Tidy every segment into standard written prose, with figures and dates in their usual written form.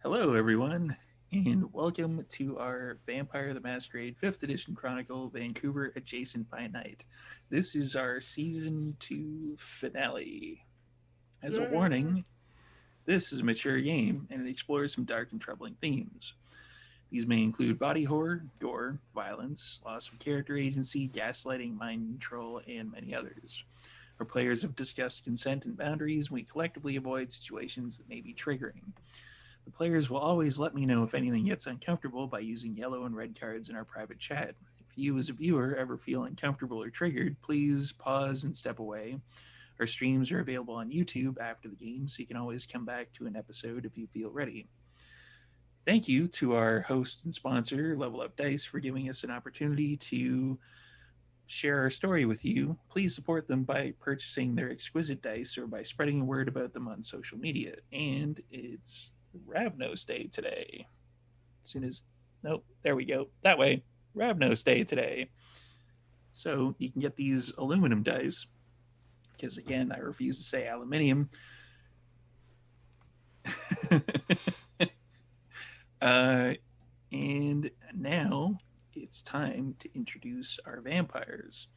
Hello, everyone, and welcome to our Vampire the Masquerade 5th Edition Chronicle Vancouver Adjacent by Night. This is our Season 2 finale. As a warning, this is a mature game and it explores some dark and troubling themes. These may include body horror, gore, violence, loss of character agency, gaslighting, mind control, and many others. Our players have discussed consent and boundaries, and we collectively avoid situations that may be triggering. The players will always let me know if anything gets uncomfortable by using yellow and red cards in our private chat. If you, as a viewer, ever feel uncomfortable or triggered, please pause and step away. Our streams are available on YouTube after the game, so you can always come back to an episode if you feel ready. Thank you to our host and sponsor, Level Up Dice, for giving us an opportunity to share our story with you. Please support them by purchasing their exquisite dice or by spreading the word about them on social media. And it's Ravnos Day today. There we go. That way. Ravnos Day today. So you can get these aluminum dice, because again, I refuse to say aluminium. And now it's time to introduce our vampires.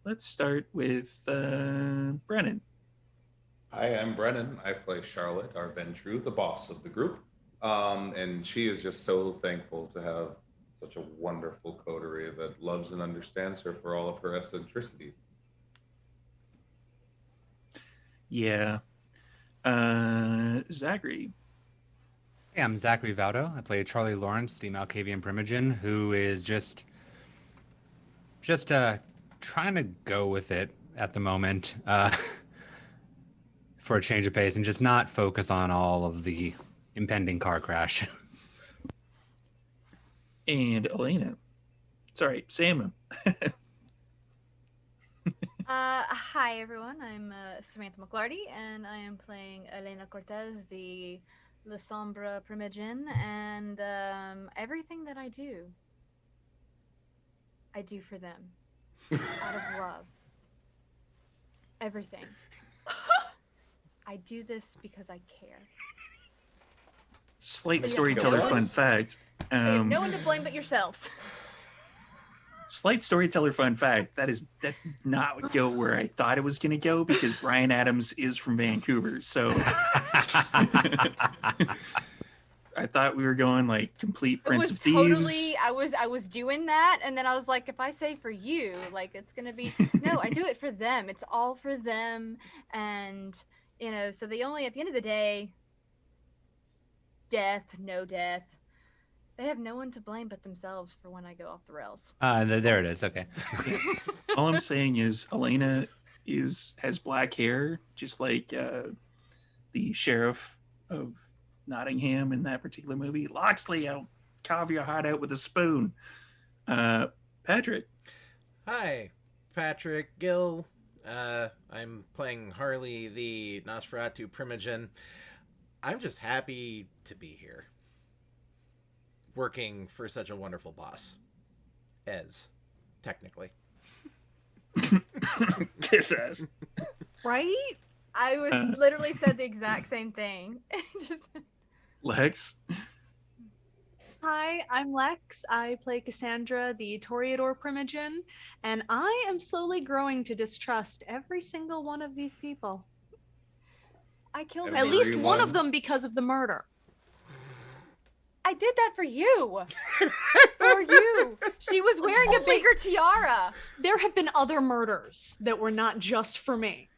Let's start with Brennan. Hi, I'm Brennan. I play Charlotte, our Ventru, the boss of the group. And she is just so thankful to have such a wonderful coterie that loves and understands her for all of her eccentricities. Yeah. Zachary. Hey, I'm Zachary Vaudo. I play Charlie Lawrence, the Malkavian Primogen, who is just trying to go with it at the moment for a change of pace and just not focus on all of the impending car crash. And Elena. Sorry, Sam. Hi, everyone. I'm Samantha McLarty, and I am playing Elena Cortez, the La Sombra Primogen, and everything that I do for them out of love. Everything. I do this because I care. Slight storyteller fun fact. You have no one to blame but yourselves. Slight storyteller fun fact. That did not go where I thought it was going to go, because Bryan Adams is from Vancouver. So I thought we were going like complete Prince of Thieves. Totally, I was doing that, and then I was like, if I say for you, like it's gonna be no. I do it for them. It's all for them, and so they only at the end of the day, no death. They have no one to blame but themselves for when I go off the rails. There it is. Okay. All I'm saying is Elena has black hair, just like the sheriff of Nottingham in that particular movie. Loxley, I'll carve your heart out with a spoon. Patrick. Hi, Patrick Gill. I'm playing Harley, the Nosferatu Primogen. I'm just happy to be here, working for such a wonderful boss. Technically. Kiss ass. Right? I was literally said the exact same thing. Lex. Hi, I'm Lex. I play Cassandra, the Toreador Primogen, and I am slowly growing to distrust every single one of these people. I killed at least one of them because of the murder. I did that for you. For you. She was wearing a bigger tiara. There have been other murders that were not just for me.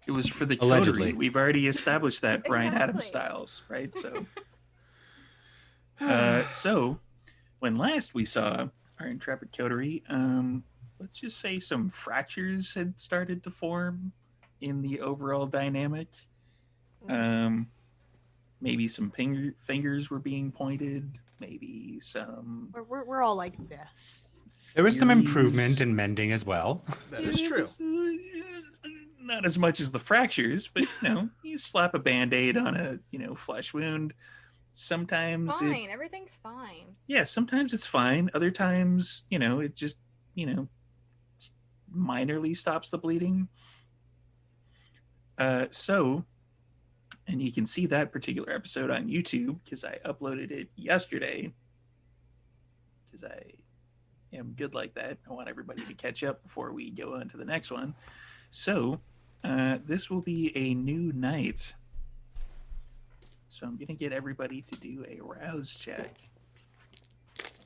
It was for the Allegedly. coterie. We've already established that. Bryan Adams styles, right? So when last we saw our intrepid coterie, let's just say some fractures had started to form in the overall dynamic. Maybe some fingers were being pointed. Maybe some. We're all like this. There was some improvement in mending as well. That is true. Not as much as the fractures, but you slap a Band-Aid on a flesh wound. Sometimes fine. Everything's fine. Yeah, sometimes it's fine. Other times, it just minorly stops the bleeding. So And you can see that particular episode on YouTube because I uploaded it yesterday. Because I am good like that. I want everybody to catch up before we go on to the next one. So this will be a new night. So I'm going to get everybody to do a rouse check.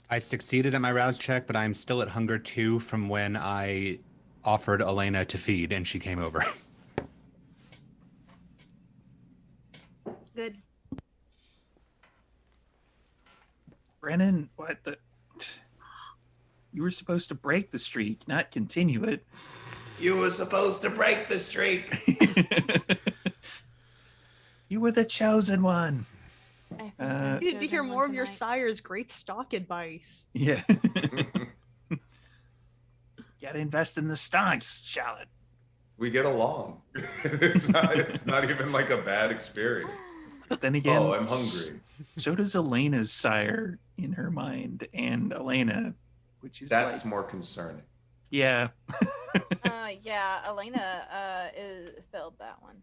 I succeeded at my rouse check, but I'm still at hunger 2 from when I offered Elena to feed and she came over. Good. Brennan, what the? You were supposed to break the streak, not continue it. You were supposed to break the streak. You were the chosen one. I think Uh, I'm You need to hear chosen more one of your tonight. sire's great stock advice. Yeah. Gotta invest in the stocks, Charlotte. We get along. It's not even like a bad experience. But then again, Oh, I'm hungry. So does Elena's sire in her mind, and Elena, which is That's like, more concerning. yeah. Yeah, Elena failed that one.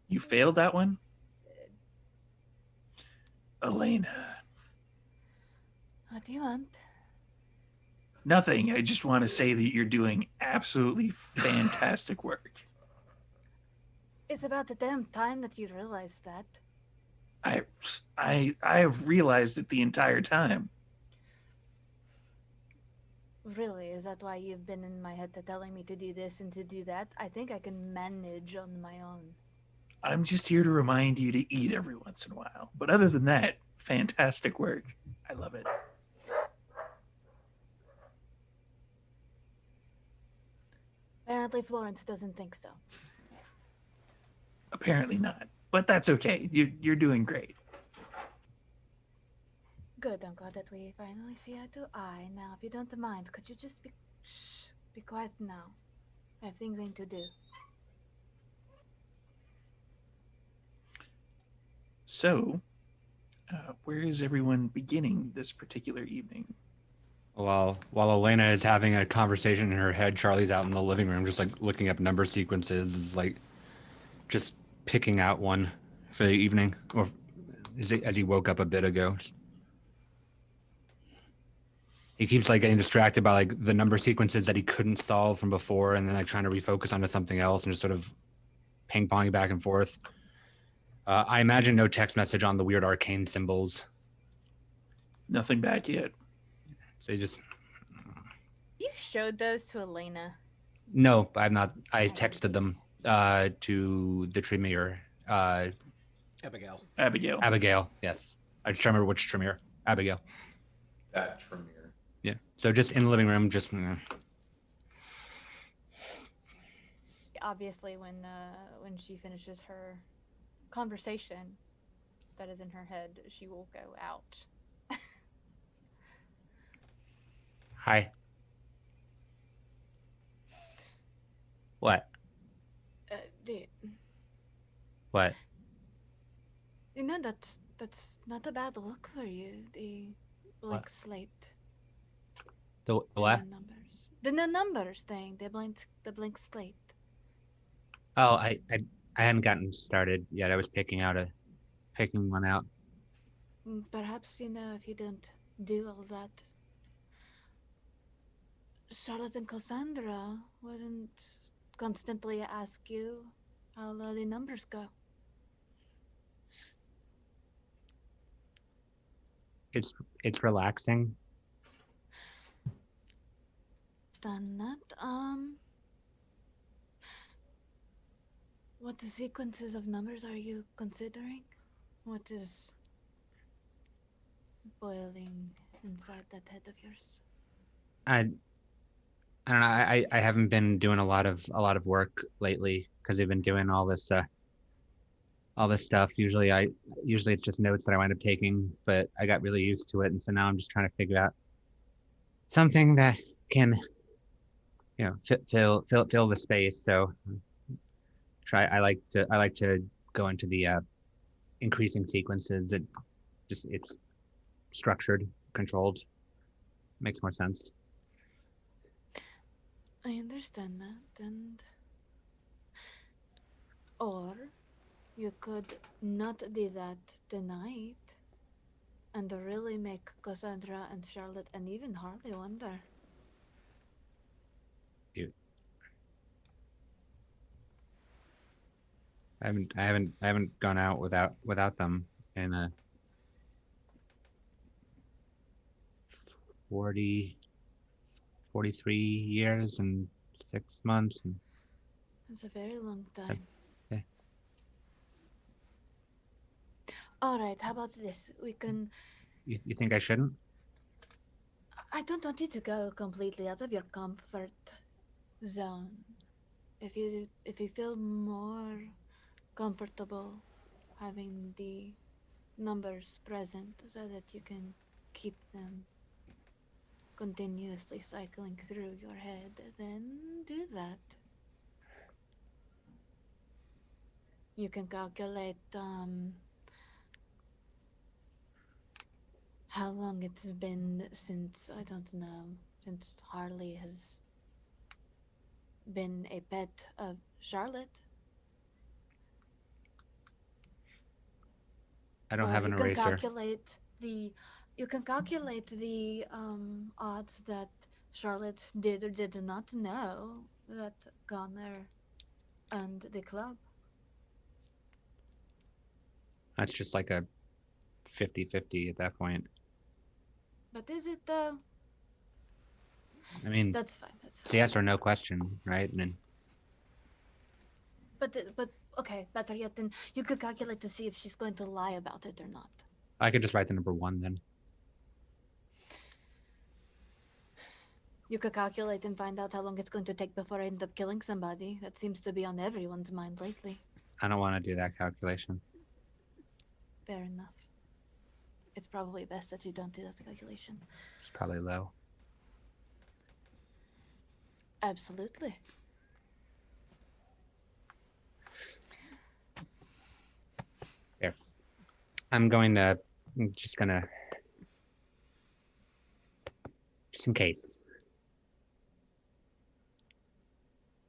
You failed that one? Elena. What do you want? Nothing. I just want to say that you're doing absolutely fantastic work. It's about the damn time that you realize that. I have realized it the entire time. Really, is that why you've been in my head to telling me to do this and to do that? I think I can manage on my own. I'm just here to remind you to eat every once in a while. But other than that, fantastic work. I love it. Apparently Florence doesn't think so. Apparently not. But that's okay. You're doing great. Good, I'm glad that we finally see eye to eye. Now, if you don't mind, could you just be quiet now? I have things I need to do. So, where is everyone beginning this particular evening? While Elena is having a conversation in her head, Charlie's out in the living room just like looking up number sequences, like just picking out one for the evening, or as he woke up a bit ago. He keeps like getting distracted by like the number sequences that he couldn't solve from before, and then like trying to refocus onto something else and just sort of ping-ponging back and forth. I imagine no text message on the weird arcane symbols. Nothing back yet. So he just You showed those to Elena. no, I'm not. I texted them to the Tremere. Abigail. Abigail, yes. I just remember which Tremere. Abigail. That Tremere. Yeah. So just in the living room, just Obviously, when she finishes her conversation that is in her head, she will go out. hi. What? Dude, What? you know that's not a bad look for you. The blank slate. The and what? The numbers. The no numbers thing. The blank slate. Oh, I hadn't gotten started yet. I was picking one out. Perhaps, if you don't do all that, Charlotte and Cassandra wouldn't constantly ask you how the numbers go. It's relaxing. Done that. What sequences of numbers are you considering? What is boiling inside that head of yours? I don't know. I haven't been doing a lot of work lately because they've been doing all this stuff. Usually it's just notes that I wind up taking, but I got really used to it, and so now I'm just trying to figure out something that can, fill the space. So I like to go into the increasing sequences. It's structured, controlled. Makes more sense. I understand that, or You could not do that tonight and really make Cassandra and Charlotte and even Harley wonder. I haven't gone out without them in a 43 years and 6 months. And It's a very long time. yeah. All right, how about this? We can. You think I shouldn't? I don't want you to go completely out of your comfort zone. If you feel more comfortable having the numbers present so that you can keep them continuously cycling through your head, then do that. You can calculate how long it's been since, I don't know, since Harley has been a pet of Charlotte. I don't have an eraser. You can calculate the odds that Charlotte did or did not know that Connor and the club. That's just like a 50-50 at that point. But is it though? I mean, That's fine. it's a yes or no question, right? And then But okay, better yet, then you could calculate to see if she's going to lie about it or not. I could just write the number 1 then. You could calculate and find out how long it's going to take before I end up killing somebody. That seems to be on everyone's mind lately. I don't want to do that calculation. Fair enough. It's probably best that you don't do that calculation. It's probably low. Absolutely. Here. I'm just in case.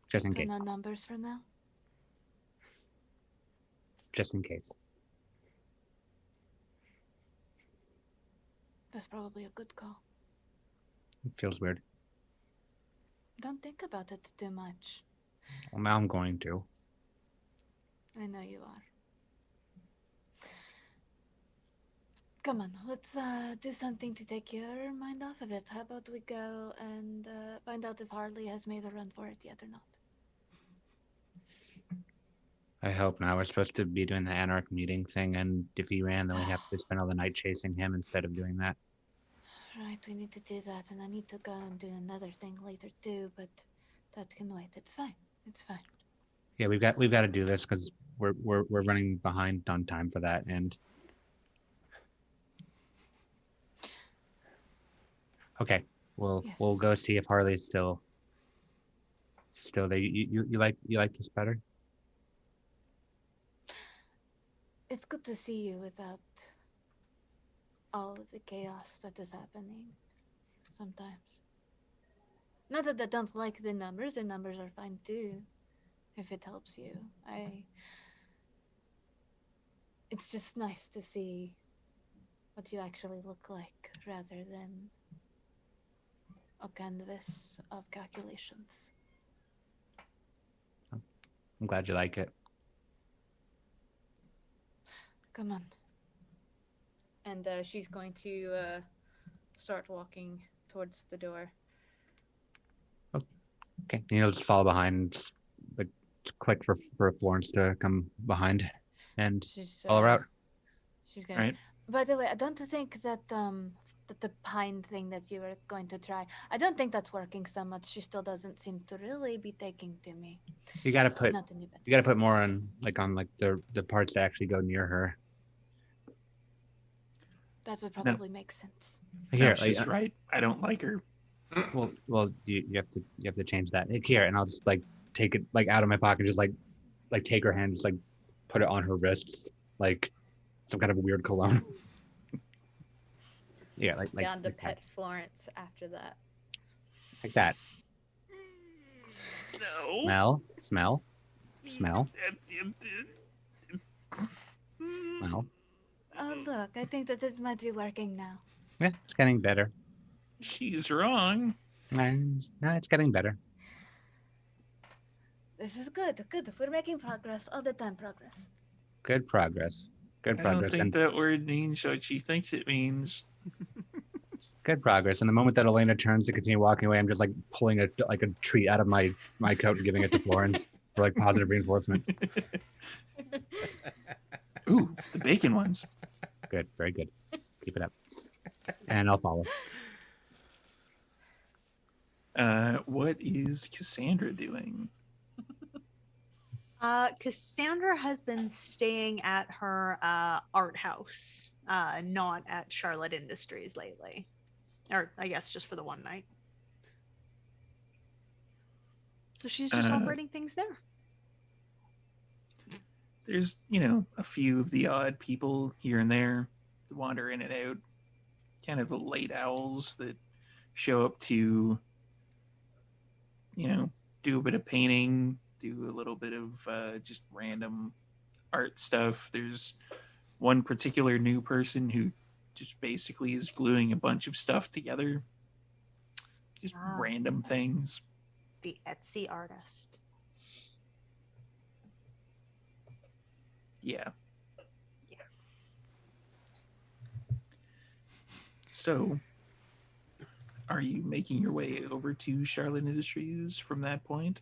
Just in So case. no numbers for now? Just in case. That's probably a good call. It feels weird. Don't think about it too much. Well, now I'm going to. I know you are. Come on, let's do something to take your mind off of it. How about we go and find out if Harley has made a run for it yet or not? I hope not. We're supposed to be doing the Anarch meeting thing, and if he ran, then we have to spend all the night chasing him instead of doing that. Right, we need to do that, and I need to go and do another thing later too, but that can wait. It's fine. It's fine. Yeah, we've got to do this because we're running behind on time for that, and okay, we'll go see if Harley's still there. You like this better? It's good to see you without all of the chaos that is happening sometimes. Not that I don't like the numbers are fine too, if it helps you. It's just nice to see what you actually look like rather than a canvas of calculations. I'm glad you like it. Come on. And she's going to start walking towards the door. Okay, you'll just follow behind, like click for Florence to come behind, and follow her out. She's gonna. Right. By the way, I don't think that that the pine thing that you were going to try, I don't think that's working so much. She still doesn't seem to really be taking to me. You gotta put Not any better. you gotta put more on the parts that actually go near her. That would probably make sense. Here, No, she's right. I don't like her. Well, you have to change that. Here, and I'll just like take it like out of my pocket, just like take her hand, just like put it on her wrists, like some kind of weird cologne. Yeah, like Down to like pet Florence after that. like that. No. Smell. Well, Oh, look, I think that it might be working now. yeah, it's getting better. She's wrong. No, it's getting better. This is good. Good. We're making progress. All the time, progress. Good progress. Good I don't progress. think And that word means what she thinks it means. good progress. And the moment that Elena turns to continue walking away, I'm just like pulling a treat out of my coat and giving it to Florence for like positive reinforcement. Ooh, the bacon ones. Good, very good. Keep it up. And I'll follow. What is Cassandra doing? Cassandra has been staying at her art house, not at Charlotte Industries lately. Or I guess just for the one night. So she's just operating things there. There's, a few of the odd people here and there that wander in and out. Kind of the late owls that show up to, do a bit of painting, do a little bit of just random art stuff. There's one particular new person who just basically is gluing a bunch of stuff together. Just random things. The Etsy artist. Yeah. So, are you making your way over to Charlotte Industries from that point?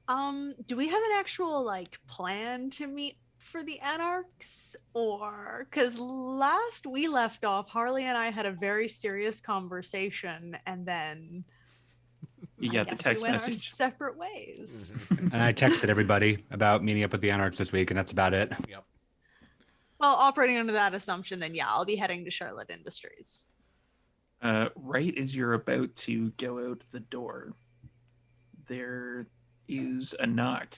Do we have an actual plan to meet for the Anarchs? Or because last we left off, Harley and I had a very serious conversation, and then You got the text we went our message. separate ways. And I texted everybody about meeting up with the Anarchs this week, and that's about it. Yep. Well, operating under that assumption, then yeah, I'll be heading to Charlotte Industries. Right as you're about to go out the door, there is a knock.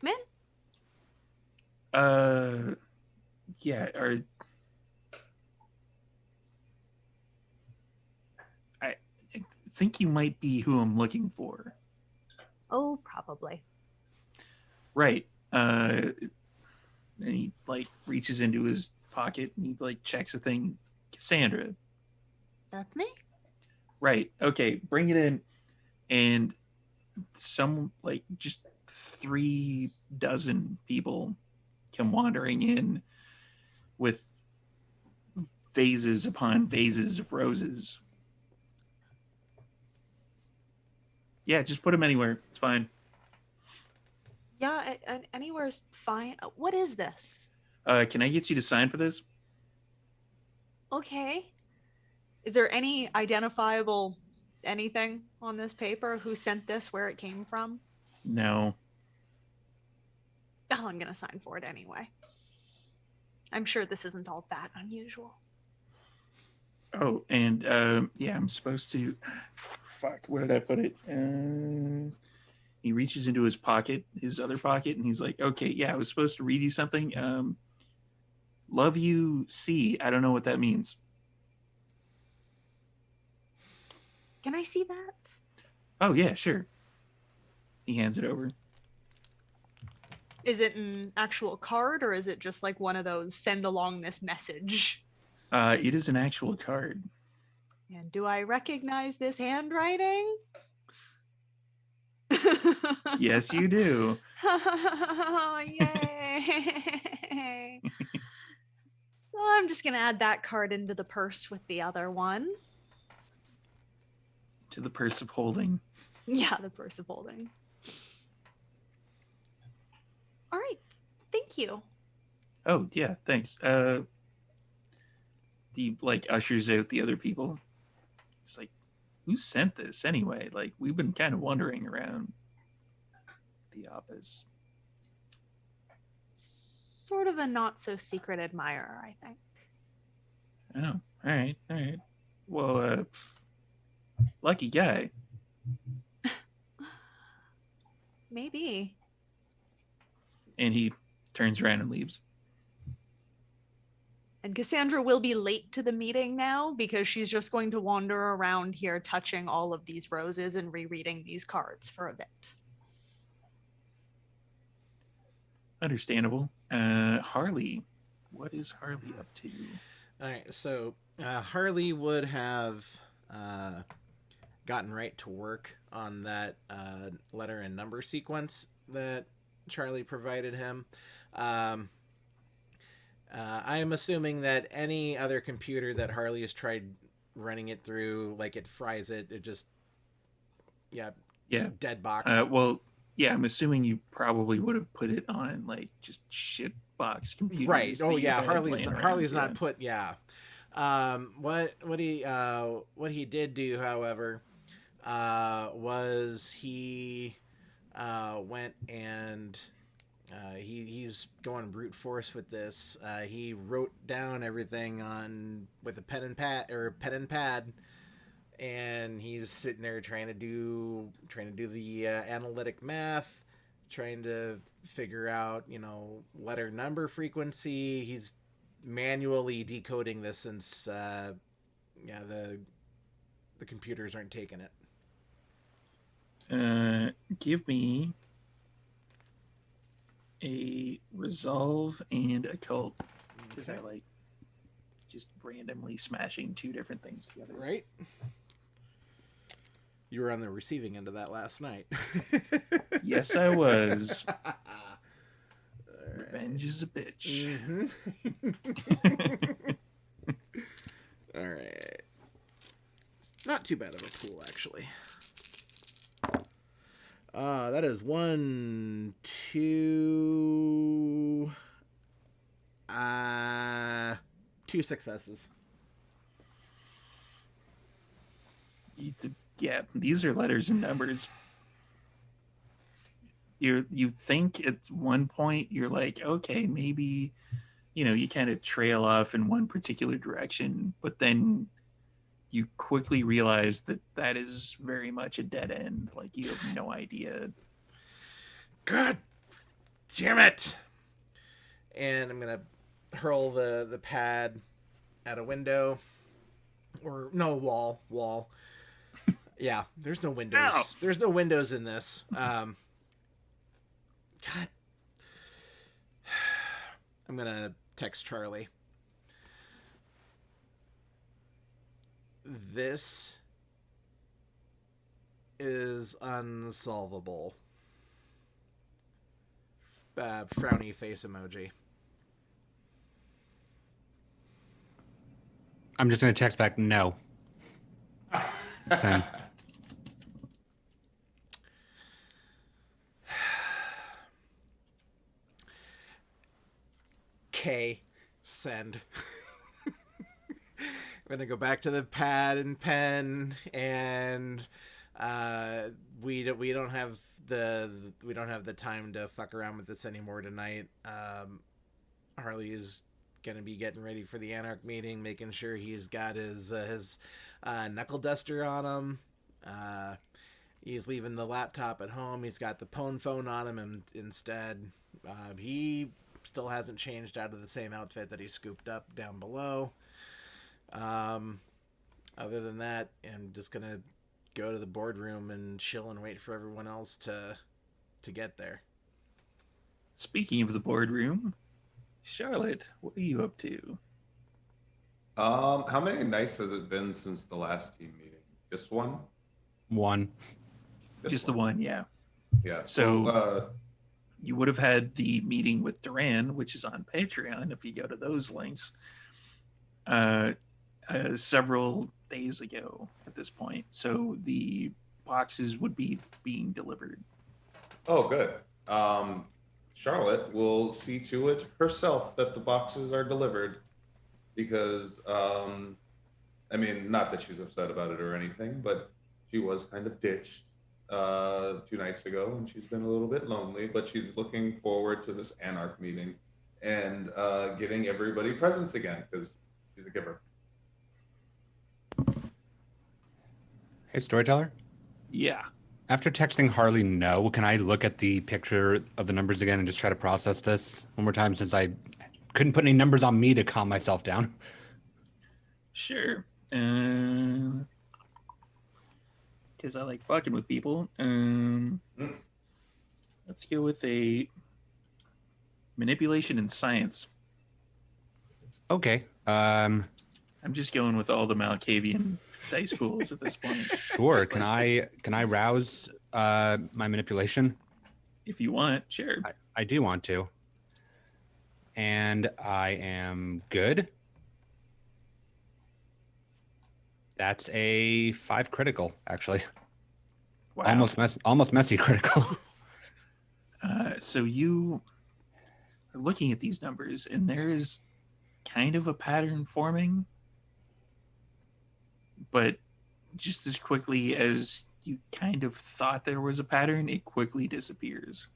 Come in. Yeah, I think you might be who I'm looking for. Oh, probably. Right. And he reaches into his pocket and he checks a thing. Cassandra. That's me. Right. Okay. Bring it in. And some just 3 dozen people come wandering in with vases upon vases of roses. Yeah, just put them anywhere. It's fine. Yeah, anywhere's fine. What is this? Can I get you to sign for this? Okay. Is there any identifiable anything on this paper? Who sent this? Where it came from? No. Oh, I'm gonna sign for it anyway. I'm sure this isn't all that unusual. Oh, and yeah, I'm supposed to. Fuck, where did I put it? He reaches into his pocket, his other pocket, and he's like, "Okay, yeah, I was supposed to read you something. Love you, C. I don't know what that means." Can I see that? Oh yeah, sure. He hands it over. Is it an actual card, or is it just one of those send along this message? It is an actual card. And do I recognize this handwriting? Yes, you do. Yay! So I'm just gonna add that card into the purse with the other one. To the purse of holding. Yeah, the purse of holding. All right, thank you. Oh yeah, thanks. He ushers out the other people. It's who sent this anyway? We've been kind of wandering around the office. Sort of a not so secret admirer, I think. Oh, all right. Well, lucky guy. Maybe. And he turns around and leaves. And Cassandra will be late to the meeting now because she's just going to wander around here touching all of these roses and rereading these cards for a bit. Understandable. Harley, what is Harley up to? All right, so Harley would have gotten right to work on that letter and number sequence that Charlie provided him. I am assuming that any other computer that Harley has tried running it through, like it fries it, it just, yeah, dead box. Well, yeah, I'm assuming you probably would have put it on like just shit box computers. Right. Oh that you yeah, had Harley's laying around, Harley's yeah. not put. Yeah. What he did do, however, was he went and he's going brute force with this. He wrote down everything on with a pen and pad, and he's sitting there trying to do the analytic math, trying to figure out, you know, letter number frequency. He's manually decoding this since the computers aren't taking it. Give me a resolve and occult, because I like just randomly smashing two different things together. Right? You were on the receiving end of that last night. Yes, I was. Revenge is a bitch. Mm-hmm. All right. Not too bad of a pool, actually. That is 1, 2, 2 successes. Yeah, these are letters and numbers. You think at one point you're like, okay, maybe, you know, you kind of trail off in one particular direction, but then you quickly realize that that is very much a dead end. Like, you have no idea. God damn it! And I'm gonna hurl the pad at a window, or no, wall. Yeah, there's no windows. Ow. There's no windows in this. God. I'm gonna text Charlie. This is unsolvable. Frowny face emoji. I'm just gonna text back no. Fine. K, send. I'm gonna go back to the pad and pen, and we don't have the time to fuck around with this anymore tonight. Harley is gonna be getting ready for the Anarch meeting, making sure he's got his knuckle duster on him. He's leaving the laptop at home. He's got the phone on him, and instead, he still hasn't changed out of the same outfit that he scooped up down below. Other than that, I'm just gonna go to the boardroom and chill and wait for everyone else to get there. Speaking of the boardroom, Charlotte, what are you up to? How many nights has it been since the last team meeting? Just one? One. Just the one, yeah. Yeah. So you would have had the meeting with Duran, which is on Patreon if you go to those links, several days ago at this point. So the boxes would be being delivered. Oh, good. Charlotte will see to it herself that the boxes are delivered because, I mean, not that she's upset about it or anything, but she was kind of ditched 2 nights ago, and she's been a little bit lonely, but she's looking forward to this Anarch meeting and giving everybody presents again because she's a giver. Hey, Storyteller. Yeah. After texting Harley no, can I look at the picture of the numbers again and just try to process this one more time, since I couldn't put any numbers on me to calm myself down? Sure. Because I like fucking with people. Let's go with a Manipulation and science. Okay. I'm just going with all the Malkavian dice pools at this point. Sure. Just Can like- I rouse my manipulation? If you want, sure. I do want to. And I am good. That's a 5 critical, actually. Wow. Almost messy critical. So you are looking at these numbers, and there is kind of a pattern forming, but just as quickly as you kind of thought there was a pattern, it quickly disappears.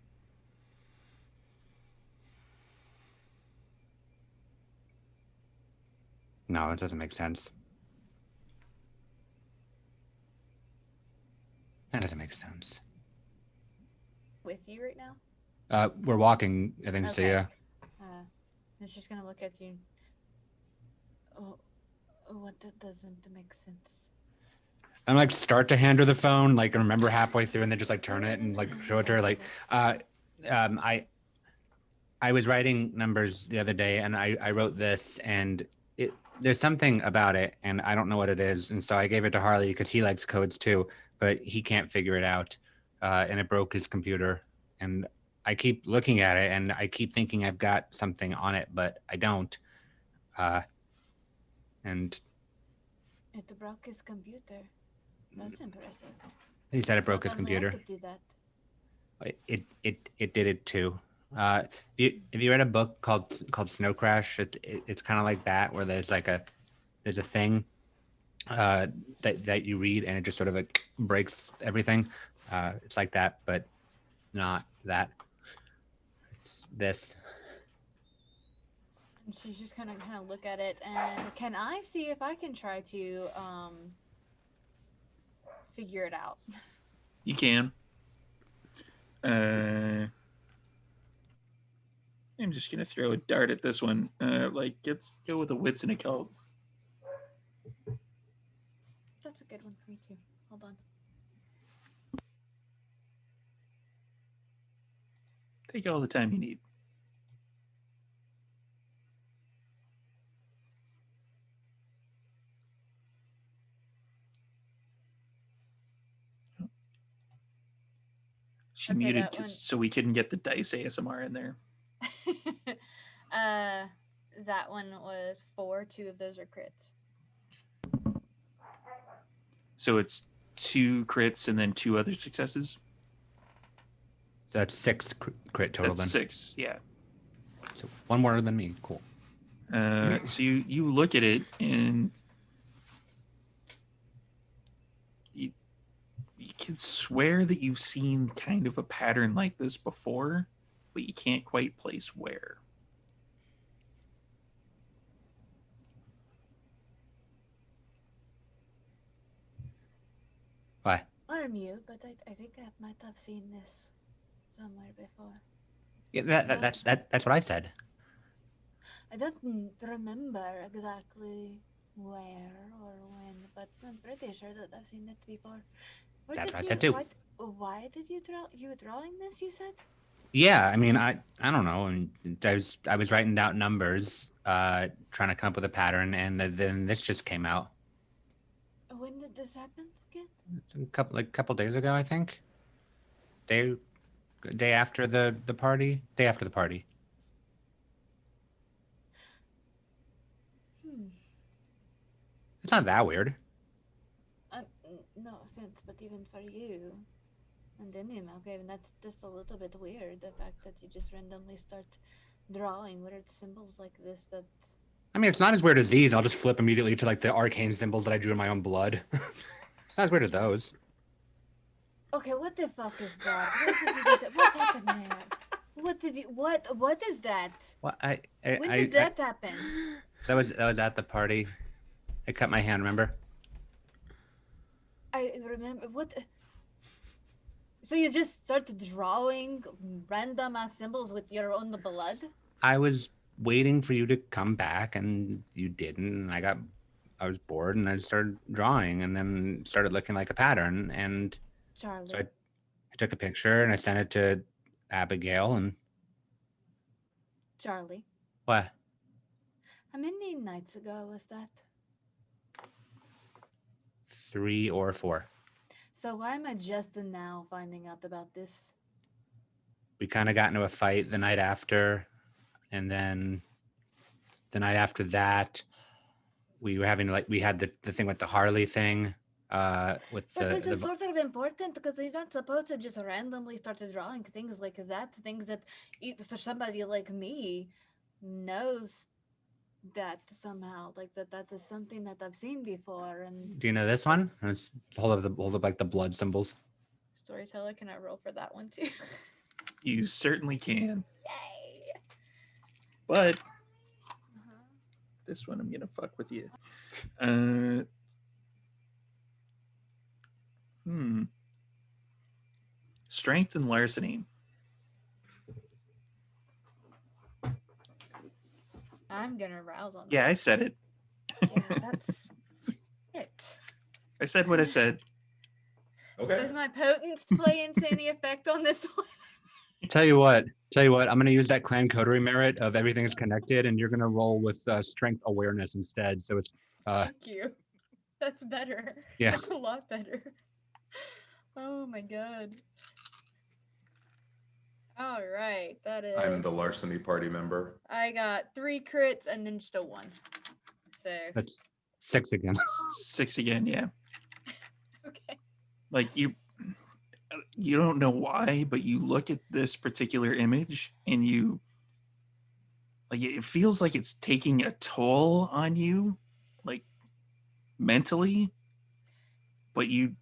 No, it doesn't make sense. That doesn't make sense. With you right now? We're walking, I think, so Okay. yeah. It's just gonna look at you. Oh, what that doesn't make sense. I'm like start to hand her the phone, like remember halfway through, and then just like turn it and like show it to her. Like, I was writing numbers the other day, and I wrote this, and there's something about it, and I don't know what it is, and so I gave it to Harley because he likes codes too, but he can't figure it out, and it broke his computer, and I keep looking at it, and I keep thinking I've got something on it, but I don't, and It broke his computer. That's impressive. he said it broke his Not only I computer. could do that. It did it too. If you read a book called Snow Crash, it's kind of like that, where there's a thing that you read, and it just sort of like breaks everything. It's like that, but not that. It's this. And she's just gonna kind of look at it, and can I see if I can try to figure it out? You can. I'm just gonna throw a dart at this one. Let's go with a wits and occult. That's a good one for me too. Hold on. Take all the time you need. She Okay, muted that one- so we couldn't get the dice ASMR in there. That one was 4. 2 of those are crits. So it's 2 crits and then 2 other successes. That's 6 crit total. That's then 6, yeah. So one more than me. Cool. So you look at it, and you can swear that you've seen kind of a pattern like this before, but you can't quite place where. Why? Or you, but I think I might have seen this somewhere before. Yeah, that's what I said. I don't remember exactly where or when, but I'm pretty sure that I've seen it before. Where That's did what I you- said too. Why did you draw? You were drawing this, you said? Yeah, I mean, I don't know. And I was writing down numbers, trying to come up with a pattern, and then this just came out When did this happen again? a couple days ago, I think. Day after the party. Day after the party. It's not that weird. No offense, but even for you and any Malkavian, that's just a little bit weird. The fact that you just randomly start drawing weird symbols like this. That I mean, it's not as weird as these. I'll just flip immediately to like the arcane symbols that I drew in my own blood. It's not as weird as those. okay, what the fuck is that? Where did you get that? What happened there? What did you? What is that? What When did that happen? that was at the party. I cut my hand. Remember? I remember what. So you just started drawing random ass symbols with your own blood? I was waiting for you to come back, and you didn't. And I was bored, and I started drawing, and then started looking like a pattern. And Charlie. so I took a picture and I sent it to Abigail, and Charlie, What? how many nights ago was that? 3 or 4. So why am I just now finding out about this? We kind of got into a fight the night after, and then the night after that, we were having we had the thing with the Harley thing. With But this the is sort of important because you're not supposed to just randomly start drawing things like that. Things that, for somebody like me, knows that somehow, like that is something that I've seen before. And do you know this one? Let's hold up like the blood symbols. Storyteller, can I roll for that one too? You certainly can. Yay! But Uh-huh. this one I'm gonna fuck with you. Strength and larceny. I'm gonna rouse on. Yeah, I said it. Yeah, that's it. I said what I said. Okay. Does my potence play into any effect on this one? Tell you what, I'm going to use that clan coterie merit of everything is connected, and you're going to roll with strength awareness instead. So it's Thank you. That's better. Yeah. That's a lot better. Oh my god. All right, that is. I'm the larceny party member. I got 3 crits and then just a 1. So. that's 6 again. 6 again, yeah. Okay. Like you don't know why, but you look at this particular image and you like it feels like it's taking a toll on you, like mentally. But you've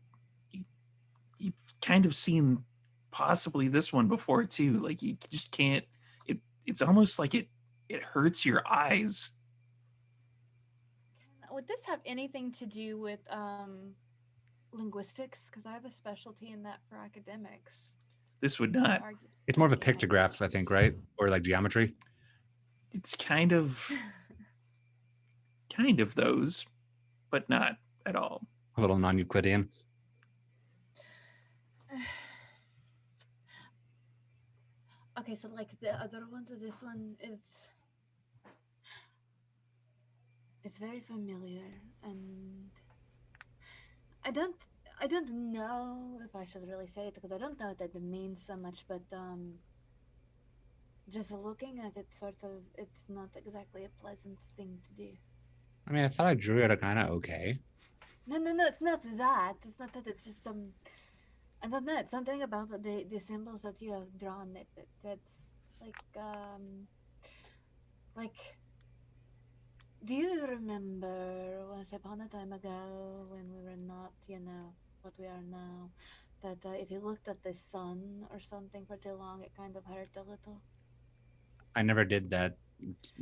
kind of seen possibly this one before too. Like you just can't. It's almost like it hurts your eyes. Would this have anything to do with linguistics? Because I have a specialty in that for academics. This would not. It's more of a pictograph, I think, right? Or like geometry. It's kind of those, but not at all. A little non-Euclidean. Okay, so like the other ones, this one it's very familiar, and I don't know if I should really say it because I don't know what that means so much, but just looking at it, sort of, it's not exactly a pleasant thing to do. I mean, I thought I drew it kind of okay. No, it's not that. It's not that. It's just I don't know. It's something about the symbols that you have drawn. That's like. Do you remember once upon a time ago when we were not, what we are now? That if you looked at the sun or something for too long, it kind of hurt a little. I never did that.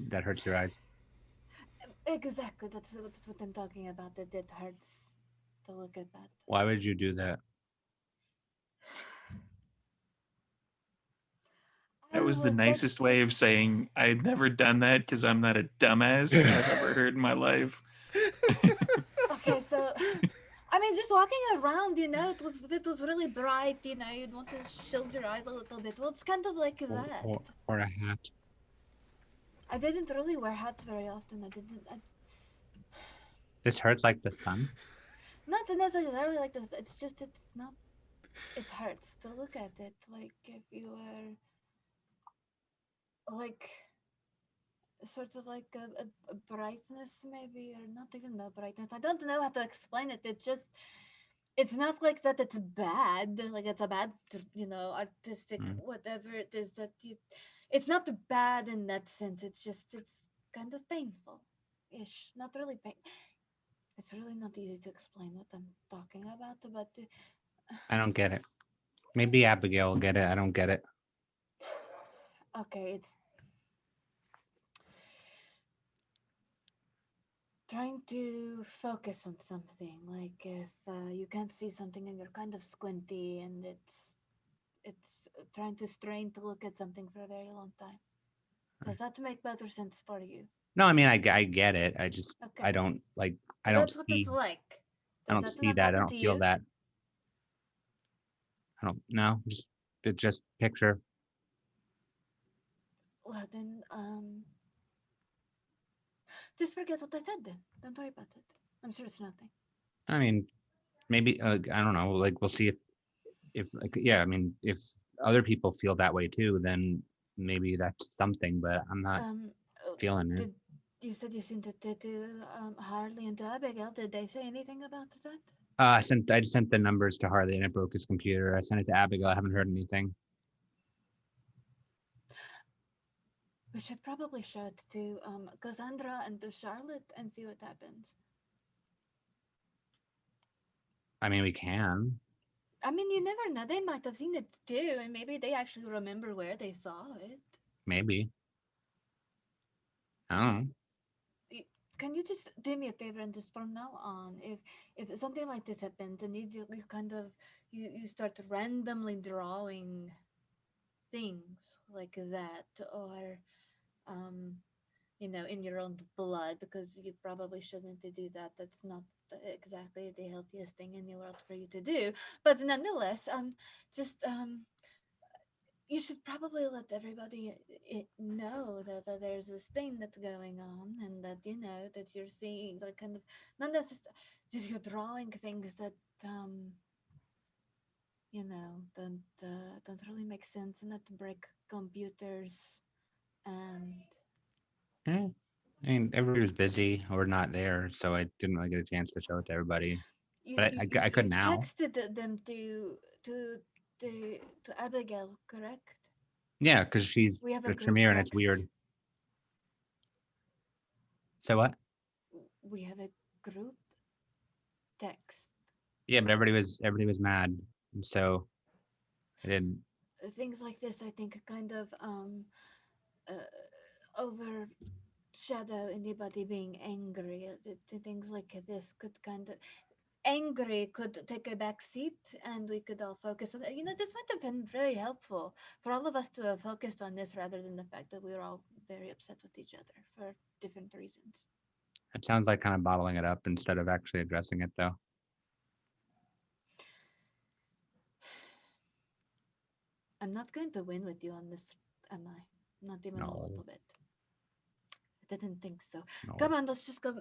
That hurts your eyes. Exactly. That's what I'm talking about. That it hurts to look at that. Why would you do that? That was the nicest way of saying I've never done that because I'm not a dumbass I've ever heard in my life. Okay, so I mean, just walking around, it was really bright. You'd want to shield your eyes a little bit. Well, it's kind of like that. Or a hat. I didn't really wear hats very often. This hurts like the sun. Not necessarily like this. It's not. It hurts to look at it. Like if you were. Like sort of like a brightness maybe, or not even the brightness. I don't know how to explain it. It's not like that it's bad, like it's a bad artistic whatever it is that you, it's not bad in that sense. It's kind of painful ish, not really pain. It's really not easy to explain what I'm talking about, but I don't get it. Maybe Abigail will get it. I don't get it. Okay, it's trying to focus on something. Like if you can't see something and you're kind of squinty, and it's trying to strain to look at something for a very long time. Does that make better sense for you? No, I mean I get it. I just Okay. I don't like. I don't That's what see. it's like. I don't see that. I don't feel that. I don't know. It's just picture. Well then, just forget what I said then. Don't worry about it. I'm sure it's nothing. I mean, maybe I don't know. Like we'll see if like yeah. I mean, if other people feel that way too, then maybe that's something. But I'm not feeling it. Did you said you sent it to Harley and to Abigail? Did they say anything about that? I just sent the numbers to Harley and it broke his computer. I sent it to Abigail. I haven't heard anything. We should probably show it to Cassandra and to Charlotte and see what happens. I mean, we can. I mean, you never know. They might have seen it too, and maybe they actually remember where they saw it. Maybe. I don't know. Can you just do me a favor and just from now on, if something like this happens and you kind of you start randomly drawing things like that, or in your own blood, because you probably shouldn't do that. That's not exactly the healthiest thing in the world for you to do. But nonetheless, just you should probably let everybody know that there's this thing that's going on, and that that you're seeing, like, kind of not necessarily just you're drawing things that don't really make sense and that break computers and. Yeah. I mean, everybody was busy or not there, so I didn't really get a chance to show it to everybody. But I could now. Texted them to Abigail, correct? Yeah, because she's We have a with group Tremere and it's text. weird. So what? We have a group text. Yeah, but everybody was mad, and so I didn't. Things like this, I think, kind of overshadow anybody being angry. Things like this could kind of angry could take a back seat, and we could all focus on it. This might have been very helpful for all of us to have focused on this rather than the fact that we were all very upset with each other for different reasons. It sounds like kind of bottling it up instead of actually addressing it, though. I'm not going to win with you on this, am I? Not even a No. little bit. I didn't think so. No. Come on, let's just go.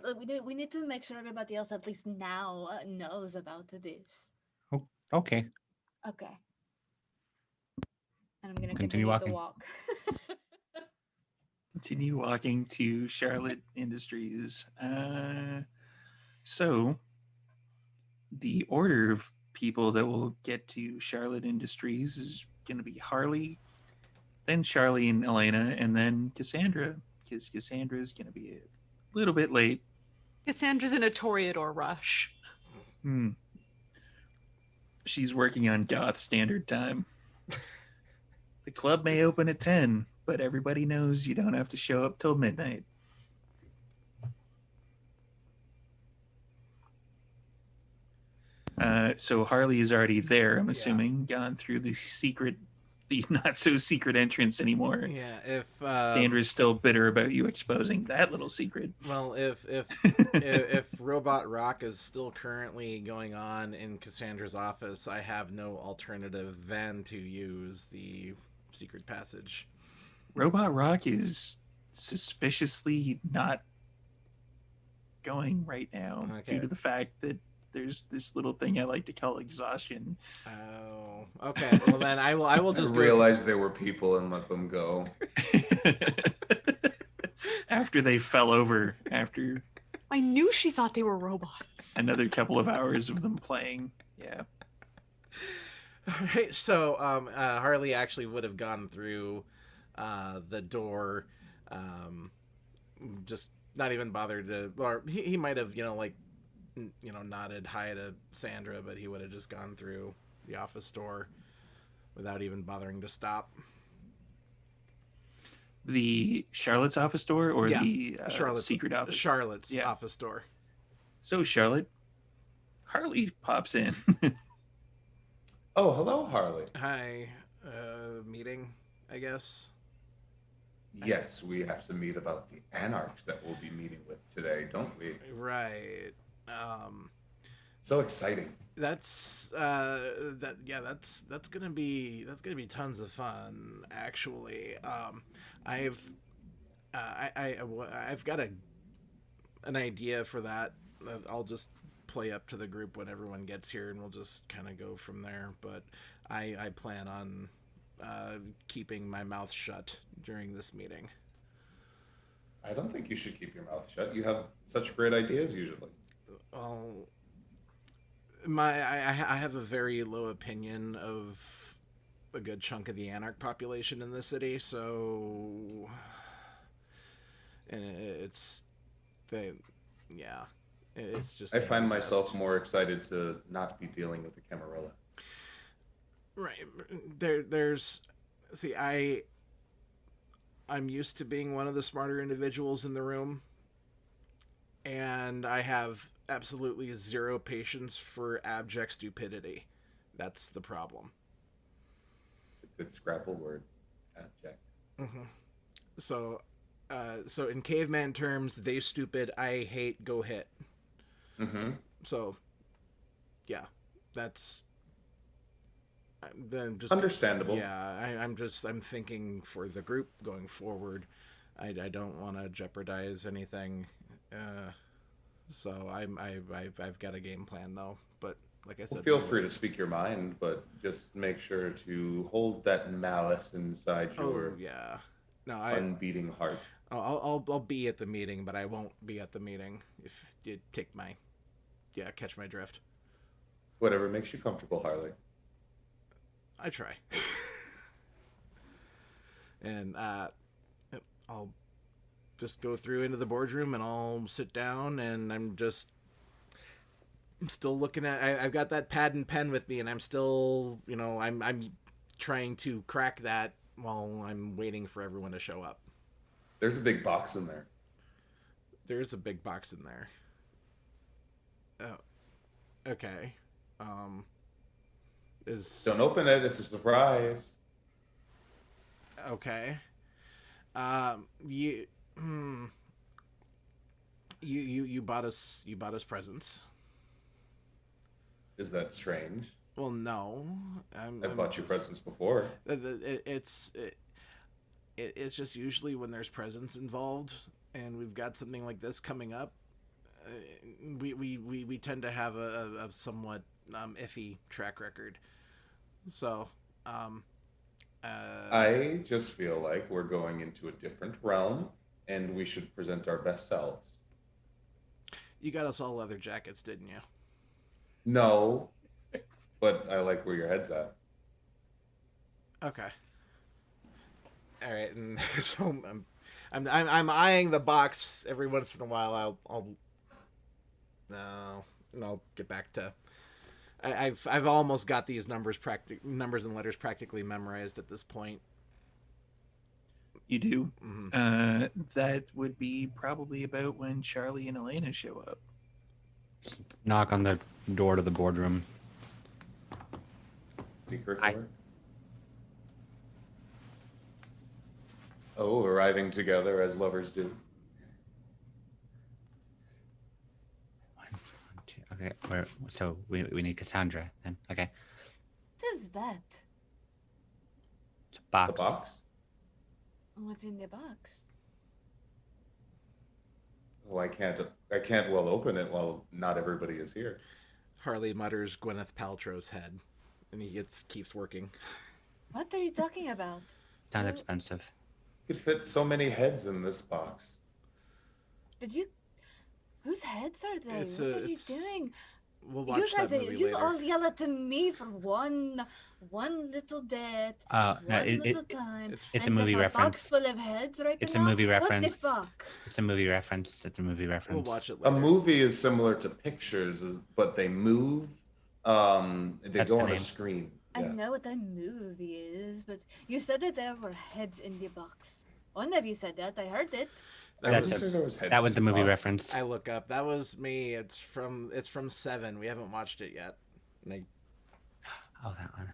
We need to make sure everybody else at least now knows about this. Oh, okay. Okay. And I'm gonna Continue continue walking. to walk. Continue walking to Charlotte Industries. So the order of people that will get to Charlotte Industries is going to be Harley, then Charlie and Elena, and then Cassandra, because Cassandra is going to be a little bit late. Cassandra's in a Toreador rush. She's working on Goth Standard Time. The club may open at 10, but everybody knows you don't have to show up till midnight. So Harley is already there, I'm assuming, gone through the not so secret entrance anymore. Yeah, if Sandra's still bitter about you exposing that little secret. Well, if Robot Rock is still currently going on in Cassandra's office, I have no alternative than to use the secret passage. Robot Rock is suspiciously not going right now due to the fact that there's this little thing I like to call exhaustion. Oh, okay. Well, then I will just realize there were people and let them go. After they fell over, after I knew she thought they were robots. Another couple of hours of them playing. Yeah. All right. So Harley actually would have gone through the door, just not even bothered to, or he might have, nodded hi to Sandra, but he would have just gone through the office door without even bothering to stop. The Charlotte's office door, or the Charlotte's secret office? Charlotte's office door. So Charlotte, Harley pops in. Oh, hello, Harley. Hi. Meeting, I guess. Yes, we have to meet about the anarchs that we'll be meeting with today, don't we? Right. So exciting. That's that's gonna be tons of fun. Actually, I've I've got an idea for that. I'll just play up to the group when everyone gets here, and we'll just kind of go from there. But I plan on keeping my mouth shut during this meeting. I don't think you should keep your mouth shut. You have such great ideas usually. Well, I have a very low opinion of a good chunk of the anarch population in the city, so and it's it's just I gonna find be myself best. more excited to not be dealing with the Camarilla. Right. See, I'm used to being one of the smarter individuals in the room, and I have absolutely zero patience for abject stupidity. That's the problem. It's a good Scrabble word. Abject. Mm-hmm. So, so in caveman terms, they stupid, I hate, go hit. Mm-hmm. So, yeah, that's then just Understandable. Yeah, I'm thinking for the group going forward. I don't want to jeopardize anything. So I've got a game plan though. But like I said, Well, feel free to speak your mind, but just make sure to hold that malice inside your yeah, no, unbeating heart. I'll be at the meeting, but I won't be at the meeting if you catch my drift. Whatever makes you comfortable, Harley. I try. And I'll just go through into the boardroom and I'll sit down and I'm still looking at I've got that pad and pen with me and I'm still, I'm trying to crack that while I'm waiting for everyone to show up. There's a big box in there. There's a big box in there. Oh, okay. Don't open it. It's a surprise. Okay. You bought us presents. Is that strange? Well, no. I've bought you presents before. It's just usually when there's presents involved, and we've got something like this coming up. We tend to have a somewhat iffy track record. So, I just feel like we're going into a different realm, and we should present our best selves. You got us all leather jackets, didn't you? No, but I like where your head's at. Okay. All right, and so I'm eyeing the box every once in a while. I'll get back to. I've almost got these numbers and letters practically memorized at this point. You do? Mm-hmm. That would be probably about when Charlie and Elena show up. Knock on the door to the boardroom. Secret Hi. door. Oh, arriving together as lovers do. One, two. Okay, so we need Cassandra then. Okay, What is that? it's a box. The box? What's in the box? Well, I can't well open it while not everybody is here. Harley mutters Gwyneth Paltrow's head, and he keeps working. What are you talking about? Sounds expensive. You could fit so many heads in this box. Did you? Whose heads are they? It's What a- are you it's- doing? We'll You watch guys, that movie you later. all yell at me for one little debt, No, one little time. it's a and movie there's reference. Box full of heads right It's a now? movie What reference. the fuck? It's a movie reference. It's a movie We'll reference. watch it A later. movie is similar to pictures, but they move. They That's go the on a name. screen. I Yeah. know what a movie is, but you said that there were heads in the box. One of you said that. I heard it. That's Pretty sure there was heads That was in the movie box. reference. I look up. That was me. It's from 7. We haven't watched it yet. And Oh, that one.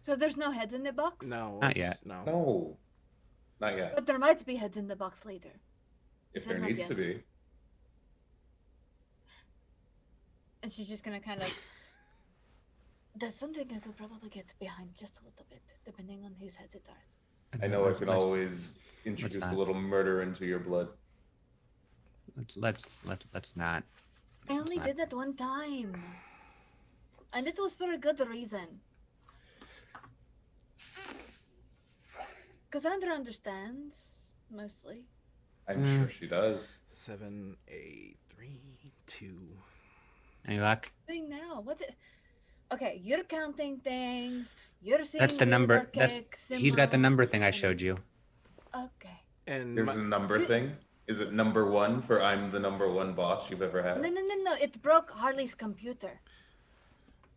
So there's no heads in the box? no, Not yet. No. No, not yet. But there might be heads in the box later. If said there not needs yet. to be. And she's just gonna kind of. That's something I could probably get behind just a little bit, depending on whose heads it are. I know I can always introduce a not. little murder into your blood. Let's not. I only not. did that one time. And it was for a good reason. Cassandra understands, mostly. I'm sure she does. 7, 8, 3, 2. Any luck? Thing now. Okay, you're counting things. You're seeing That's the number. ruler That's cake he's got the number symbols, thing I and- showed you. Okay. And There's a number thing. Is it number 1 for I'm the number 1 boss you've ever had? No. It broke Harley's computer.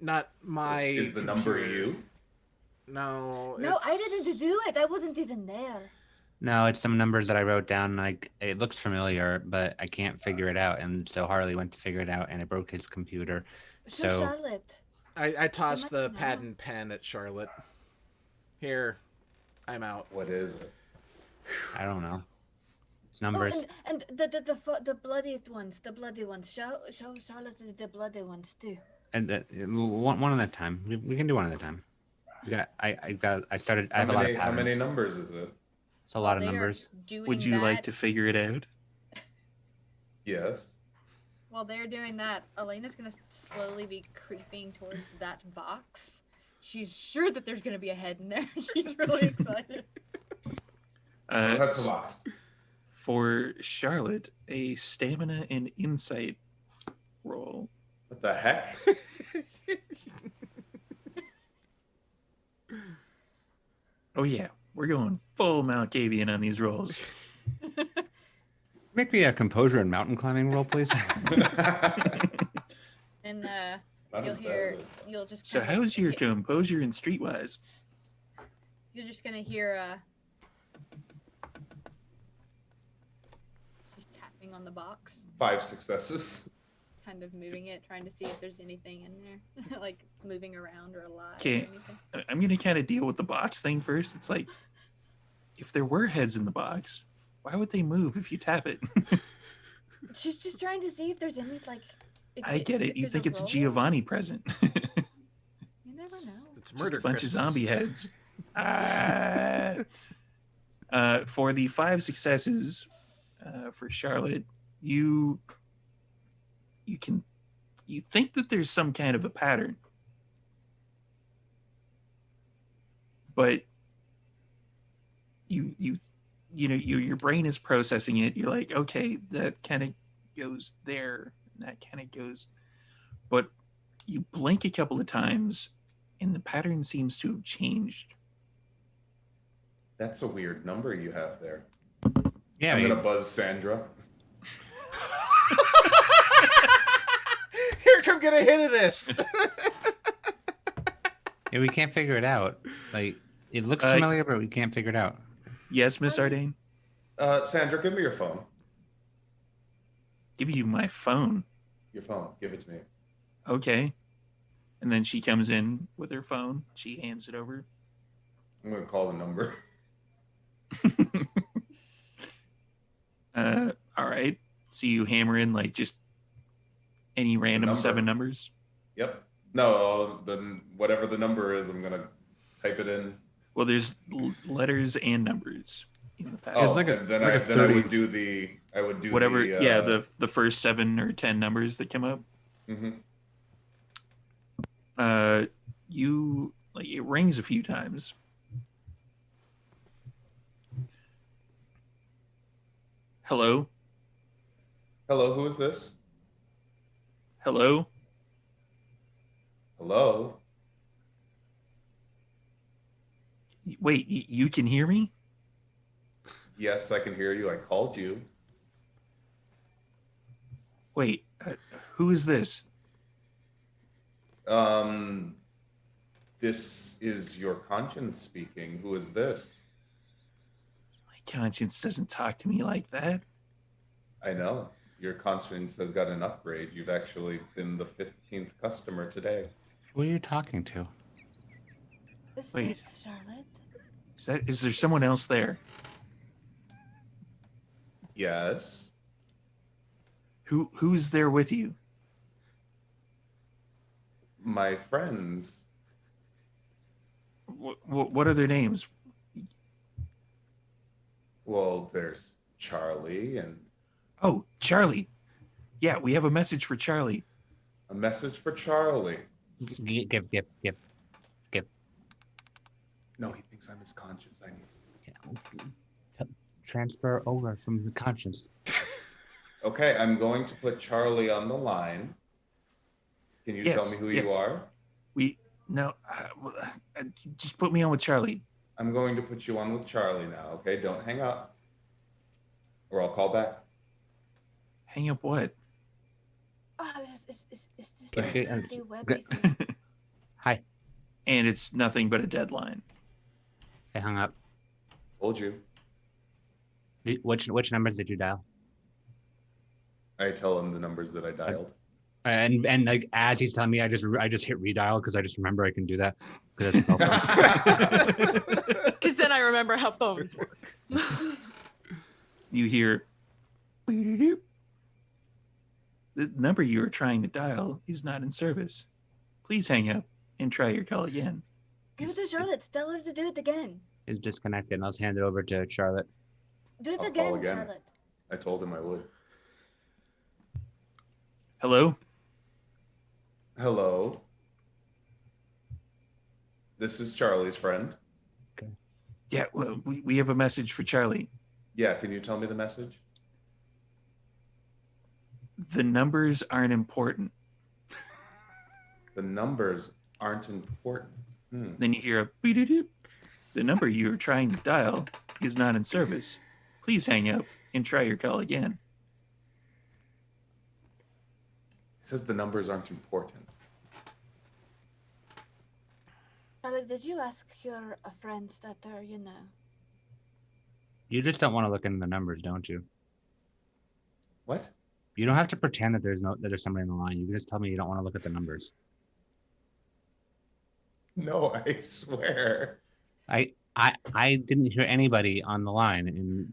not my. Is the number computer. you? No. No, I it's- didn't do it. I wasn't even there. No, it's some numbers that I wrote down. Like it looks familiar, but I can't figure it out. And so Harley went to figure it out, and it broke his computer. So So Charlotte. I tossed might the know. pad and pen at Charlotte. Here, I'm out. What is it? I don't know. It's Oh, numbers. and the bloody ones, the bloody ones. Show Charlotte the bloody ones too. And one at a time. We can do one at a time. We got. I started. I have a lot of How many patterns. numbers is it? It's a lot of They are numbers. doing Would you like that- to figure it out? Yes. While they're doing that, Elena's gonna slowly be creeping towards that box. She's sure that there's gonna be a head in there. She's really excited. That's a lot. For Charlotte, a stamina and insight roll. What the heck? Oh yeah, we're going full Malkavian on these rolls. Make me a composure and mountain climbing roll, please. And That you'll is hear, better. you'll just. So kinda how's your hit- composure and streetwise? You're just gonna hear just tapping on the box, 5 successes. kind of moving it, trying to see if there's anything in there, like moving around or alive or Okay. anything. I'm gonna kind of deal with the box thing first. It's like, if there were heads in the box, why would they move if you tap it? She's just trying to see if there's any like. if I get it. if You there's think it's a roll. Giovanni present. You never know. It's Just murder. a bunch Christmas. of zombie heads. For the 5 successes for Charlotte, you think that there's some kind of a pattern, but your brain is processing it. You're like, okay, that kind of goes there, and that kind of goes, but you blink a couple of times and the pattern seems to have changed. That's a weird number you have there. Yeah, I'm we- gonna buzz Sandra. Here, come get a hit of this. yeah, we can't figure it out. Like it looks Uh, familiar, but we can't figure it out. Yes, Miss Ardane? Sandra, give me your phone. Give you my phone. Your phone. Give it to me. Okay. And then she comes in with her phone. She hands it over. I'm gonna call the number. All right. So you hammer in like just any random number. 7 numbers. Yep. No, then whatever the number is, I'm gonna type it in. Well, there's letters and numbers in the pattern. Oh, like a- and then like I a then I 30. would do the Whatever. the, The first 7 or 10 numbers that come up. Mhm. You like it rings a few times. Hello. Hello, who is this? Hello. Hello. Wait, you can hear me? Yes, I can hear you. I called you. Wait, who is this? This is your conscience speaking. Who is this? My conscience doesn't talk to me like that. I know. Your conscience has got an upgrade. You've actually been the 15th customer today. Who are you talking to? This Wait. is Charlotte. Is there someone else there? Yes. Who's there with you? my friends. What are their names? Well, there's Charlie and Oh, Charlie. Yeah, we have a message for Charlie. a message for Charlie. Give. No, he thinks I'm his conscience. I need. Transfer over from the conscience. Okay, I'm going to put Charlie on the line. Can you tell me who you are? Just put me on with Charlie. I'm going to put you on with Charlie now. Okay, don't hang up, or I'll call back. Hang up what? Oh, is this Okay, the webby thing? Hi. And it's nothing but a deadline. I hung up. Told you. Which numbers did you dial? I tell him the numbers that I dialed. And like as he's telling me, I just hit redial because I just remember I can do that. Because then I remember how phones work. You hear, "Beep-de-doop." The number you are trying to dial is not in service. Please hang up and try your call again. Give it to Charlotte. Tell her to do it again. Is disconnected. And I'll just hand it over to Charlotte. Do it I'll again, call again. Charlotte. I told him I would. Hello? Hello. This is Charlie's friend. Yeah, well, we have a message for Charlie. Yeah, can you tell me the message? The numbers aren't important. The numbers aren't important. Then you hear a beep-de-doop. The number you are trying to dial is not in service. Please hang up and try your call again. He says the numbers aren't important. Charlotte, did you ask your friends that are, You just don't want to look into the numbers, don't you? What? You don't have to pretend that there's somebody on the line. You can just tell me you don't want to look at the numbers. No, I swear. I didn't hear anybody on the line, and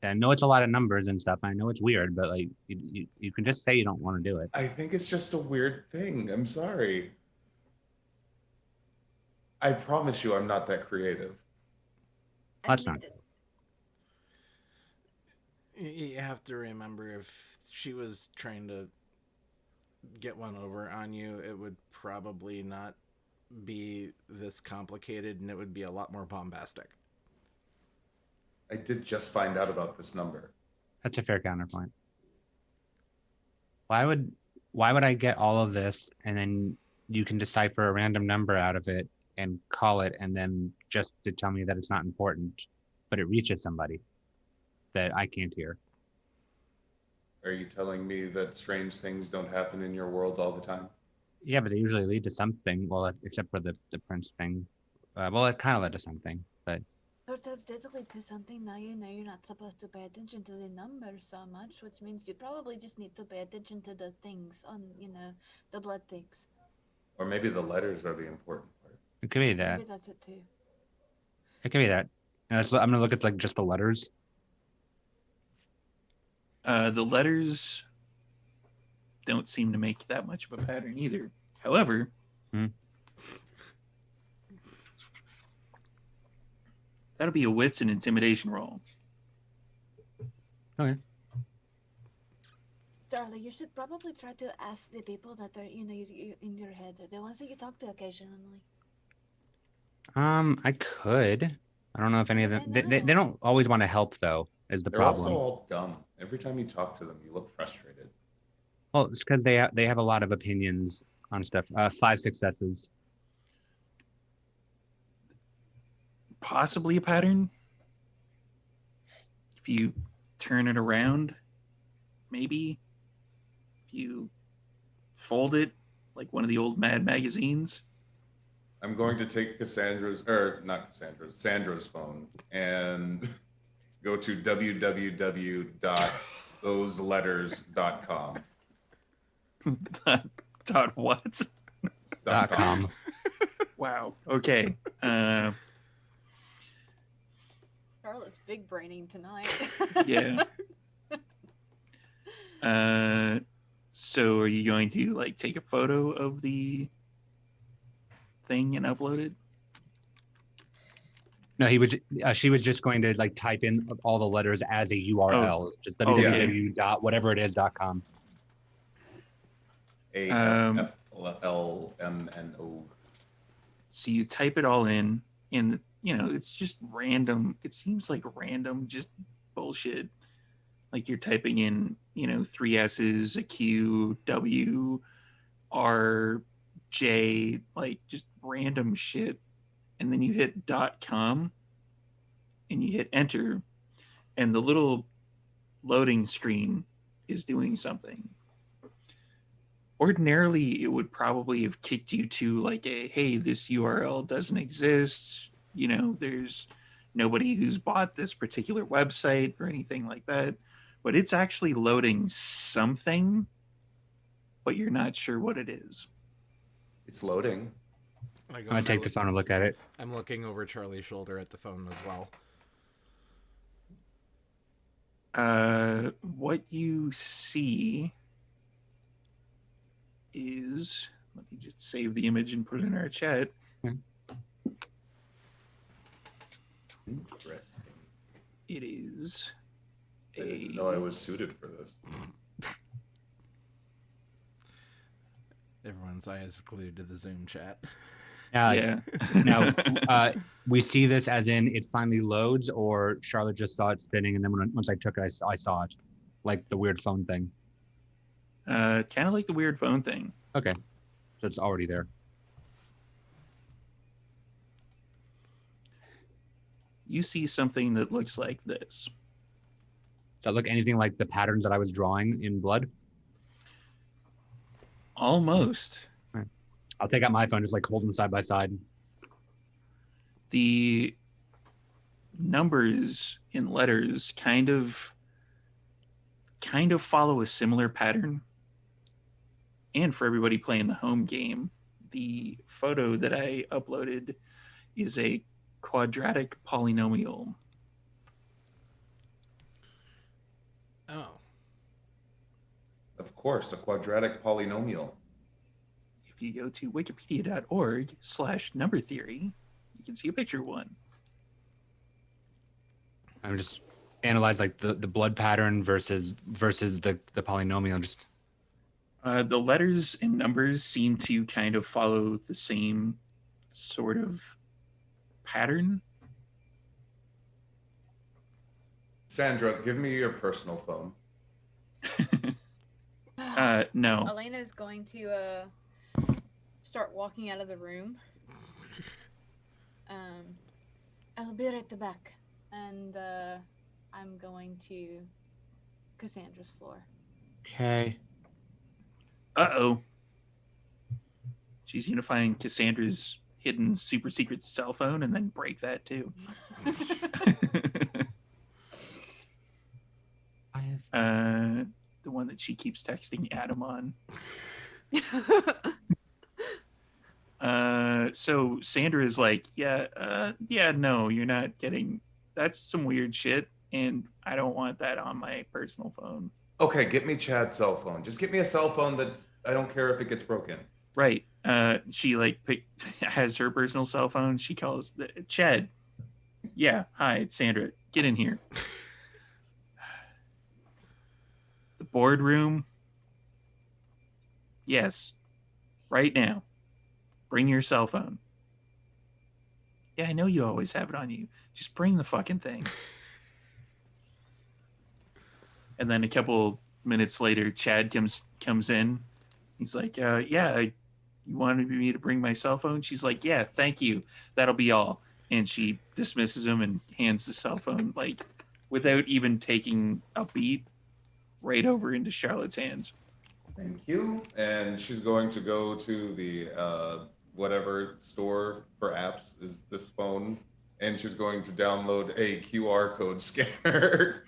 I know it's a lot of numbers and stuff. I know it's weird, but like you can just say you don't want to do it. I think it's just a weird thing. I'm sorry. I promise you I'm not that creative. That's not. You have to remember, if she was trying to get one over on you, it would probably not be this complicated, and it would be a lot more bombastic. I did just find out about this number. That's a fair counterpoint. Why would I get all of this and then you can decipher a random number out of it and call it, and then just to tell me that it's not important, but it reaches somebody that I can't hear? Are you telling me that strange things don't happen in your world all the time? Yeah, but they usually lead to something. Well, except for the prince thing. Well, it kind of led to something, but Sort of did lead to something. Now you know you're not supposed to pay attention to the numbers so much, which means you probably just need to pay attention to the things on, the blood things. Or maybe the letters are the important part. it could be that. Maybe that's it too. It could be that. I'm gonna look at like just the letters. The letters don't seem to make that much of a pattern either. However, that'll be a wits and intimidation roll. Okay. Charlie, you should probably try to ask the people that are, you in your head, the ones that you talk to occasionally. I could. I don't know if any of them. They don't always want to help, though. Is the They're problem? also all dumb. Every time you talk to them, you look frustrated. Well, it's because they have a lot of opinions on stuff. 5 successes. Possibly a pattern. If you turn it around, maybe. If you fold it like one of the old Mad magazines. I'm going to take Sandra's phone and go to www.thoseletters.com. Dot what? .com. Wow. Okay. Charlotte's big braining tonight. Yeah. So are you going to like take a photo of the thing and upload it? No, he would. She was just going to like type in all the letters as a URL, just www dot whatever it is .com. AFLMNO. So you type it all in, and it's just random. It seems like random, just bullshit. Like you're typing in, 3 S's, a Q, W, R, J, like just random shit. And then you hit .com and you hit enter, and the little loading screen is doing something. Ordinarily, it would probably have kicked you to like hey, this URL doesn't exist. There's nobody who's bought this particular website or anything like that. But it's actually loading something, but you're not sure what it is. It's loading. I'm going to take the phone and look at it. I'm looking over Charlie's shoulder at the phone as well. What you see is, let me just save the image and put it in our chat. Interesting. It is I didn't know I was suited for this. Everyone's eyes glued to the Zoom chat. Yeah. Now, we see this as in it finally loads, or Charlotte just saw it spinning, and then once I took it, I saw it, like the weird phone thing. Kind of like the weird phone thing. Okay, so it's already there. You see something that looks like this. Does that look anything like the patterns that I was drawing in blood? Almost. I'll take out my phone, just like hold them side by side. The numbers in letters kind of follow a similar pattern. And for everybody playing the home game, the photo that I uploaded is a quadratic polynomial. Oh. Of course, a quadratic polynomial. If you go to wikipedia.org/number theory, you can see a picture of one. I'm just analyze like the blood pattern versus the polynomial. Just the letters and numbers seem to kind of follow the same sort of pattern. Sandra, give me your personal phone. No. Elena's going to start walking out of the room. I'll be right back. And I'm going to Cassandra's floor. okay. Uh-oh. She's going to find Cassandra's hidden super secret cell phone and then break that too. The one that she keeps texting Adam on. So Sandra is like, no, you're not getting, that's some weird shit, and I don't want that on my personal phone. Okay, get me Chad's cell phone. Just get me a cell phone that I don't care if it gets broken. Right. She has her personal cell phone. She calls Chad. Yeah, hi, it's Sandra. Get in here. The boardroom. Yes. Right now. Bring your cell phone. Yeah, I know you always have it on you. Just bring the fucking thing. And then a couple minutes later, Chad comes in. He's like, you wanted me to bring my cell phone? She's like, yeah, thank you. That'll be all. And she dismisses him and hands the cell phone, like, without even taking a beat, right over into Charlotte's hands. Thank you. And she's going to go to the whatever store for apps is this phone, and she's going to download a QR code scanner.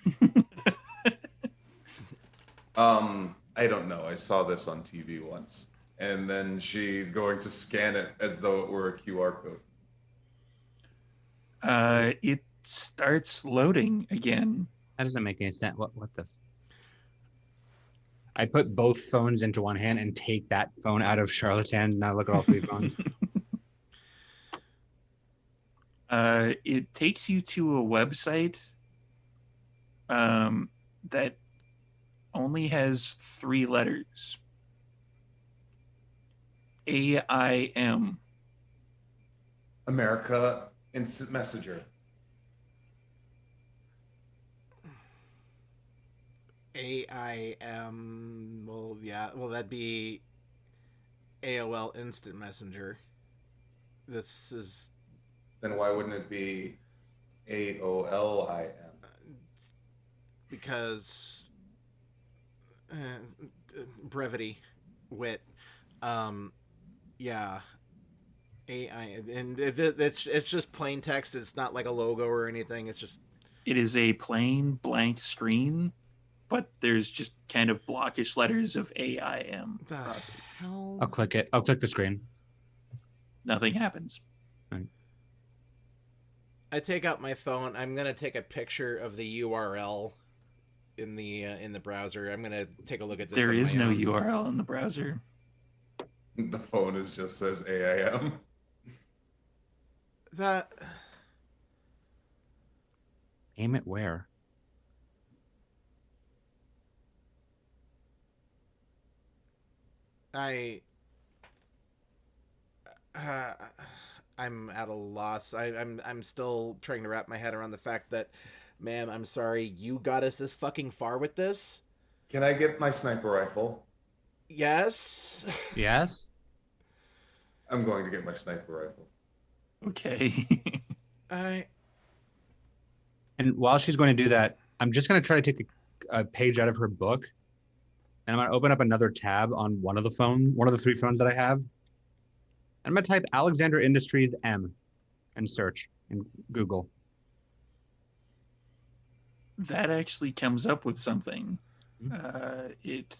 I don't know. I saw this on TV once. And then she's going to scan it as though it were a QR code. It starts loading again. That doesn't make any sense. What the? I put both phones into one hand and take that phone out of Charlotte's hand. Now look at all three phones. It takes you to a website that only has 3 letters. AIM. America Instant Messenger. AIM. Well, yeah. Well, that'd be AOL Instant Messenger. This is Then why wouldn't it be AOLIM? because brevity, wit. Yeah. AI, and it's just plain text. It's not like a logo or anything. It's just It is a plain blank screen, but there's just kind of blockish letters of AIM. the across it. hell. I'll click it. I'll click the screen. Nothing happens. I take out my phone. I'm gonna take a picture of the URL in the browser. I'm gonna take a look at this. There on is my no own. URL in the browser. The phone is just says AIM. That Aim it where? I'm at a loss. I'm still trying to wrap my head around the fact that, ma'am, I'm sorry, you got us this fucking far with this. Can I get my sniper rifle? Yes. Yes. I'm going to get my sniper rifle. Okay. And while she's going to do that, I'm just going to try to take a page out of her book, and I'm going to open up another tab on one of the 3 phones that I have. I'm going to type Alexander Industries M and search in Google. That actually comes up with something. It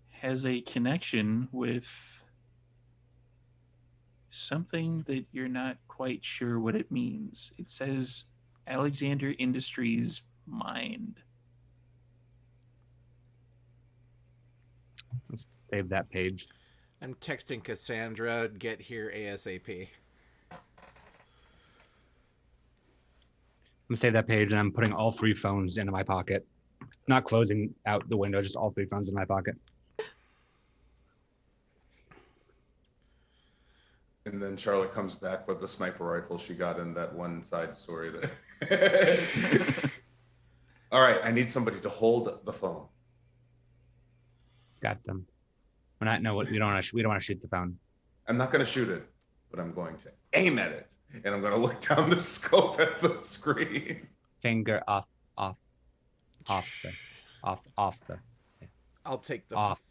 has a connection with something that you're not quite sure what it means. It says Alexander Industries Mind. Let's save that page. I'm texting Cassandra, get here ASAP. I'm gonna save that page, and I'm putting all 3 phones into my pocket. Not closing out the window, just all 3 phones in my pocket. And then Charlotte comes back with the sniper rifle she got in that one side story. That all right, I need somebody to hold the phone. Got them. We're not. No, we don't want to shoot the phone. I'm not going to shoot it, but I'm going to aim at it, and I'm going to look down the scope at the screen. Finger off the. I'll take the Off.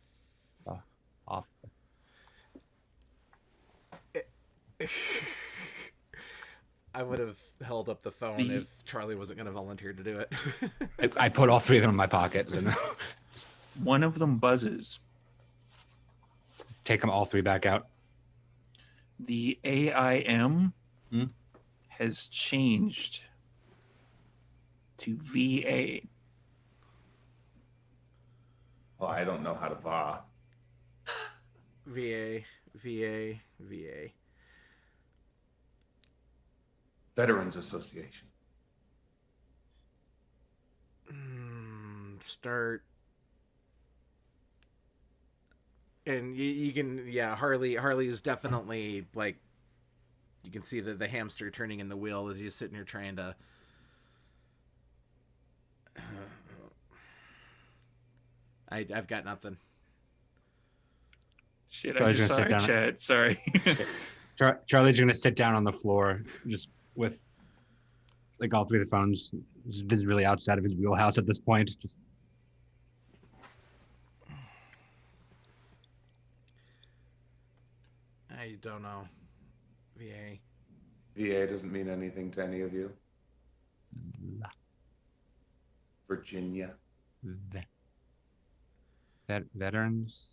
I would have held up the phone if Charlie wasn't going to volunteer to do it. I put all 3 of them in my pocket. And One of them buzzes. take them all 3 back out. The AIM Hmm? has changed to VA. Well, I don't know how to VA. VA. Veterans Association. Start. And you can, yeah, Harley is definitely, like, you can see the hamster turning in the wheel as he's sitting here trying to... I've got nothing. Shit, So I I was just saw gonna our sit down. chat. Sorry. Charlie's going to sit down on the floor just with like all 3 of the phones. This is really outside of his wheelhouse at this point. Just I don't know. VA. VA doesn't mean anything to any of you. Virginia. Veterans.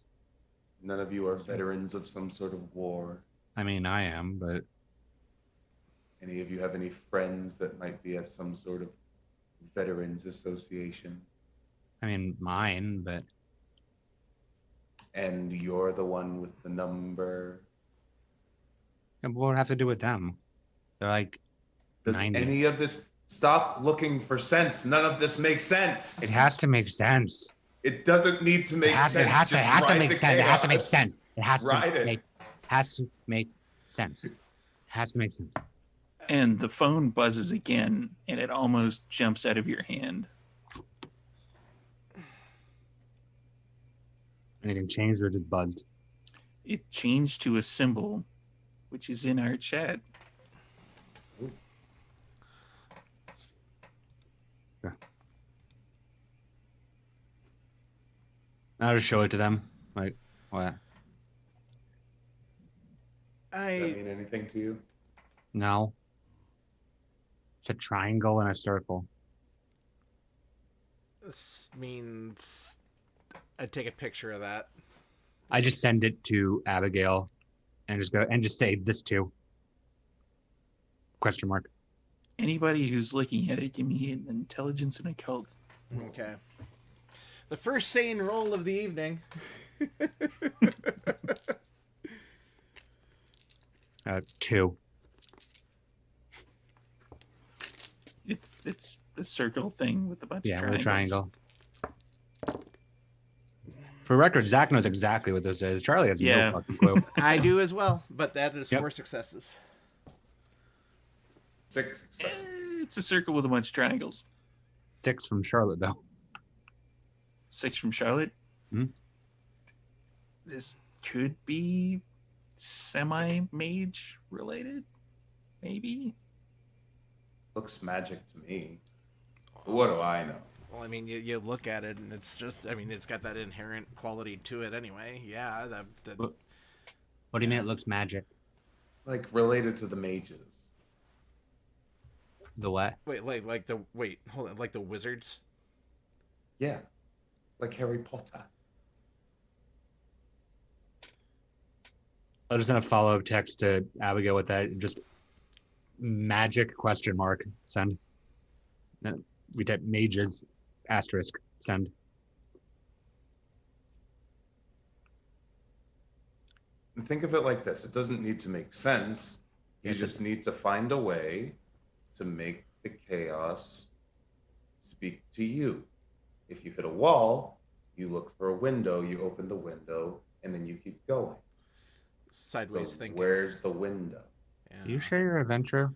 None of you are veterans of some sort of war. I mean, I am, but Any of you have any friends that might be at some sort of veterans association? I mean, mine, but And you're the one with the number. what would it have to do with them? They're like Does 90. any of this stop looking for sense? None of this makes sense. It has to make sense. It doesn't need to make sense. It has to make sense. It has to make chaos. sense. It has to Ride it. make sense. It has to make sense. And the phone buzzes again, and it almost jumps out of your hand. Anything changed or just buzzed? It changed to a symbol, which is in our chat. Yeah. I'll just show it to them. Like, what? Does that mean anything to you? No. It's a triangle and a circle. This means I'd take a picture of that. I just send it to Abigail and just say this too. Question mark. Anybody who's looking at it, give me an intelligence and occult. Okay. The first sane roll of the evening. 2. It's the circle thing with a bunch of Yeah, triangles. with a triangle. For record, Zach knows exactly what this is. Charlie has Yeah. no fucking clue. I do as well, but that is Yep. 4 successes. 6 successes. It's a circle with a bunch of triangles. 6 from Charlotte, though. 6 from Charlotte. Hmm. This could be semi-mage related, maybe. Looks magic to me. But what do I know? Well, I mean, you look at it, and it's just, I mean, it's got that inherent quality to it anyway. Yeah, What do you mean it looks magic? Like related to the mages. The what? hold on, like the wizards? Yeah. Like Harry Potter. I'll just send a follow-up text to Abigail with that. Just magic question mark. Send. Then we type mages asterisk send. And think of it like this. It doesn't need to make sense. You Yes, just need to find a way to make the chaos speak to you. If you hit a wall, you look for a window, you open the window, and then you keep going. Sideways So thinking. where's the window? Yeah. Do you share your adventure?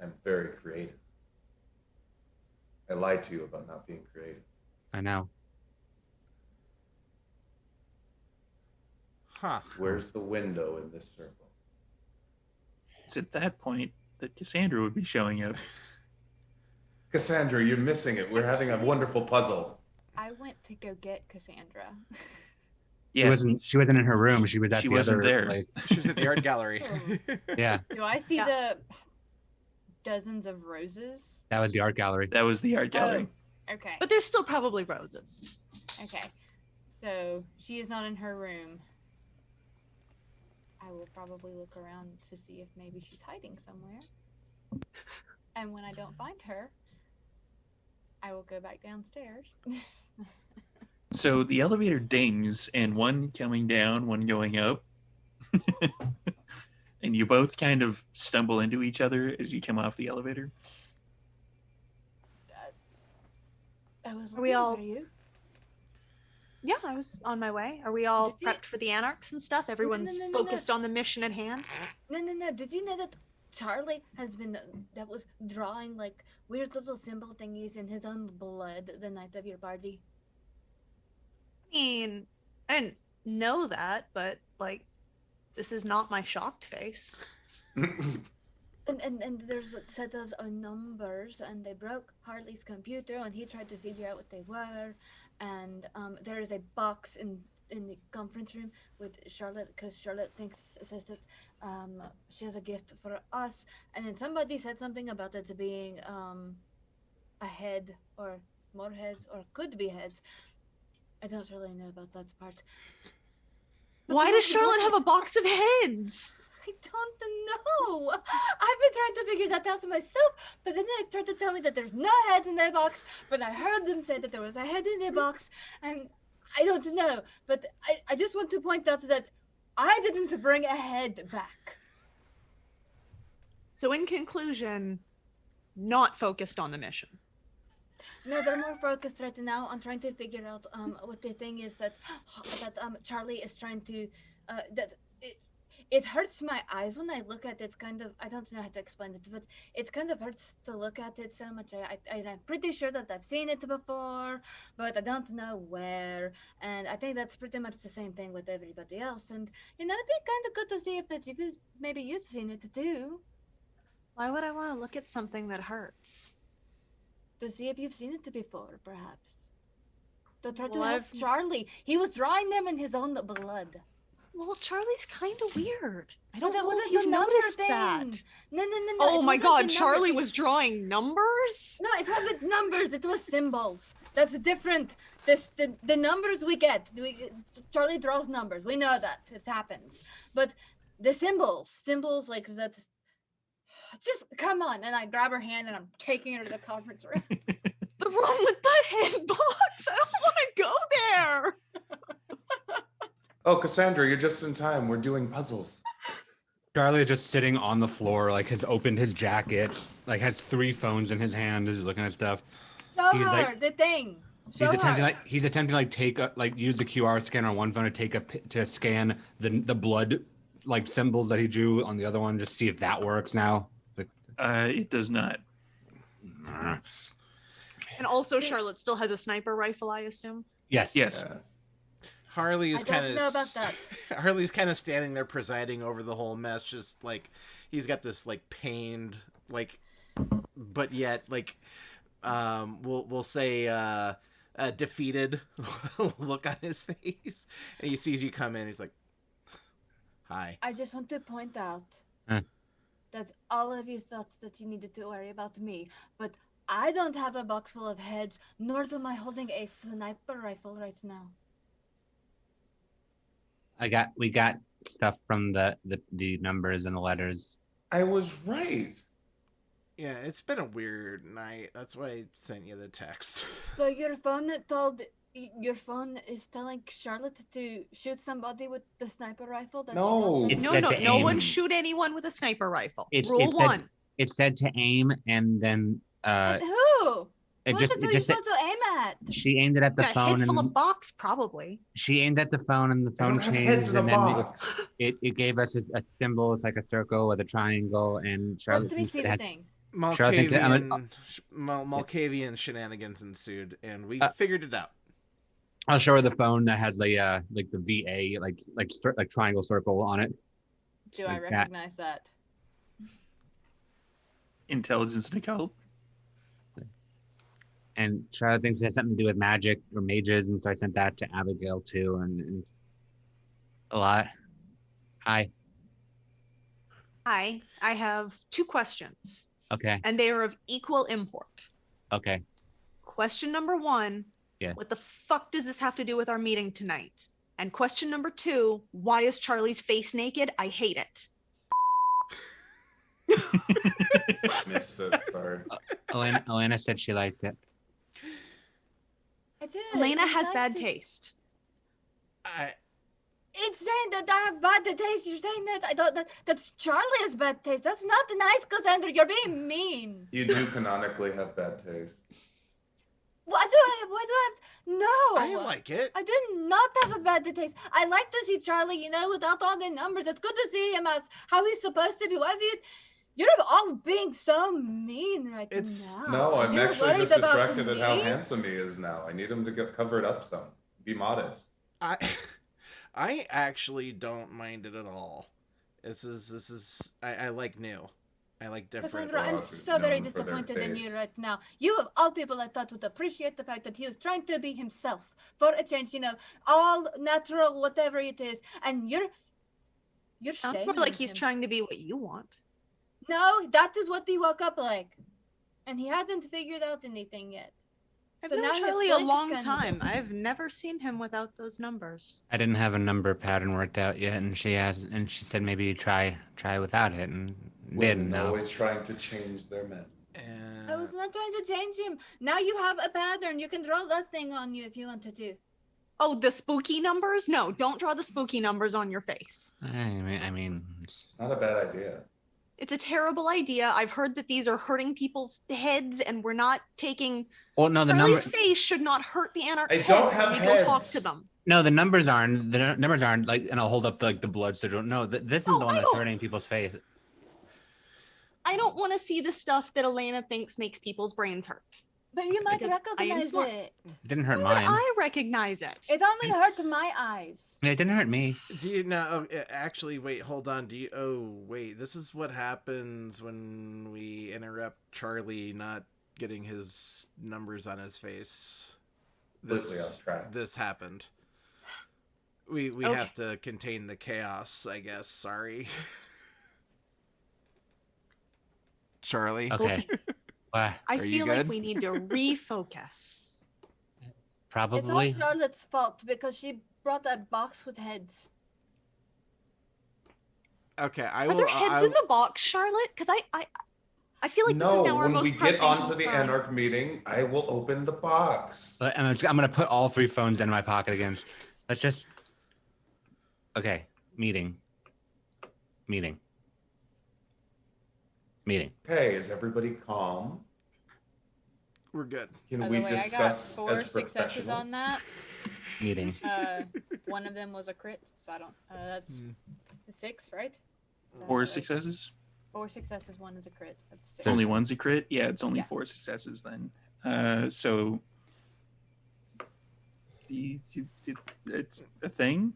I'm very creative. I lied to you about not being creative. I know. Huh. Where's the window in this circle? It's at that point that Cassandra would be showing up. Cassandra, you're missing it. We're having a wonderful puzzle. I went to go get Cassandra. She wasn't in her room. She was at She the wasn't other there. place. She's at the art gallery. Yeah, Do I see Yeah. the dozens of roses? that was the art gallery. That was the art gallery. Okay. But there's still probably roses. Okay. So she is not in her room. I will probably look around to see if maybe she's hiding somewhere. And when I don't find her, I will go back downstairs. So the elevator dings, and one coming down, one going up. And you both kind of stumble into each other as you come off the elevator. I was Are we looking all- for you. Yeah, I was on my way. Are we all Did you- prepped for the anarchs and stuff? Everyone's no. focused on the mission at hand. No. Did you know that Charlie has been that was drawing like weird little symbol thingies in his own blood the night of your party? I mean, I didn't know that, but like, this is not my shocked face. And there's a set of numbers, and they broke Harley's computer, and he tried to figure out what they were. And there is a box in the conference room with Charlotte, because Charlotte says that she has a gift for us. And then somebody said something about it being a head, or more heads, or could be heads. I don't really know about that part. But Why then does I Charlotte forgot- have a box of heads? I don't know. I've been trying to figure that out myself, but then they tried to tell me that there's no heads in their box, but I heard them say that there was a head in their box, and I don't know. But I just want to point out that I didn't bring a head back. So in conclusion, not focused on the mission. No, they're more focused right now on trying to figure out what the thing is that Charlie is trying to that it hurts my eyes when I look at it. Kind of, I don't know how to explain it, but it kind of hurts to look at it so much. I'm pretty sure that I've seen it before, but I don't know where. And I think that's pretty much the same thing with everybody else. And it'd be kind of good to see if that maybe you've seen it too. Why would I want to look at something that hurts? To see if you've seen it before, perhaps. To try to Well, help Charlie. He was drawing them in his own blood. Well, Charlie's kind of weird. I don't that know wasn't if you've the number noticed thing. that. No. Oh it my wasn't god, the number Charlie thing. was drawing numbers? No, it wasn't numbers. It was symbols. That's different. The numbers we get. Charlie draws numbers. We know that. It happens. But the symbols like that. Just come on. And I grab her hand and I'm taking her to the conference room. The room with the hitbox? I don't want to go there. Oh, Cassandra, you're just in time. We're doing puzzles. Charlie is just sitting on the floor, like has opened his jacket, like has 3 phones in his hand, is looking at stuff. Show He's her like- the thing. Show He's attempting to use the QR scanner on one phone to scan the blood like symbols that he drew on the other one, just see if that works now. Like, It does not. And also, Charlotte still has a sniper rifle, I assume. yes. Yes. Harley is I don't kind know of about that. Harley's kind of standing there presiding over the whole mess, just like he's got this like pained, like, but yet like, we'll say defeated look on his face, and he sees you come in. He's like, "Hi." I just want to point out Huh. that all of you thought that you needed to worry about me, but I don't have a box full of heads, nor am I holding a sniper rifle right now. We got stuff from the numbers and the letters. I was right. Yeah, it's been a weird night. That's why I sent you the text. So your phone is telling Charlotte to shoot somebody with the sniper rifle? That she No. got It's from- set No, to no aim. one shoot anyone with a sniper rifle. It Rule said- 1. It said to aim, and then But who? it What just are it you just said, supposed to aim at? she aimed it at the Got phone, hit full and of box, probably. she aimed at the phone, and the I don't phone have heads changed, in a and then box. it gave us a symbol. It's like a circle with a triangle, and Charlotte Let me see it the had- thing. Charlotte thinks that Malkavian shenanigans ensued, and we Uh, figured it out. I'll show her the phone that has the VA like triangle circle on it. Do I like that. recognize that? Intelligence and occult. And Charlotte thinks it has something to do with magic or mages, and so I sent that to Abigail too, and a lot. Hi. Hi, I have 2 questions, Okay. and they are of equal import. Okay. Question number 1, Yeah. what the fuck does this have to do with our meeting tonight? And question number 2, why is Charlie's face naked? I hate it. Missed it. Sorry. Elena said she liked it. I did. Elena It's has nice bad to- taste. It's saying that I have bad taste. You're saying that I don't. That's Charlie has bad taste. That's not nice, Cassandra. You're being mean. You do canonically have bad taste. Why do I have? No. I like it. I did not have a bad taste. I like to see Charlie, without all the numbers. It's good to see him as how he's supposed to be. Why is he? You're all being so mean right now. No, I'm You're actually worried just about distracted at how me? handsome he is now. I need him to get covered up some. Be modest. I actually don't mind it at all. This is I like new. I like different. Cassandra, I'm Well, so very known for their disappointed in you taste. right now. You of all people I thought would appreciate the fact that he was trying to be himself for a change, all natural, whatever it is. And you're Sounds more shaming like he's him. trying to be what you want. No, that is what he woke up like. And he hadn't figured out anything yet. I've So now known he's Charlie a going to long kind of time. this. I've never seen him without those numbers. I didn't have a number pattern worked out yet, and she said maybe you try without it, and Women didn't know. always trying to change their men. I was not trying to change him. Now you have a pattern. You can draw that thing on you if you wanted to. Oh, the spooky numbers? No, don't draw the spooky numbers on your face. I mean, Not a bad idea. It's a terrible idea. I've heard that these are hurting people's heads, and we're not taking. Well, no, the Harley's number. face should not hurt the anarchs' I don't heads have when we go talk heads. to them. No, the numbers aren't. The numbers aren't like, and I'll hold up like the blood sigil. No, this is Oh, the one I that's don't- hurting people's face. I don't want to see the stuff that Elena thinks makes people's brains hurt. But you might Because I am recognize smart. it. It didn't hurt Why would mine. I recognize it? It only hurt my eyes. It didn't hurt me. Do you know? Actually, wait, hold on. Do you? Oh, wait. This is what happens when we interrupt Charlie not getting his numbers on his face. Completely off track. This happened. We Okay. have to contain the chaos, I guess. Sorry. Charlie. Okay. Well, I Are you feel like good? we need to refocus. It's all probably. Charlotte's fault because she brought that box with heads. Okay, I Are will. there heads in the box, Charlotte? Because I feel like this is No, now our when most we get pressing onto the concern. Anarch meeting, I will open the box. I'm gonna put all 3 phones in my pocket again. Let's just. Okay. Meeting. Hey, is everybody calm? We're good. Can By we the way, I got discuss 4 as successes professionals? on that. Meeting. One of them was a crit, so I don't. That's 6, right? 4 successes. 4 successes, 1 is a crit. That's 6. Only one's a crit. Yeah, it's only Yeah. 4 successes then. So it's a thing.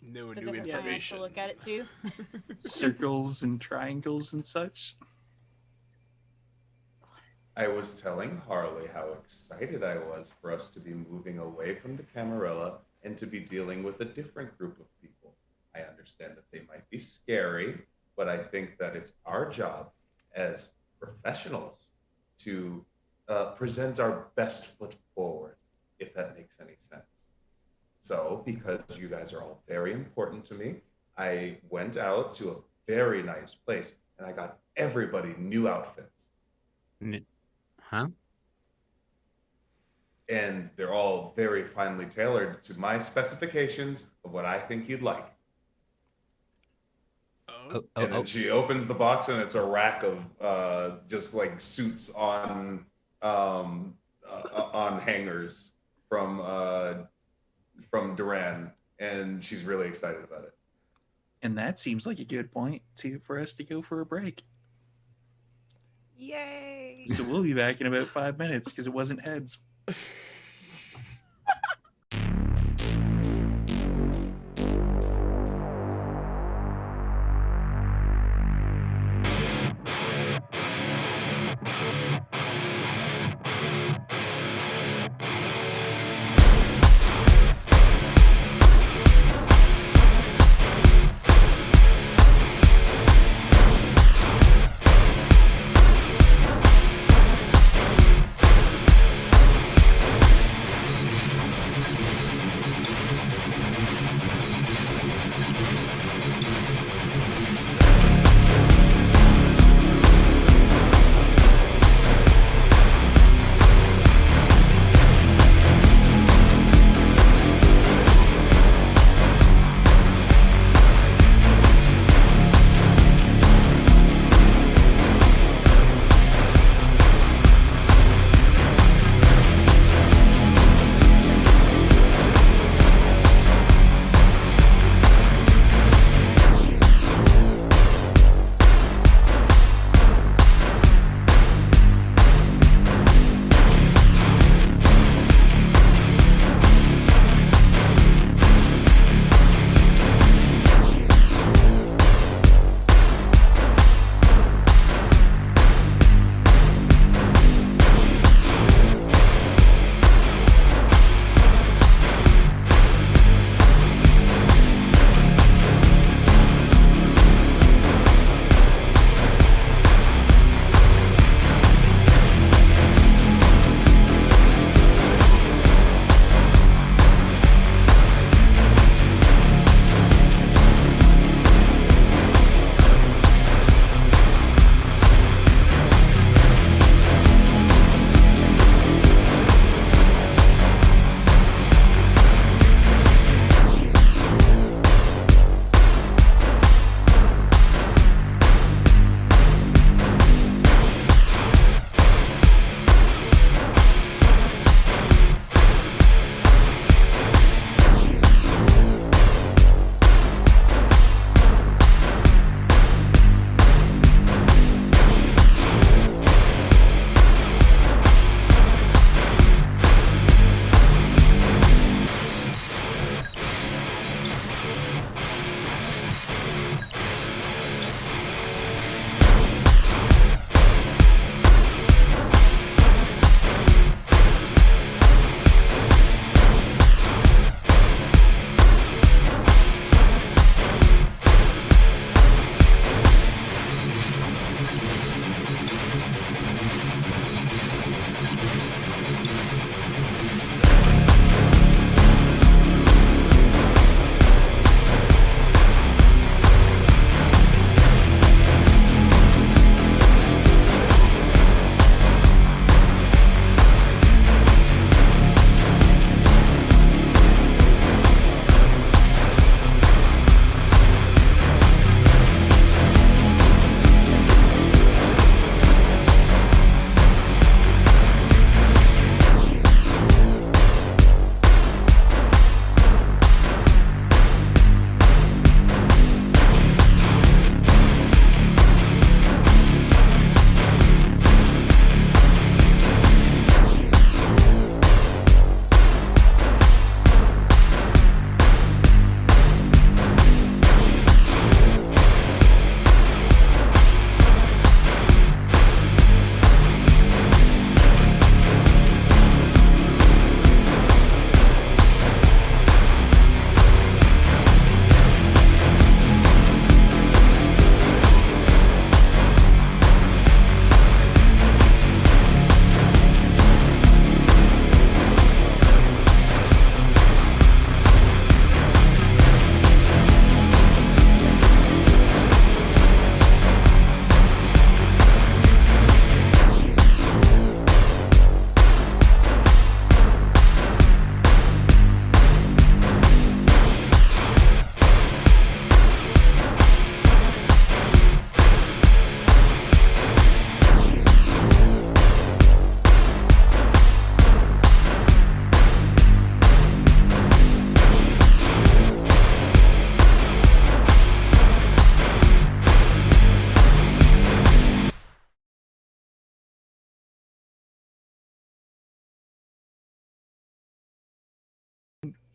No Because new everyone has to information. look at it too. Circles and triangles and such. I was telling Harley how excited I was for us to be moving away from the Camarilla and to be dealing with a different group of people. I understand that they might be scary, but I think that it's our job as professionals to present our best foot forward, if that makes any sense. So, because you guys are all very important to me, I went out to a very nice place and I got everybody new outfits. Huh? And they're all very finely tailored to my specifications of what I think you'd like. Oh, And then she opens the box and it's a rack of just like suits on hangers from Duran, and she's really excited about it. And that seems like a good point for us to go for a break. Yay! So we'll be back in about 5 minutes because it wasn't heads.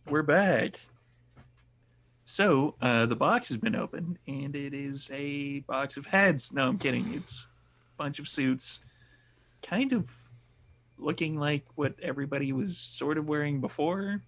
we're back. So, the box has been opened, and it is a box of heads. No, I'm kidding. It's a bunch of suits, kind of looking like what everybody was sort of wearing before.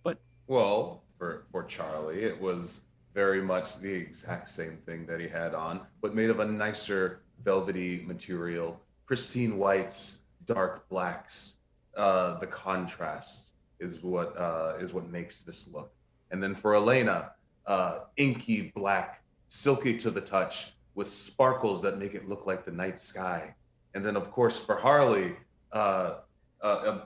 But Well, for Charlie, it was very much the exact same thing that he had on, but made of a nicer velvety material, pristine whites, dark blacks. The contrast is what makes this look. And then for Elena, inky black, silky to the touch, with sparkles that make it look like the night sky. And then, of course, for Harley, a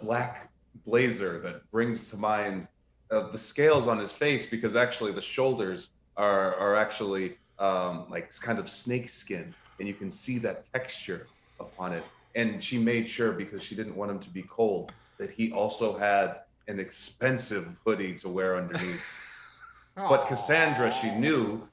black blazer that brings to mind the scales on his face, because actually the shoulders are actually like kind of snake skin, and you can see that texture upon it. And she made sure, because she didn't want him to be cold, that he also had an expensive hoodie to wear underneath. But Cassandra, she knew,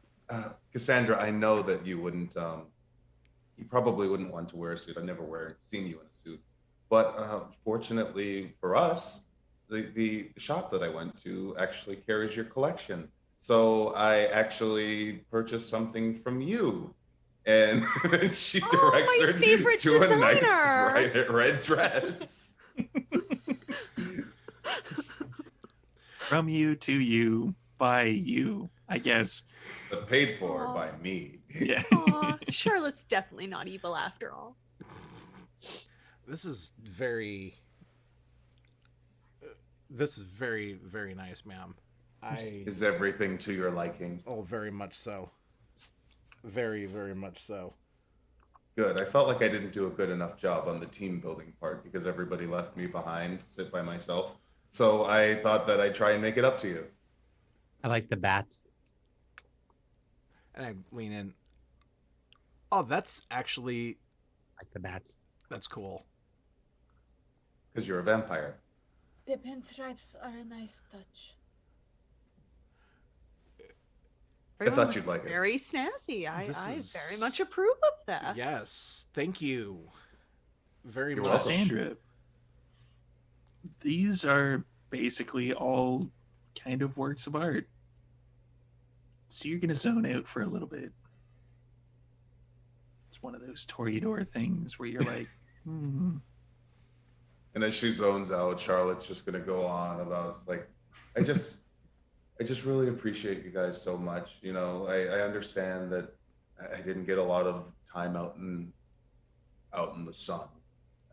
Cassandra, I know that you wouldn't, you probably wouldn't want to wear a suit. I've never seen you in a suit. But fortunately for us, the shop that I went to actually carries your collection. So I actually purchased something from you. And she directs my her favorite to a nice designer. red dress. from you to you, by you, I guess. But paid for by me. Yeah. Aw, Charlotte's definitely not evil after all. This is very, very nice, ma'am. Is everything to your liking? Oh, very much so. Very, very much so. Good. I felt like I didn't do a good enough job on the team building part because everybody left me behind to sit by myself. So I thought that I'd try and make it up to you. I like the bats. And I lean in. Oh, that's actually, I like the bats. that's cool. Because you're a vampire. The pinstripes are a nice touch. I thought you'd like it. Very snazzy. I This very is- much approve of that. Yes, thank you. Very You're much. welcome. Cassandra, these are basically all kind of works of art. So you're going to zone out for a little bit. It's one of those Toreador things where you're like, And as she zones out, Charlotte's just going to go on about, like, I just really appreciate you guys so much. You know, I understand that I didn't get a lot of time out in the sun,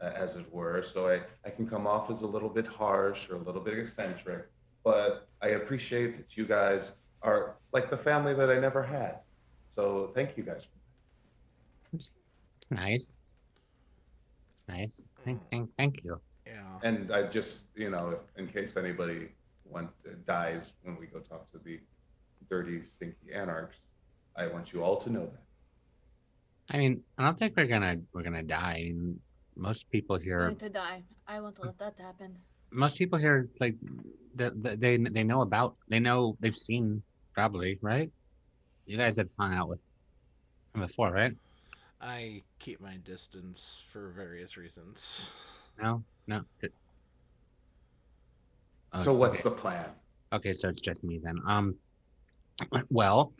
as it were. So I can come off as a little bit harsh or a little bit eccentric, but I appreciate that you guys are like the family that I never had. So thank you guys. It's nice. It's nice. Thank you. Yeah. And I just, you know, if, in case anybody dies when we go talk to the dirty, stinky anarchs, I want you all to know that. I mean, I don't think we're gonna die. I mean, most people here, Going to die. I won't let that happen. like they know about, they've seen probably, right? You guys have hung out with him before, right? I keep my distance for various reasons. No. So what's Okay. the plan? Okay, so it's just me then. Well,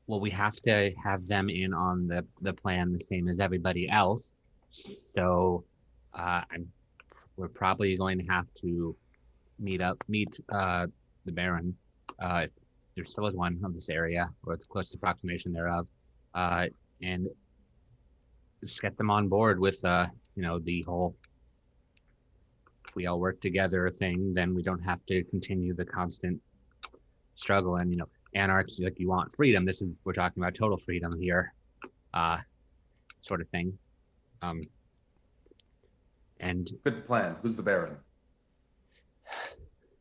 we have to have them in on the plan the same as everybody else. So, we're probably going to have to meet the Baron, if there still is one of this area, or the closest approximation thereof, and just get them on board with the whole if we all work together thing, then we don't have to continue the constant struggle. And anarchs, like, you want freedom. We're talking about total freedom here, sort of thing. And Good plan. Who's the Baron?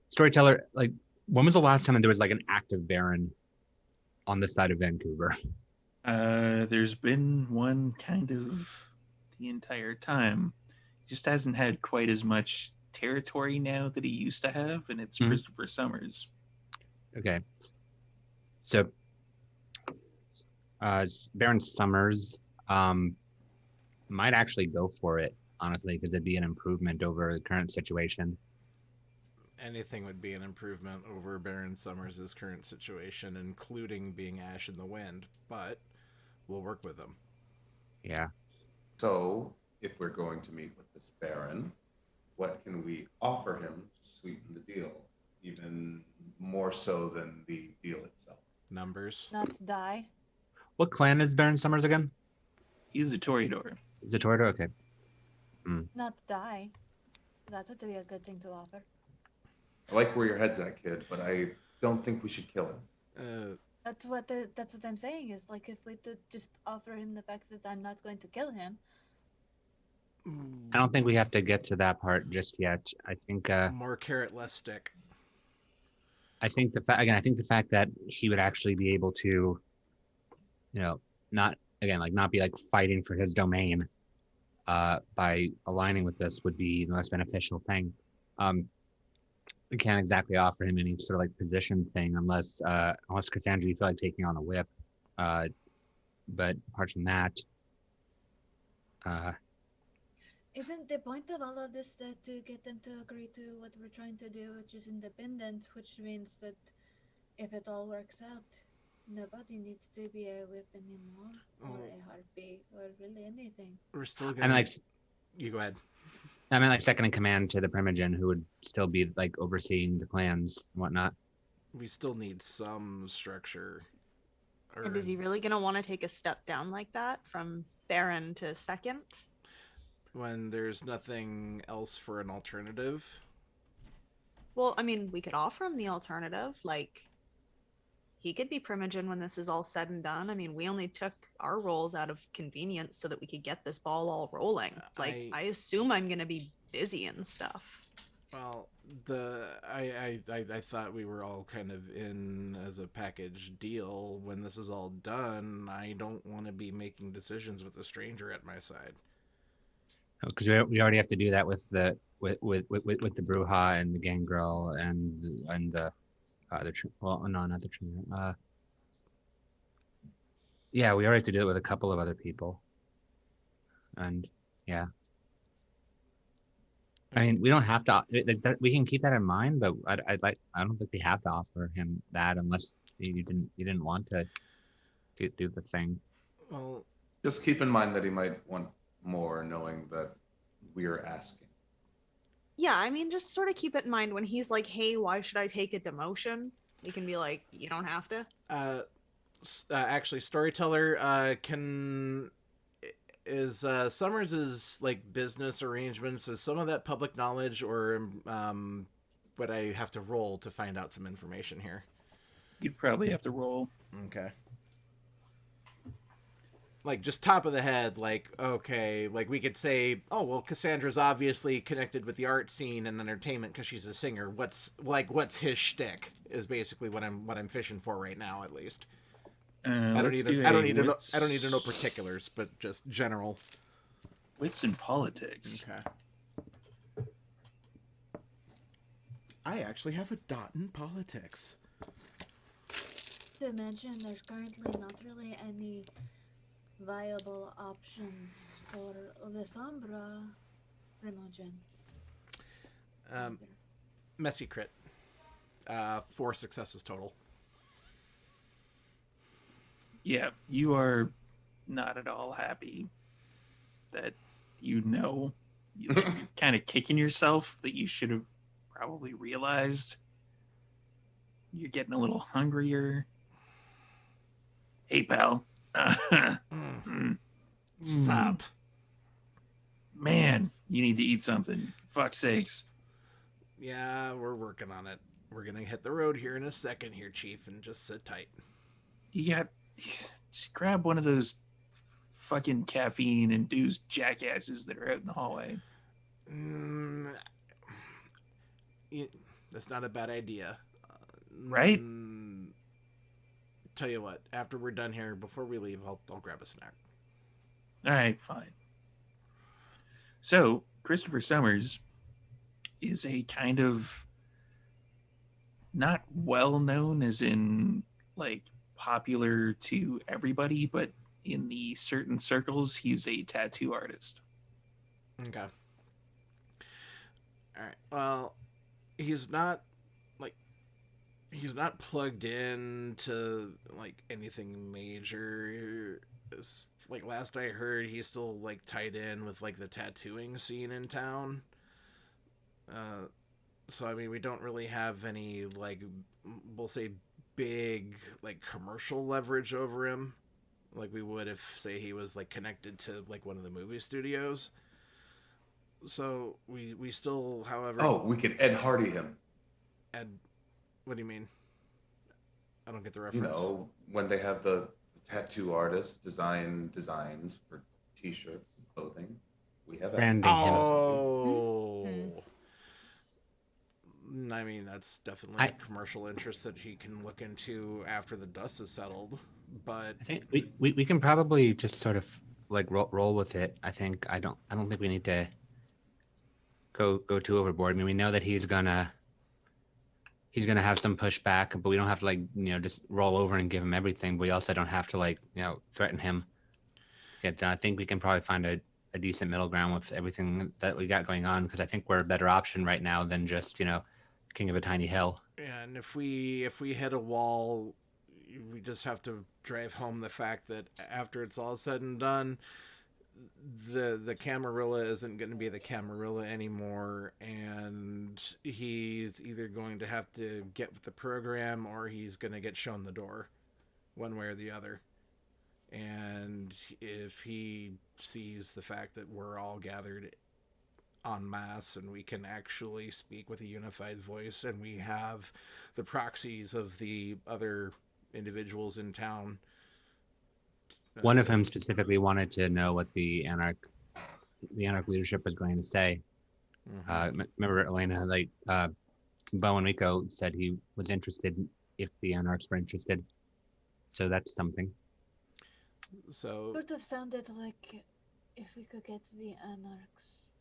Storyteller, like, when was the last time there was like an active Baron on this side of Vancouver? there's been one kind of the entire time. He just hasn't had quite as much territory now that he used to have, and it's Christopher Summers. Okay. So, Baron Summers might actually go for it. honestly, because it'd be an improvement over the current situation. Anything would be an improvement over Baron Summers' current situation, including being Ash in the Wind, but we'll work with him. Yeah. So, if we're going to meet with this Baron, what can we offer him to sweeten the deal? Even more so than the deal itself. Numbers. Not die. What clan is Baron Summers again? He's a Toreador. The Toreador? Okay. Not die. That would be a good thing to offer. I like where your head's at, kid, but I don't think we should kill him. That's what I'm saying is like if we could just offer him the fact that I'm not going to kill him. I don't think we have to get to that part just yet. I think More carrot, less stick. I think the fact that he would actually be able to, not be like fighting for his domain, by aligning with this would be the most beneficial thing. We can't exactly offer him any sort of like position thing unless Cassandra, you feel like taking on a whip. But apart from that, Isn't the point of all of this that to get them to agree to what we're trying to do, which is independence, which means that if it all works out, nobody needs to be a whip anymore, or a harpy, or really anything. We're still I gonna. mean, You go ahead. I mean, like second in command to the Primogen, who would still be like overseeing the clans and whatnot. We still need some structure. And is he really going to want to take a step down like that from Baron to second? When there's nothing else for an alternative? Well, I mean, we could offer him the alternative. Like, he could be Primogen when this is all said and done. I mean, we only took our roles out of convenience so that we could get this ball all rolling. Like, I assume I'm going to be busy and stuff. Well, I thought we were all kind of in as a package deal. When this is all done, I don't want to be making decisions with a stranger at my side. Because we already have to do that with the Bruja and the Gangrel and the not the trainer. Yeah, we already have to do it with a couple of other people, and yeah. I mean, we don't have to. We can keep that in mind, but I don't think we have to offer him that unless you didn't want to do the thing. Well, just keep in mind that he might want more, knowing that we are asking. Yeah, I mean, just sort of keep it in mind when he's like, "Hey, why should I take a demotion?" You can be like, "You don't have to." Actually, Storyteller is Summers's like business arrangements, is some of that public knowledge, or but I have to roll to find out some information here. You'd probably have to roll. Okay. Like just top of the head, like, okay, like we could say, oh, well, Cassandra's obviously connected with the art scene and entertainment because she's a singer. What's his shtick is basically what I'm fishing for right now, at least. I don't need to know particulars, but just general. Wits and politics. Okay. I actually have a dot in politics. To mention, there's currently not really any viable options for the Sombra Primogen. Messy crit. 4 successes total. Yeah, you are not at all happy that you're kind of kicking yourself that you should have probably realized. You're getting a little hungrier. Hey, pal. Stop. Man, you need to eat something. Fuck's sakes. Yeah, we're working on it. We're gonna hit the road here in a second here, Chief, and just sit tight. Just grab one of those fucking caffeine-induced jackasses that are out in the hallway. That's not a bad idea. Right? Tell you what, after we're done here, before we leave, I'll grab a snack. All right, fine. So, Christopher Summers is a kind of not well-known as in, like, popular to everybody, but in the certain circles, he's a tattoo artist. Okay. All right. Well, he's not he's not plugged in to like anything major. Like last I heard, he's still like tied in with like the tattooing scene in town. So I mean, we don't really have any like we'll say big like commercial leverage over him, like we would if say he was like connected to like one of the movie studios. So we still, however. Oh, we can Ed Hardy him. Ed, what do you mean? I don't get the You reference. know, when they have the tattoo artists design designs for T-shirts and clothing, we have Branding him. Oh. Mm-hmm. I mean, that's definitely a commercial interest that he can look into after the dust is settled. But I think we can probably just sort of like roll with it. I don't think we need to go too overboard. I mean, we know that he's gonna have some pushback, but we don't have to like just roll over and give him everything. But we also don't have to like threaten him. Yeah, I think we can probably find a decent middle ground with everything that we got going on, because I think we're a better option right now than just king of a tiny hill. Yeah, and if we hit a wall, we just have to drive home the fact that after it's all said and done, the Camarilla isn't going to be the Camarilla anymore, and he's either going to have to get with the program or he's going to get shown the door, one way or the other. And if he sees the fact that we're all gathered en masse and we can actually speak with a unified voice, and we have the proxies of the other individuals in town. One of them specifically wanted to know what the Anarch leadership was going to say. Mm-hmm. Remember, Elena, like Bo and Rico said he was interested if the Anarchs were interested. So that's something. So Sort of sounded like if we could get the Anarchs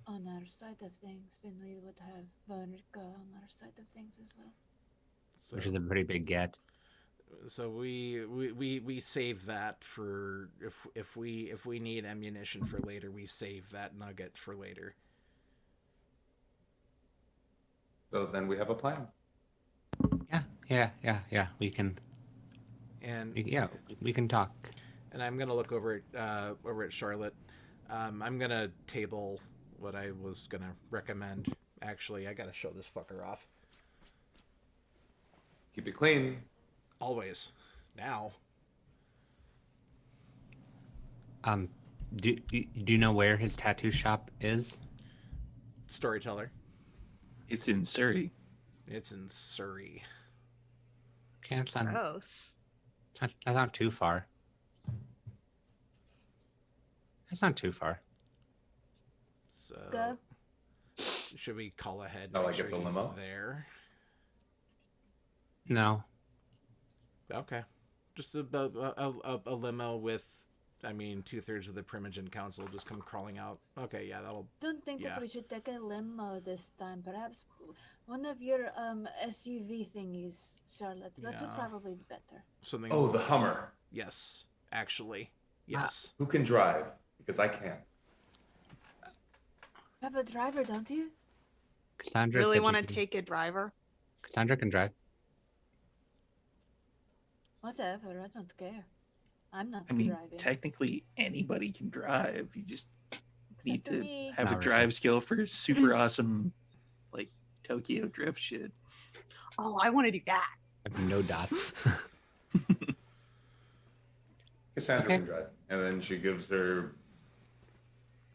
on our side of things, then we would have Veronica on our side of things as well. Which is a pretty big get. So we save that for if we need ammunition for later, we save that nugget for later. So then we have a plan. Yeah. We can. And we can talk. And I'm gonna look over at Charlotte. I'm gonna table what I was gonna recommend. Actually, I gotta show this fucker off. Keep it clean. Always. Now. Do you know where his tattoo shop is? Storyteller. It's in Surrey. It's in Surrey. Okay, it's not, Gross. that's not too far. It's not too far. So Go. should we call ahead? Oh, make I get the he's limo? there. No. Okay. Just about a limo with, I mean, 2/3 of the Primogen Council just come crawling out. Okay, yeah, that'll. Don't think Yeah. that we should take a limo this time. Perhaps one of your SUV thingies, Charlotte. That would Yeah. probably be better. Something. Oh, the Hummer. Yes, actually, yes. Who can drive? Because I can't. You have a driver, don't you? Cassandra Really said want to you can- take a driver? Cassandra can drive. Whatever, I don't care. I'm not I mean, driving. technically anybody can drive. You just need Except for to me. have a Not really. drive skill for super awesome, like Tokyo drift shit. Oh, I want to do that. I have no dots. Cassandra Okay. can drive. And then she gives her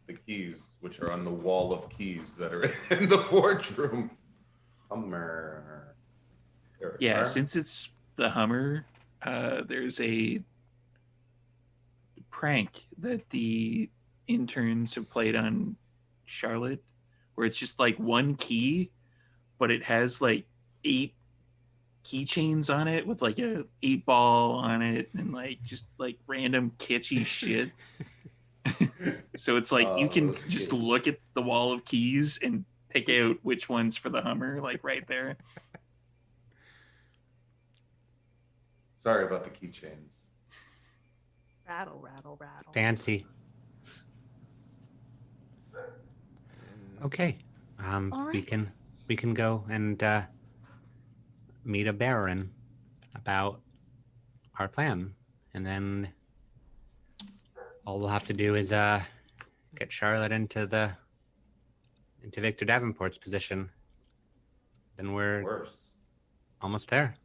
the keys, which are on the wall of keys that are in the boardroom. Hummer. There we Yeah, are. since it's the Hummer, there's a prank that the interns have played on Charlotte, where it's just like one key, but it has like 8 keychains on it with like a 8-ball on it and like just like random kitschy shit. So it's like you can those just kids. look at the wall of keys and pick out which one's for the Hummer, like right there. Sorry about the keychains. Rattle, rattle, rattle. Fancy. Okay. All We right. can go and meet a baron about our plan, and then all we'll have to do is get Charlotte into Victor Davenport's position. Then we're Worse. almost there.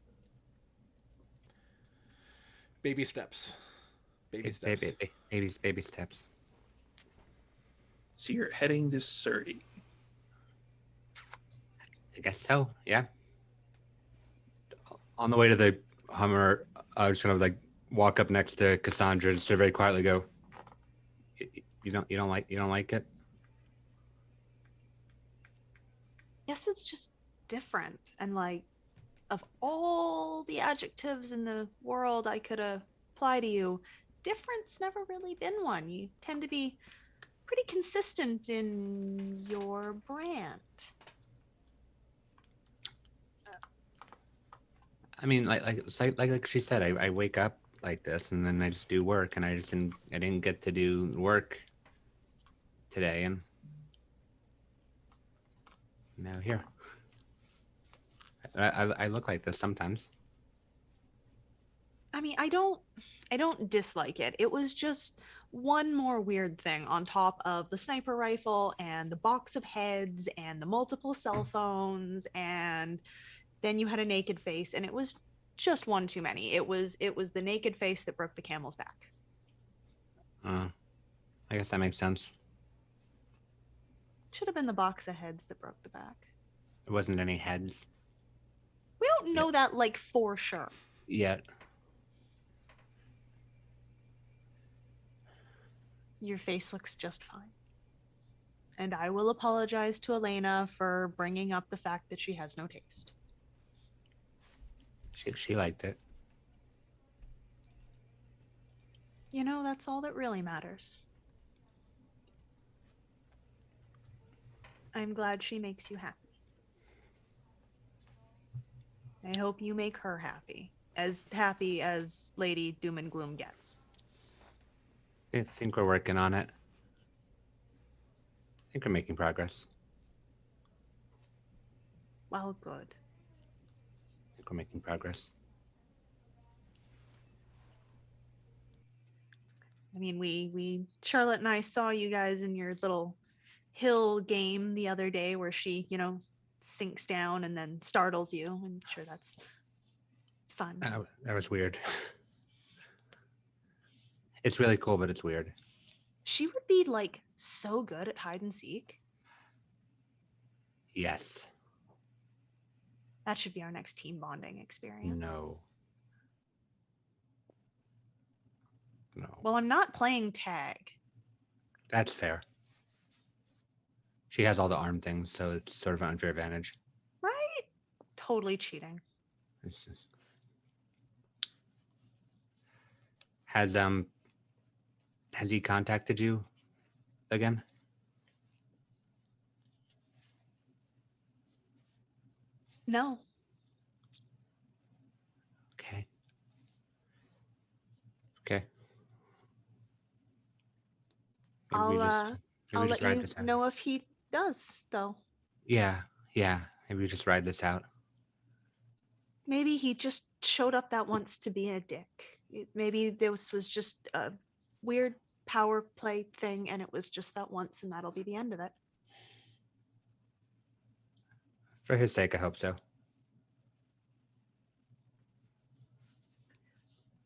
Baby steps. Baby steps. Baby steps. So you're heading to Surrey. I guess so. Yeah. On the way to the Hummer, I was kind of like walk up next to Cassandra and just very quietly go, "You don't like it?" Yes, it's just different. And like, of all the adjectives in the world I could apply to you, different's never really been one. You tend to be pretty consistent in your brand. I mean, like she said, I wake up like this, and then I just do work, and I didn't get to do work today, and now here. I look like this sometimes. I mean, I don't dislike it. It was just one more weird thing on top of the sniper rifle and the box of heads and the multiple cell phones, and then you had a naked face, and it was just one too many. It was the naked face that broke the camel's back. I guess that makes sense. Should have been the box of heads that broke the back. There wasn't any heads We don't know that like for sure. yet. Your face looks just fine. And I will apologize to Elena for bringing up the fact that she has no taste. She liked it. You know, that's all that really matters. I'm glad she makes you happy. I hope you make her happy as Lady Doom and Gloom gets. I think we're working on it. I think we're making progress. Well, good. I think we're making progress. I mean, we Charlotte and I saw you guys in your little hill game the other day where she, sinks down and then startles you. I'm sure that's fun. That was weird. It's really cool, but it's weird. She would be like so good at hide and seek. Yes. That should be our next team bonding experience. No. Well, I'm not playing tag. That's fair. She has all the arm things, so it's sort of an unfair advantage. Right? Totally cheating. It's just... Has he contacted you again? No. Okay. I'll let you know if he does, though. Yeah. Maybe we just ride this out. Maybe he just showed up that once to be a dick. Maybe this was just a weird power play thing, and it was just that once, and that'll be the end of it. For his sake, I hope so.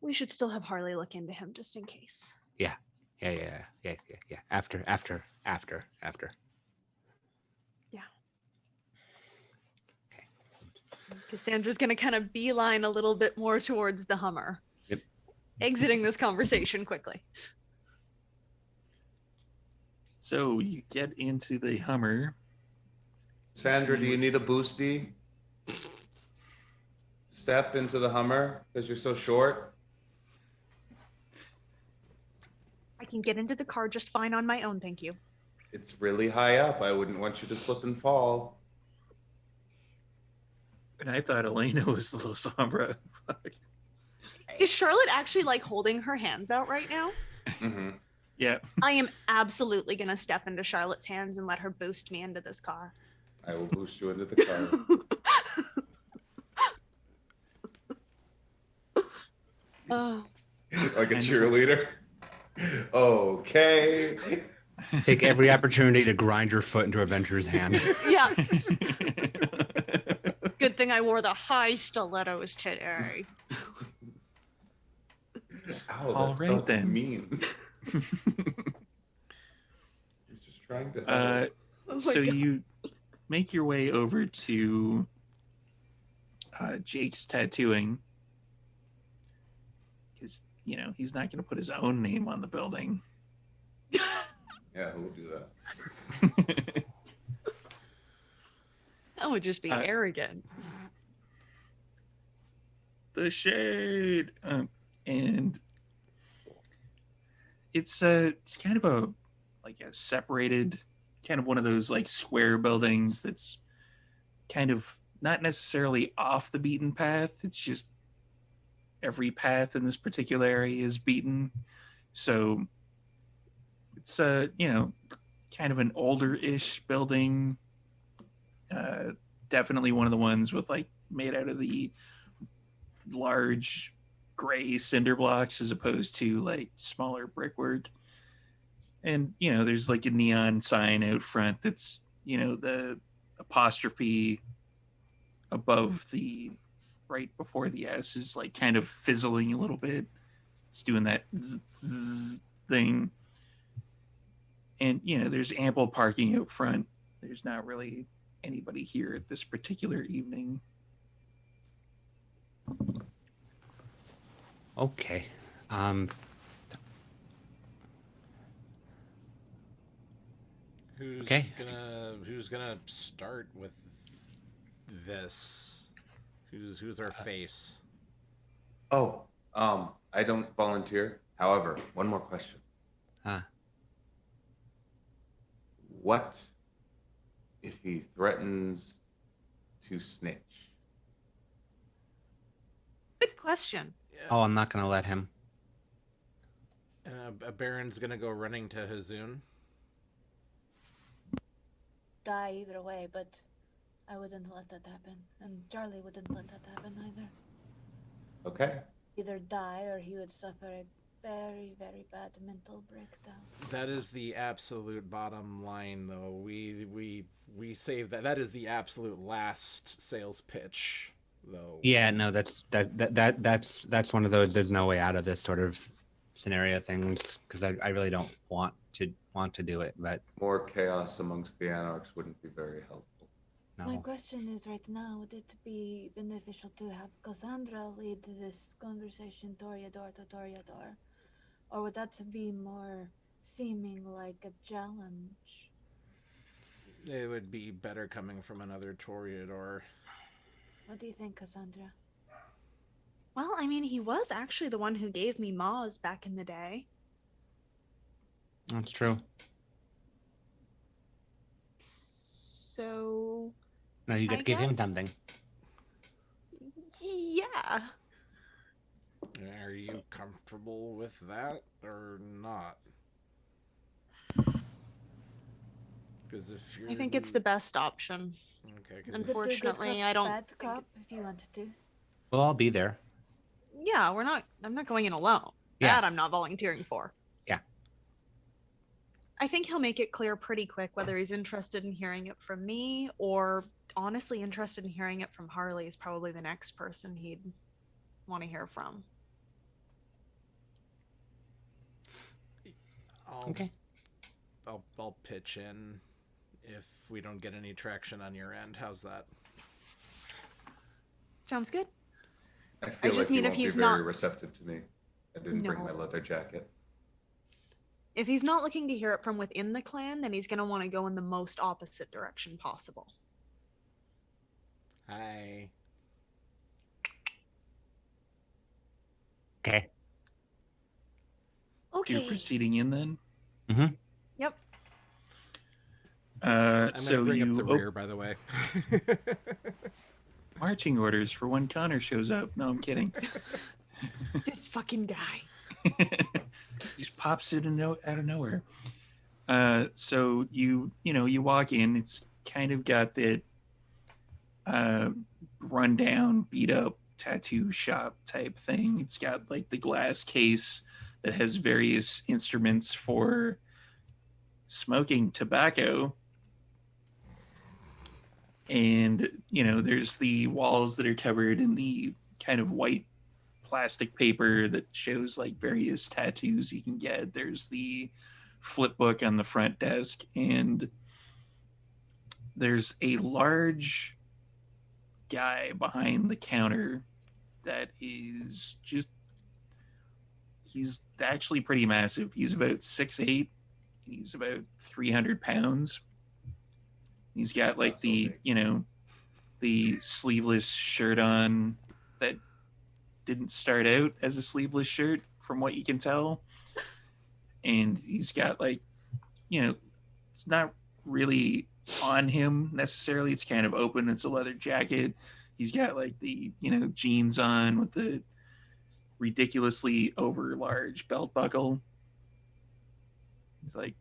We should still have Harley look into him just in case. Yeah. After. Yeah. Okay. Cassandra's gonna kind of beeline a little bit more towards the Hummer. Yep. Exiting this conversation quickly. So you get into the Hummer. Sandra, do you need a boosty? Step into the Hummer because you're so short. I can get into the car just fine on my own, thank you. It's really high up. I wouldn't want you to slip and fall. And I thought Elena was the little Sombra. Is Charlotte actually like holding her hands out right now? Mm-hmm. Yeah. I am absolutely gonna step into Charlotte's hands and let her boost me into this car. I will boost you into the car. It's like a cheerleader. Okay. Take every opportunity to grind your foot into Adventure's hand. Yeah. Good thing I wore the high stilettos today. Ow, All that's right, not then. mean. He's just trying to help. Oh my So God. you make your way over to Jake's tattooing, because he's not going to put his own name on the building. Yeah, who will do that? That would just be arrogant. The shade, and it's kind of a separated, kind of one of those like square buildings that's kind of not necessarily off the beaten path. It's just every path in this particular area is beaten, so it's kind of an older-ish building. Definitely one of the ones with made out of the large gray cinder blocks as opposed to smaller brickwork. And there's a neon sign out front that's the apostrophe above the right before the S is kind of fizzling a little bit. It's doing that thing. And there's ample parking out front. There's not really anybody here at this particular evening. Okay. Who's gonna start with this? Who's our face? Oh, I don't volunteer. However, one more question. What if he threatens to snitch? Good question. Oh, I'm not going to let him. Baron's gonna go running to Hazoon. Die either way, but I wouldn't let that happen. And Charlie wouldn't let that happen either. Okay. Either die or he would suffer a very, very bad mental breakdown. That is the absolute bottom line, though. We save that. That is the absolute last sales pitch, though. Yeah, no, that's one of those. There's no way out of this sort of scenario things, because I really don't want to do it, but More chaos amongst the anarchs wouldn't be very helpful. My no. question is right now, would it be beneficial to have Cassandra lead this conversation Toreador to Toreador? Or would that be more seeming like a challenge? It would be better coming from another Toreador. What do you think, Cassandra? Well, I mean, he was actually the one who gave me Maws back in the day. That's true. So, No, you I got to give him guess- something. yeah. Are you comfortable with that or not? Because if you're, I think it's the best option. Okay. 'Cause Good Unfortunately, cop, I don't bad think cop, it's- if you wanted to. Well, I'll be there. Yeah, I'm not going in alone. Yeah. That I'm not volunteering for. Yeah. I think he'll make it clear pretty quick whether he's interested in hearing it from me or honestly interested in hearing it from Harley is probably the next person he'd want to hear from. Okay. I'll pitch in if we don't get any traction on your end. How's that? Sounds good. I feel just like he mean if won't be he's very not- receptive to me. I didn't bring my No. leather jacket. If he's not looking to hear it from within the clan, then he's going to want to go in the most opposite direction possible. Hi. Okay. Okay. You're proceeding in then? Mm-hmm. Yep. I'm So gonna bring you up the rear, by the way. marching orders for when Connor shows up. No, I'm kidding. This fucking guy. Just pops it out of nowhere. So you walk in. It's kind of got that rundown, beat up tattoo shop type thing. It's got like the glass case that has various instruments for smoking tobacco. And, there's the walls that are covered in the kind of white plastic paper that shows like various tattoos you can get. There's the flip book on the front desk, and there's a large guy behind the counter that is he's actually pretty massive. He's about 6'8". He's about 300 pounds. He's got like the sleeveless shirt on that didn't start out as a sleeveless shirt from what you can tell. And he's got like, it's not really on him necessarily. It's kind of open. It's a leather jacket. He's got like the, jeans on with the ridiculously over large belt buckle. He's like,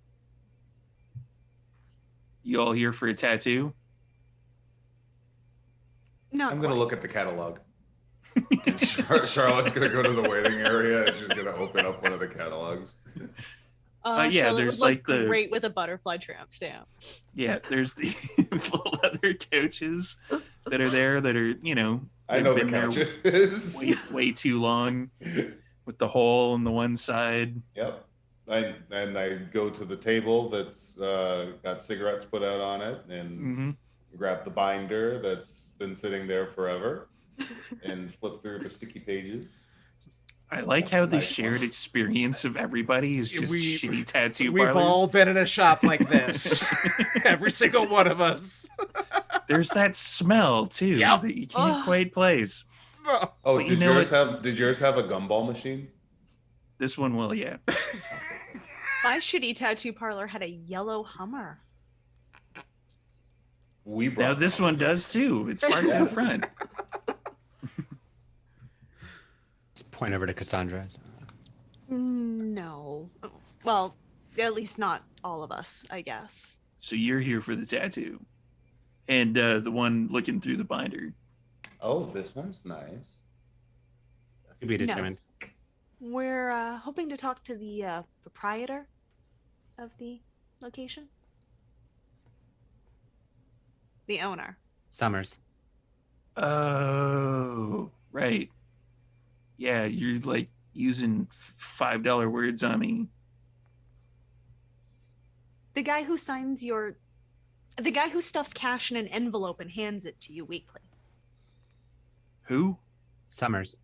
"You all here for a tattoo?" No. I'm going to look at the catalog. Charlotte's going to go to the waiting area and she's going to open up one of the catalogs. Yeah, Charlotte there's would look like the great with a butterfly tramp stamp. Yeah, there's the leather couches that are there that are, I know the been there couches. way too long with the hole on the one side. Yep. And I go to the table that's got cigarettes put out on it and grab the binder that's been sitting there forever and flip through the sticky pages. I like how the shared experience of everybody is just shitty tattoo We've parlors. all been in a shop like this. Every single one of us. There's that smell too that you can't quite place. Oh, But did yours have a gumball machine? This one will, yeah. My shitty tattoo parlor had a yellow Hummer. Now this one does too. It's parked out front. Just point over to Cassandra. No. Well, at least not all of us, I guess. So you're here for the tattoo. And the one looking through the binder. Oh, this one's nice. To be determined. We're hoping to talk to the proprietor of the location. The owner. Summers. Oh, right. Yeah, you're like using $5 words on me. The guy who stuffs cash in an envelope and hands it to you weekly. Who? Summers.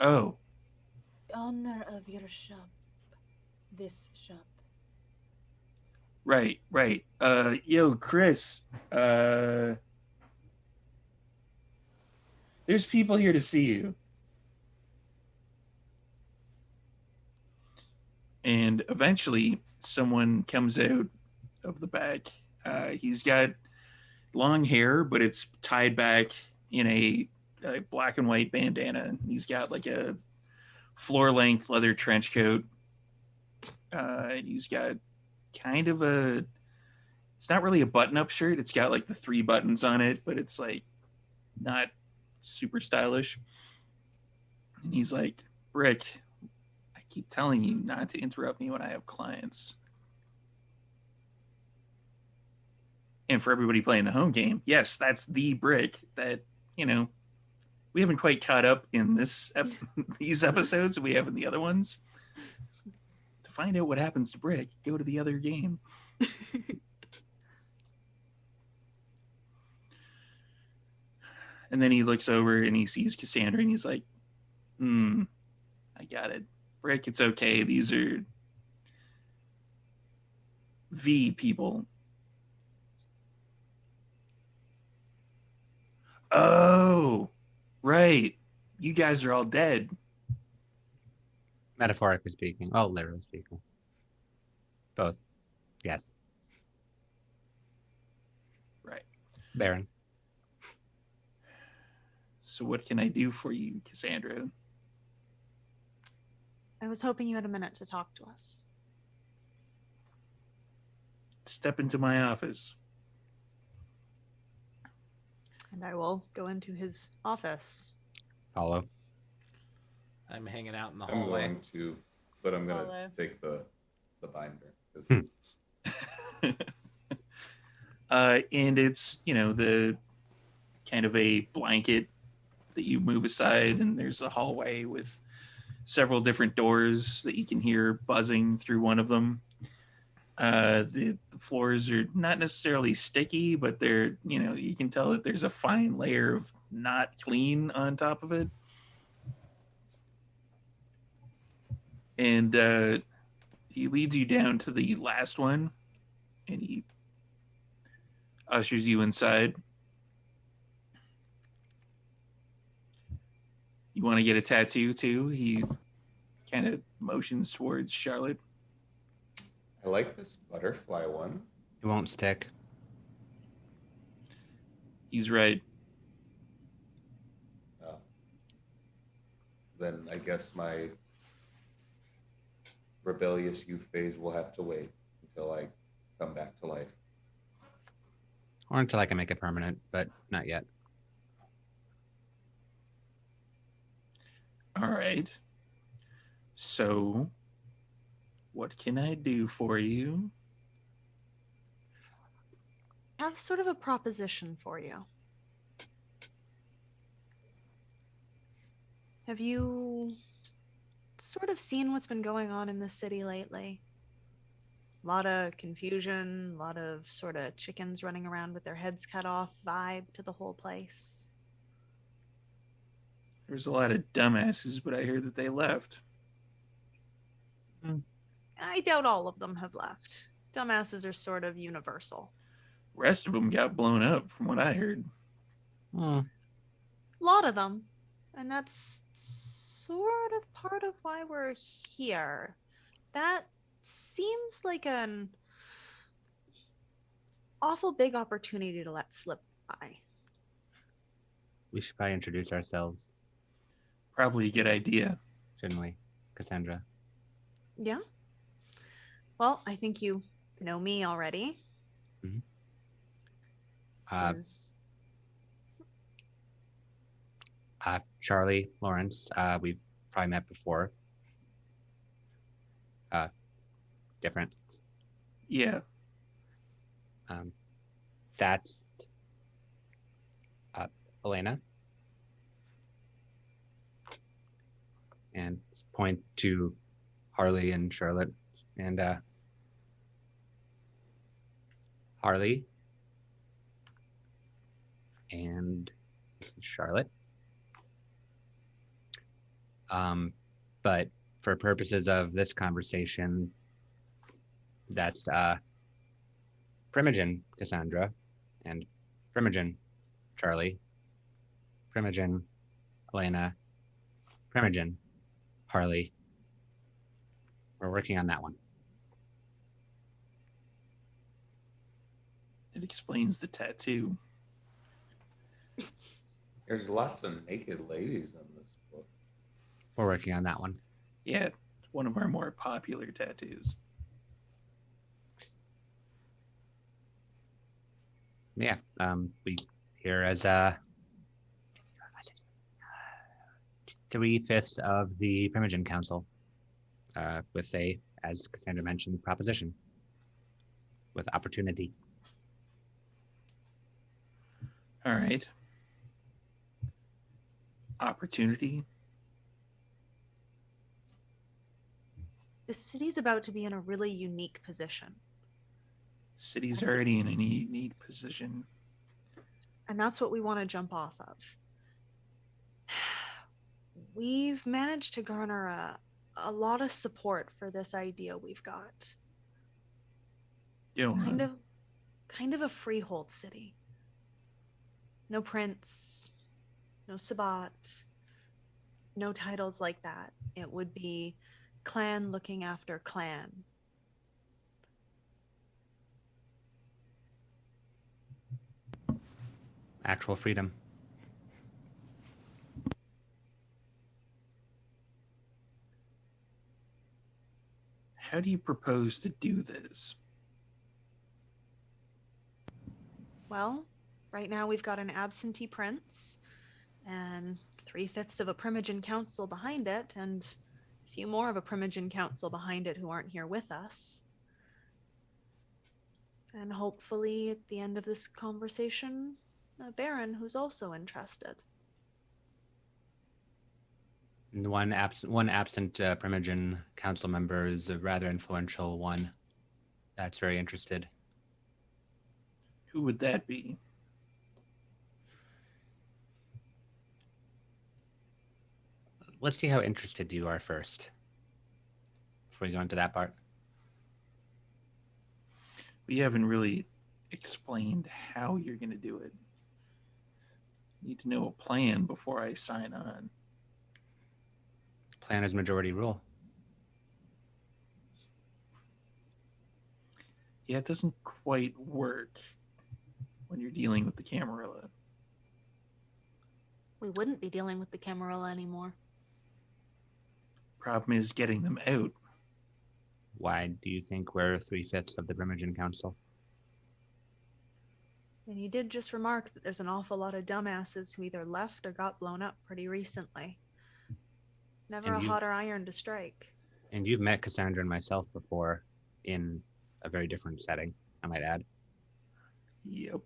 Oh. Owner of your shop. This shop. Right. Yo, Chris. There's people here to see you. And eventually, someone comes out of the back. He's got long hair, but it's tied back in a black and white bandana. He's got like a floor-length leather trench coat. He's got kind of it's not really a button-up shirt. It's got like the 3 buttons on it, but it's like not super stylish. And he's like, "Brick, I keep telling you not to interrupt me when I have clients." And for everybody playing the home game, yes, that's the Brick that, we haven't quite caught up in these episodes we have in the other ones. To find out what happens to Brick, go to the other game. And then he looks over and he sees Cassandra and he's like, I got it. Brick, it's okay. These are V people. Oh, right. You guys are all dead. Metaphorically speaking. Oh, literally speaking. Both. Yes. Right. Baron. So what can I do for you, Cassandra? I was hoping you had a minute to talk to us. Step into my office. And I will go into his office. Follow. I'm hanging out in the I'm hallway. going to, but I'm going Hello. to take the binder. 'Cause And it's, the kind of a blanket that you move aside, and there's a hallway with several different doors that you can hear buzzing through one of them. The floors are not necessarily sticky, but they're, you can tell that there's a fine layer of not clean on top of it. And he leads you down to the last one, and he ushers you inside. You want to get a tattoo too? He kind of motions towards Charlotte. I like this butterfly one. It won't stick. He's right. Then I guess my rebellious youth phase will have to wait until I come back to life. Or until I can make it permanent, but not yet. All right. So, what can I do for you? I have sort of a proposition for you. Have you sort of seen what's been going on in the city lately? A lot of confusion, a lot of sort of chickens running around with their heads cut off vibe to the whole place. There's a lot of dumbasses, but I heard that they left. I doubt all of them have left. Dumbasses are sort of universal. Rest of them got blown up, from what I heard. Hmm. A lot of them. And that's sort of part of why we're here. That seems like an awful big opportunity to let slip by. We should probably introduce ourselves, Probably a good idea. shouldn't we, Cassandra? Yeah. Well, I think you know me already. Mhm. This is Charlie, Lawrence, we've probably met before. Different. Yeah. That's Elena. And point to Harley and Charlotte. And Harley and Charlotte. But for purposes of this conversation, that's Primogen Cassandra and Primogen Charlie, Primogen Elena, Primogen Harley. We're working on that one. It explains the tattoo. There's lots of naked ladies in this book. We're working on that one. Yeah, one of our more popular tattoos. Yeah, we here as 3/5 of the Primogen Council, with a, as Cassandra mentioned, proposition with opportunity. All right. Opportunity. the city's about to be in a really unique position. City's already in a neat position. And that's what we want to jump off of. We've managed to garner a lot of support for this idea we've got. Kind of a freehold city. No prince, no sabbat, no titles like that. It would be clan looking after clan. Actual freedom. how do you propose to do this? Well, right now we've got an absentee prince and 3/5 of a Primogen council behind it, and a few more of a Primogen council behind it who aren't here with us. And hopefully, at the end of this conversation, a Baron who's also interested. And one absent Primogen council member is a rather influential one that's very interested. Who would that be? Let's see how interested you are first before we go into that part. We haven't really explained how you're going to do it. Need to know a plan before I sign on. Plan is majority rule. Yeah, it doesn't quite work when you're dealing with the Camarilla. We wouldn't be dealing with the Camarilla anymore. Problem is getting them out. Why do you think we're 3/5 of the Primogen Council? And you did just remark that there's an awful lot of dumbasses who either left or got blown up pretty recently. Never And a you- hotter iron to strike. And you've met Cassandra and myself before in a very different setting, I might add. Yep.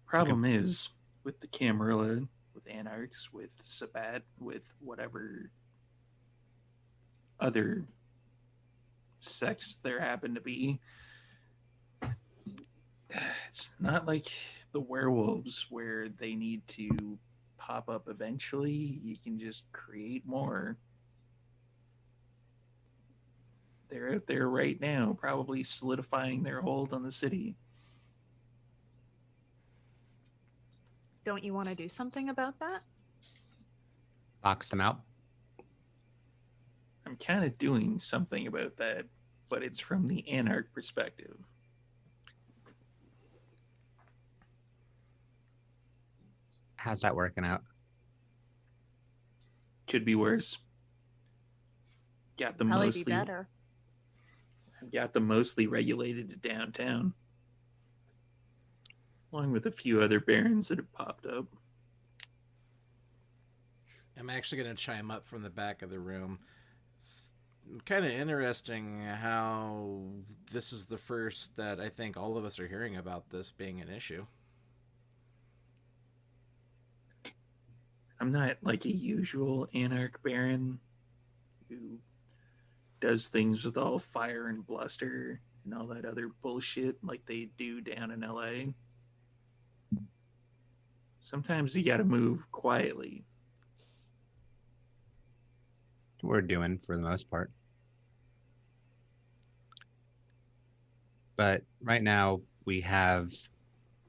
Problem is, with the Camarilla, with Anarchs, with Sabat, with whatever other sects there happen to be, it's not like the werewolves where they need to pop up eventually. You can just create more. They're out there right now, probably solidifying their hold on the city. Don't you want to do something about that? Box them out. I'm kind of doing something about that, but it's from the Anarch perspective. How's that working out? Could be worse. Got them Probably mostly be better. I've got them mostly regulated to downtown, along with a few other barons that have popped up. I'm actually going to chime up from the back of the room. It's kind of interesting how this is the first that I think all of us are hearing about this being an issue. I'm not like a usual Anarch baron who does things with all fire and bluster and all that other bullshit like they do down in LA. Sometimes you gotta move quietly. We're doing for the most part. But right now we have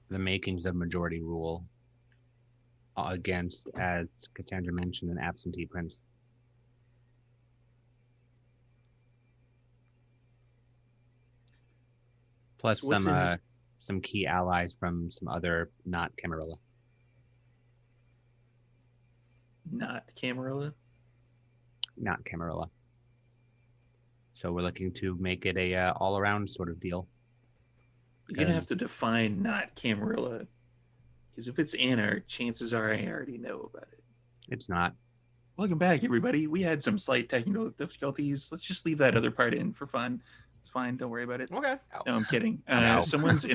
the makings of majority rule against, as Cassandra mentioned, an absentee prince. Plus So what's in it? some key allies from some other not Camarilla. Not Camarilla. Not Camarilla. So we're looking to make it a all-around sort of deal. You're gonna have to define not Camarilla, because if it's Anarch, chances are I already know about it. It's not. Welcome back, everybody. We had some slight technical difficulties. Let's just leave that other part in for fun. It's fine. Don't worry about it. Okay. No, I'm kidding. No. Somebody's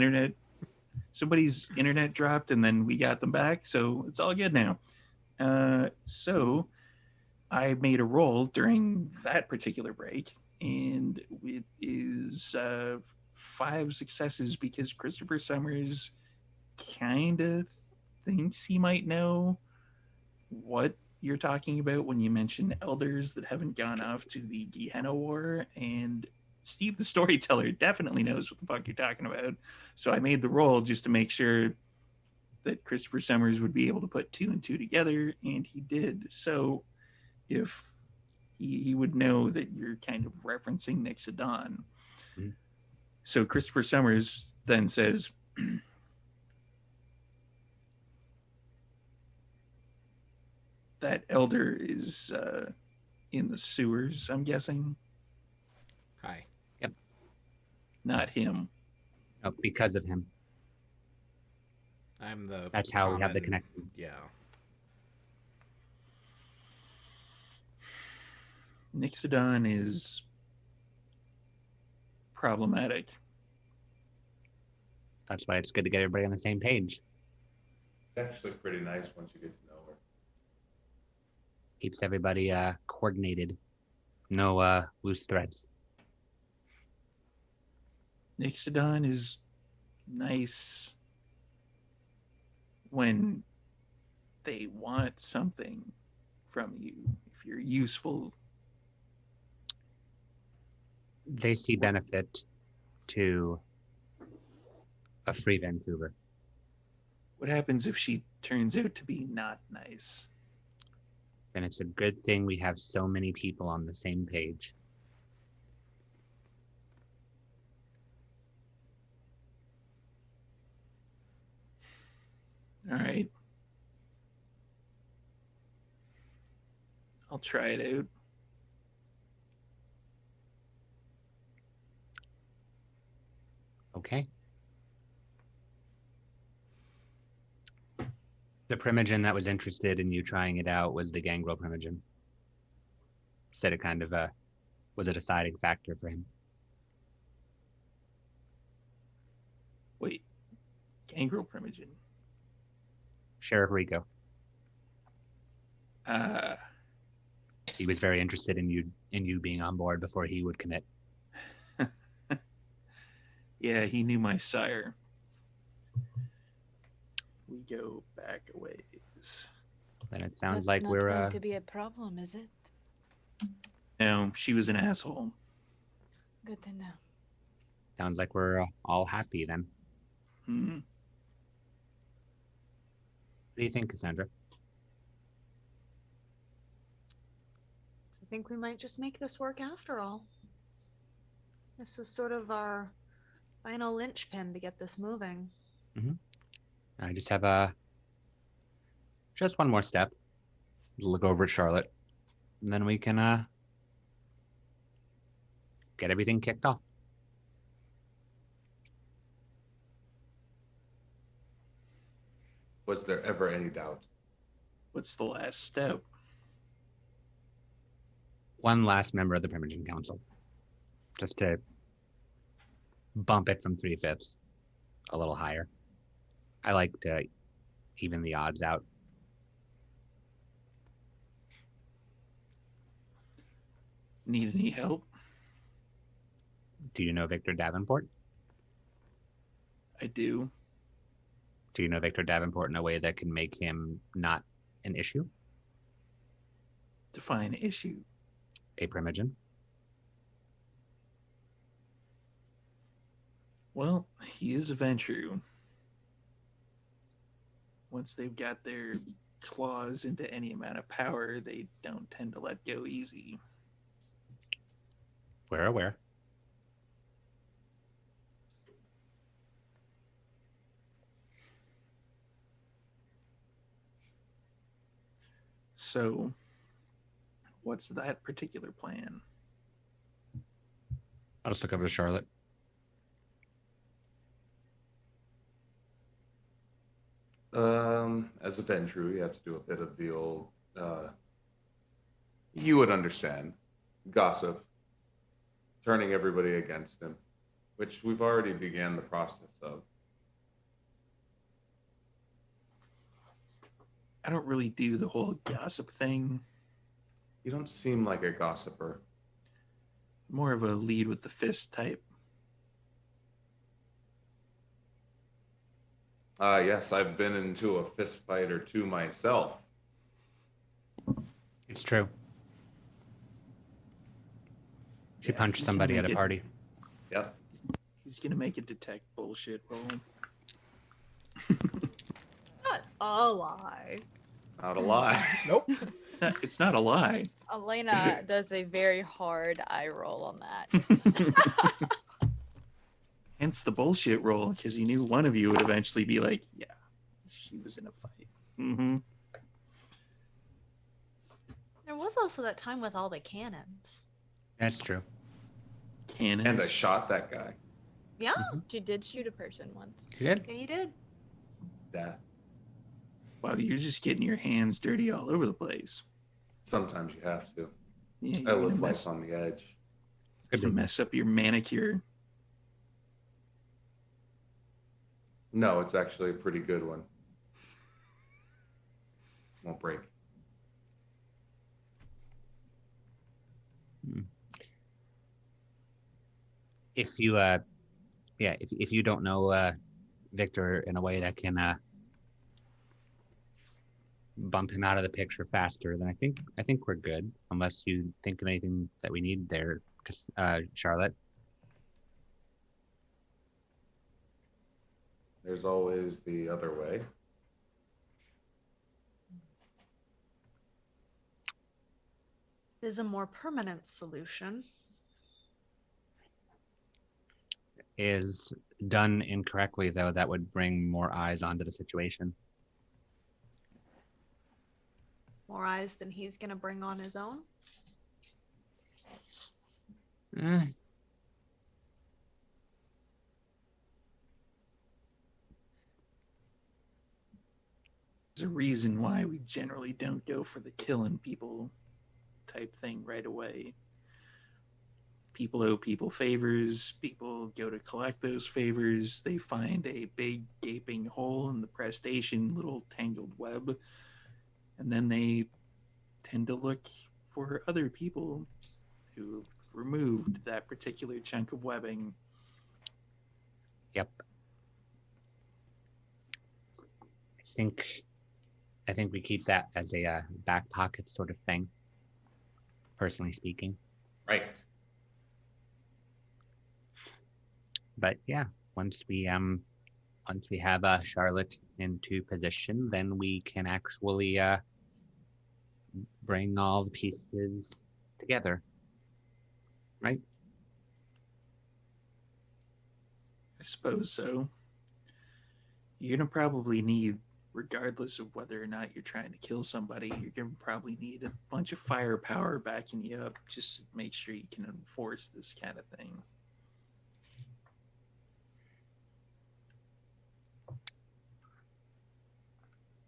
internet dropped, and then we got them back, so it's all good now. So I made a roll during that particular break, and it is 5 successes because Christopher Summers kind of thinks he might know what you're talking about when you mention elders that haven't gone off to the Gehenna War, and Steve the Storyteller definitely knows what the fuck you're talking about. So I made the roll just to make sure that Christopher Summers would be able to put 2 and 2 together, and he did. So if he would know that you're kind of referencing Nixodon. Mhm. So Christopher Summers then says, that elder is in the sewers, I'm guessing. Hi. Not him. Oh, because of him. I'm the. That's how we have the common- connection. Yeah. Nixodon is problematic. That's why it's good to get everybody on the same page. It's actually pretty nice once you get to know her. Keeps everybody coordinated. No loose threads. Nixodon is nice when they want something from you. If you're useful, They see benefit to a free Vancouver. what happens if she turns out to be not nice? Then it's a good thing we have so many people on the same page. All right. I'll try it out. Okay. The Primogen that was interested in you trying it out was the Gangrel Primogen. Said it kind of was a deciding factor for him. Wait, Gangrel Primogen. Sheriff Rico. Uh, He was very interested in you being on board before he would commit. yeah, he knew my sire. We go back a ways. Then it sounds That's like not we're going to be a problem, is it? No, she was an asshole. Good to know. sounds like we're all happy then. Hmm. What do you think, Cassandra? I think we might just make this work after all. This was sort of our final linchpin to get this moving. I just have just one more step. Look over at Charlotte, and then we can get everything kicked off. Was there ever any doubt? What's the last step? One last member of the Primogen Council, just to bump it from 3/5 a little higher. I like to even the odds out. Need any help? Do you know Victor Davenport? I do. Do you know Victor Davenport in a way that can make him not an issue? Define issue. A Primogen? Well, he is a Ventru. Once they've got their claws into any amount of power, they don't tend to let go easy. We're aware. So, what's that particular plan? I'll just look over to Charlotte. As a Ventru, you have to do a bit of the old, you would understand, gossip, turning everybody against him, which we've already began the process of. I don't really do the whole gossip thing. You don't seem like a gossiper. More of a lead with the fist type. Yes, I've been into a fist fight or two myself. It's true. She punched somebody at a party. Yep. He's gonna make a detect bullshit roll. Not a lie. Not a lie. Nope. It's not a lie. Elena does a very hard eye roll on that. Hence the bullshit roll, because he knew one of you would eventually be like, yeah, she was in a fight. Mm-hmm. There was also that time with all the cannons. That's true. cannons. And I shot that guy. Yeah, She did shoot a person once. You did? yeah, you did. Death. Wow, you're just getting your hands dirty all over the place. Sometimes you have to. Yeah, I you're gonna live mess, life on the edge. Good gonna business. mess up your manicure. No, it's actually a pretty good one. Won't break. If you if you don't know Victor in a way that can bump him out of the picture faster, then I think we're good. Unless you think of anything that we need there, Charlotte. There's always the other way. There's a more permanent solution. Is done incorrectly, though, that would bring more eyes onto the situation. More eyes than he's gonna bring on his own. Eh, There's a reason why we generally don't go for the killing people type thing right away. People owe people favors. People go to collect those favors. They find a big gaping hole in the prestation, little tangled web, and then they tend to look for other people who removed that particular chunk of webbing. Yep. I think we keep that as a back pocket sort of thing. Personally speaking. Right. But yeah, once we have Charlotte into position, then we can actually bring all the pieces together, right? I suppose so. You're going to probably need, regardless of whether or not you're trying to kill somebody, you're going to probably need a bunch of firepower backing you up just to make sure you can enforce this kind of thing.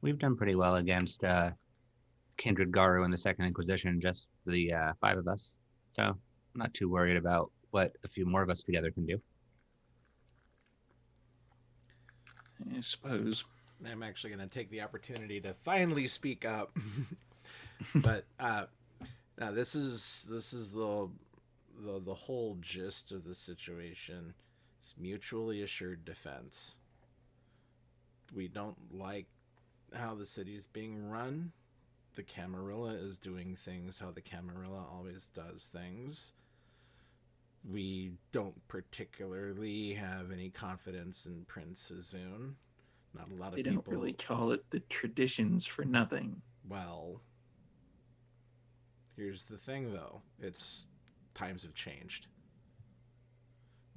We've done pretty well against Kindred Garu in the Second Inquisition, just the 5 of us. So I'm not too worried about what a few more of us together can do. I suppose. I'm actually going to take the opportunity to finally speak up. But now this is the whole gist of the situation. It's mutually assured defense. We don't like how the city's being run. The Camarilla is doing things how the Camarilla always does things. We don't particularly have any confidence in Prince Azun. Not a lot of They people. don't really call it the traditions for nothing. Well, here's the thing, though. Times have changed.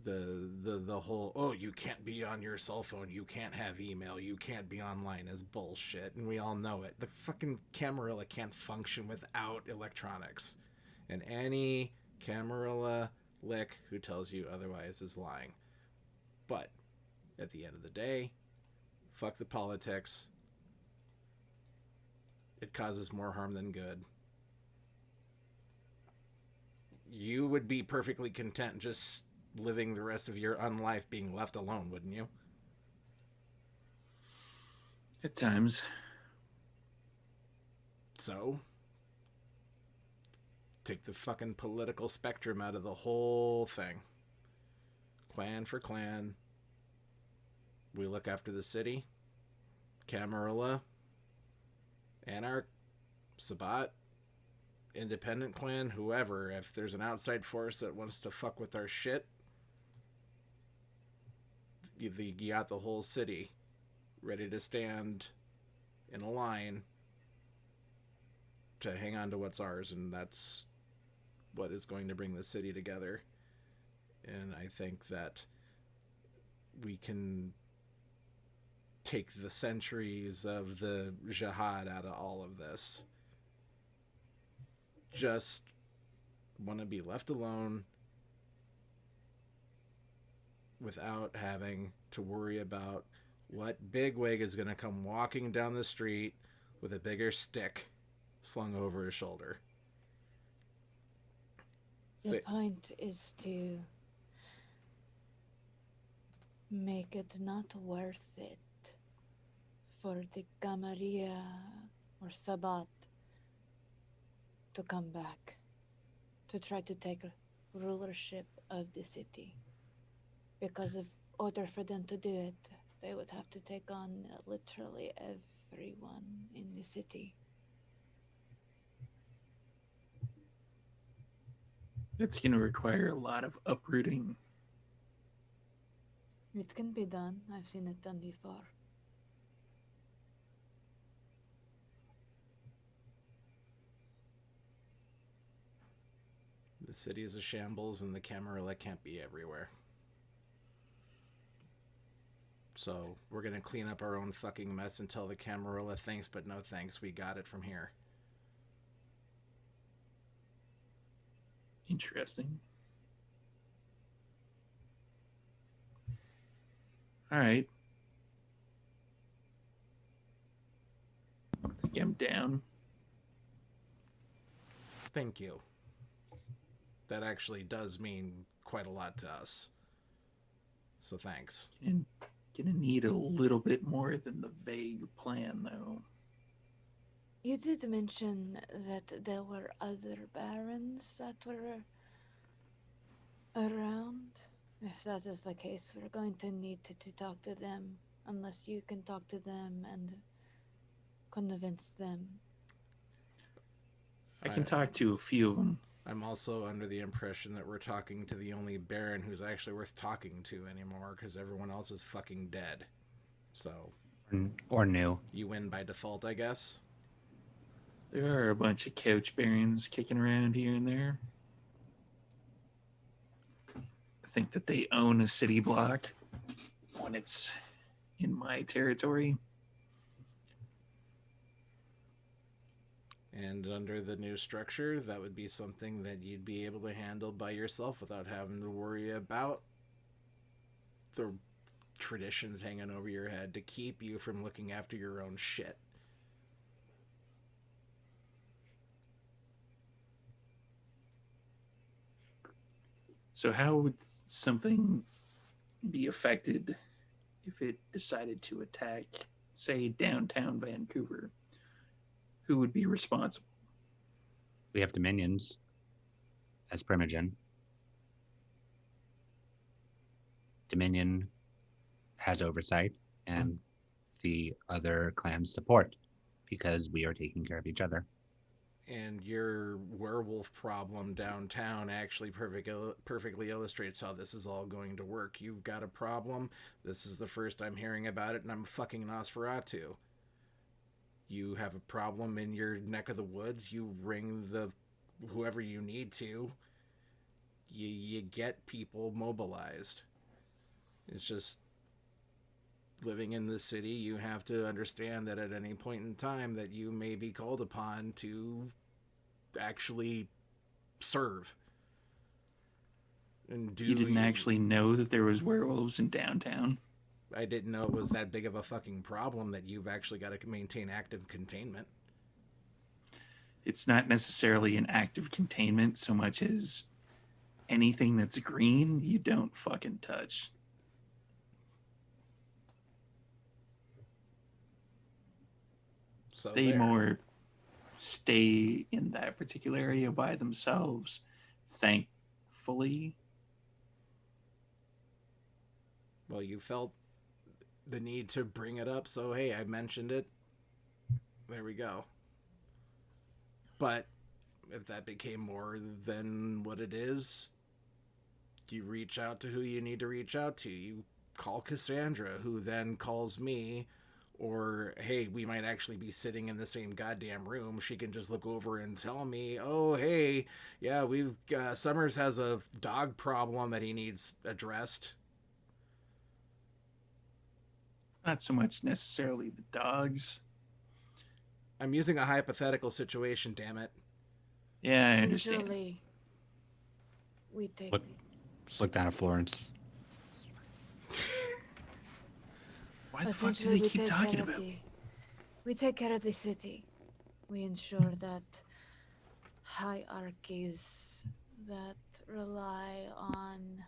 The whole, oh, you can't be on your cell phone, you can't have email, you can't be online is bullshit, and we all know it. The fucking Camarilla can't function without electronics. And any Camarilla lick who tells you otherwise is lying. But at the end of the day, fuck the politics. It causes more harm than good. You would be perfectly content just living the rest of your unlife being left alone, wouldn't you? At times. So, take the fucking political spectrum out of the whole thing. Clan for clan. We look after the city. Camarilla. Anarch. Sabat. Independent clan. Whoever. If there's an outside force that wants to fuck with our shit, you got the whole city ready to stand in a line to hang on to what's ours, and that's what is going to bring the city together. And I think that we can take the centuries of the jihad out of all of this. Just want to be left alone without having to worry about what bigwig is going to come walking down the street with a bigger stick slung over his shoulder. The point is to make it not worth it for the Gamaria or Sabat to come back to try to take rulership of the city. Because in order for them to do it, they would have to take on literally everyone in the city. It's going to require a lot of uprooting. It can be done. I've seen it done before. The city is a shambles and the Camarilla can't be everywhere. So we're going to clean up our own fucking mess and tell the Camarilla thanks, but no thanks. We got it from here. Interesting. All right. I think I'm down. Thank you. That actually does mean quite a lot to us. So thanks. And gonna need a little bit more than the vague plan, though. You did mention that there were other barons that were around. If that is the case, we're going to need to talk to them, unless you can talk to them and convince them. I can talk to a few of them. I'm also under the impression that we're talking to the only baron who's actually worth talking to anymore, because everyone else is fucking dead. So. Or new. You win by default, I guess. There are a bunch of couch barons kicking around here and there. I think that they own a city block when it's in my territory. And under the new structure, that would be something that you'd be able to handle by yourself without having to worry about the traditions hanging over your head to keep you from looking after your own shit. So how would something be affected if it decided to attack, say, downtown Vancouver? Who would be responsible? We have dominions as Primogen. Dominion has oversight, and the other clans support because we are taking care of each other. And your werewolf problem downtown actually perfectly illustrates how this is all going to work. You've got a problem. This is the first I'm hearing about it, and I'm fucking Nosferatu. You have a problem in your neck of the woods, you ring the whoever you need to. You get people mobilized. It's just living in the city, you have to understand that at any point in time that you may be called upon to actually serve. And You didn't actually know that there was werewolves in downtown? I didn't know it was that big of a fucking problem that you've actually got to maintain active containment. It's not necessarily an active containment so much as anything that's green, you don't fucking touch. So they more stay in that particular area by themselves, thankfully. Well, you felt the need to bring it up, so hey, I mentioned it. There we go. But if that became more than what it is, you reach out to who you need to reach out to. You call Cassandra, who then calls me, or hey, we might actually be sitting in the same goddamn room. She can just look over and tell me, oh, hey, yeah, we've Summers has a dog problem that he needs addressed. Not so much necessarily the dogs. I'm using a hypothetical situation, damn it. Yeah, I understand. Usually, we take... Look down at Florence. Why the fuck do Essentially, they we keep take talking care of about the- me? We take care of the city. We ensure that hierarchies that rely on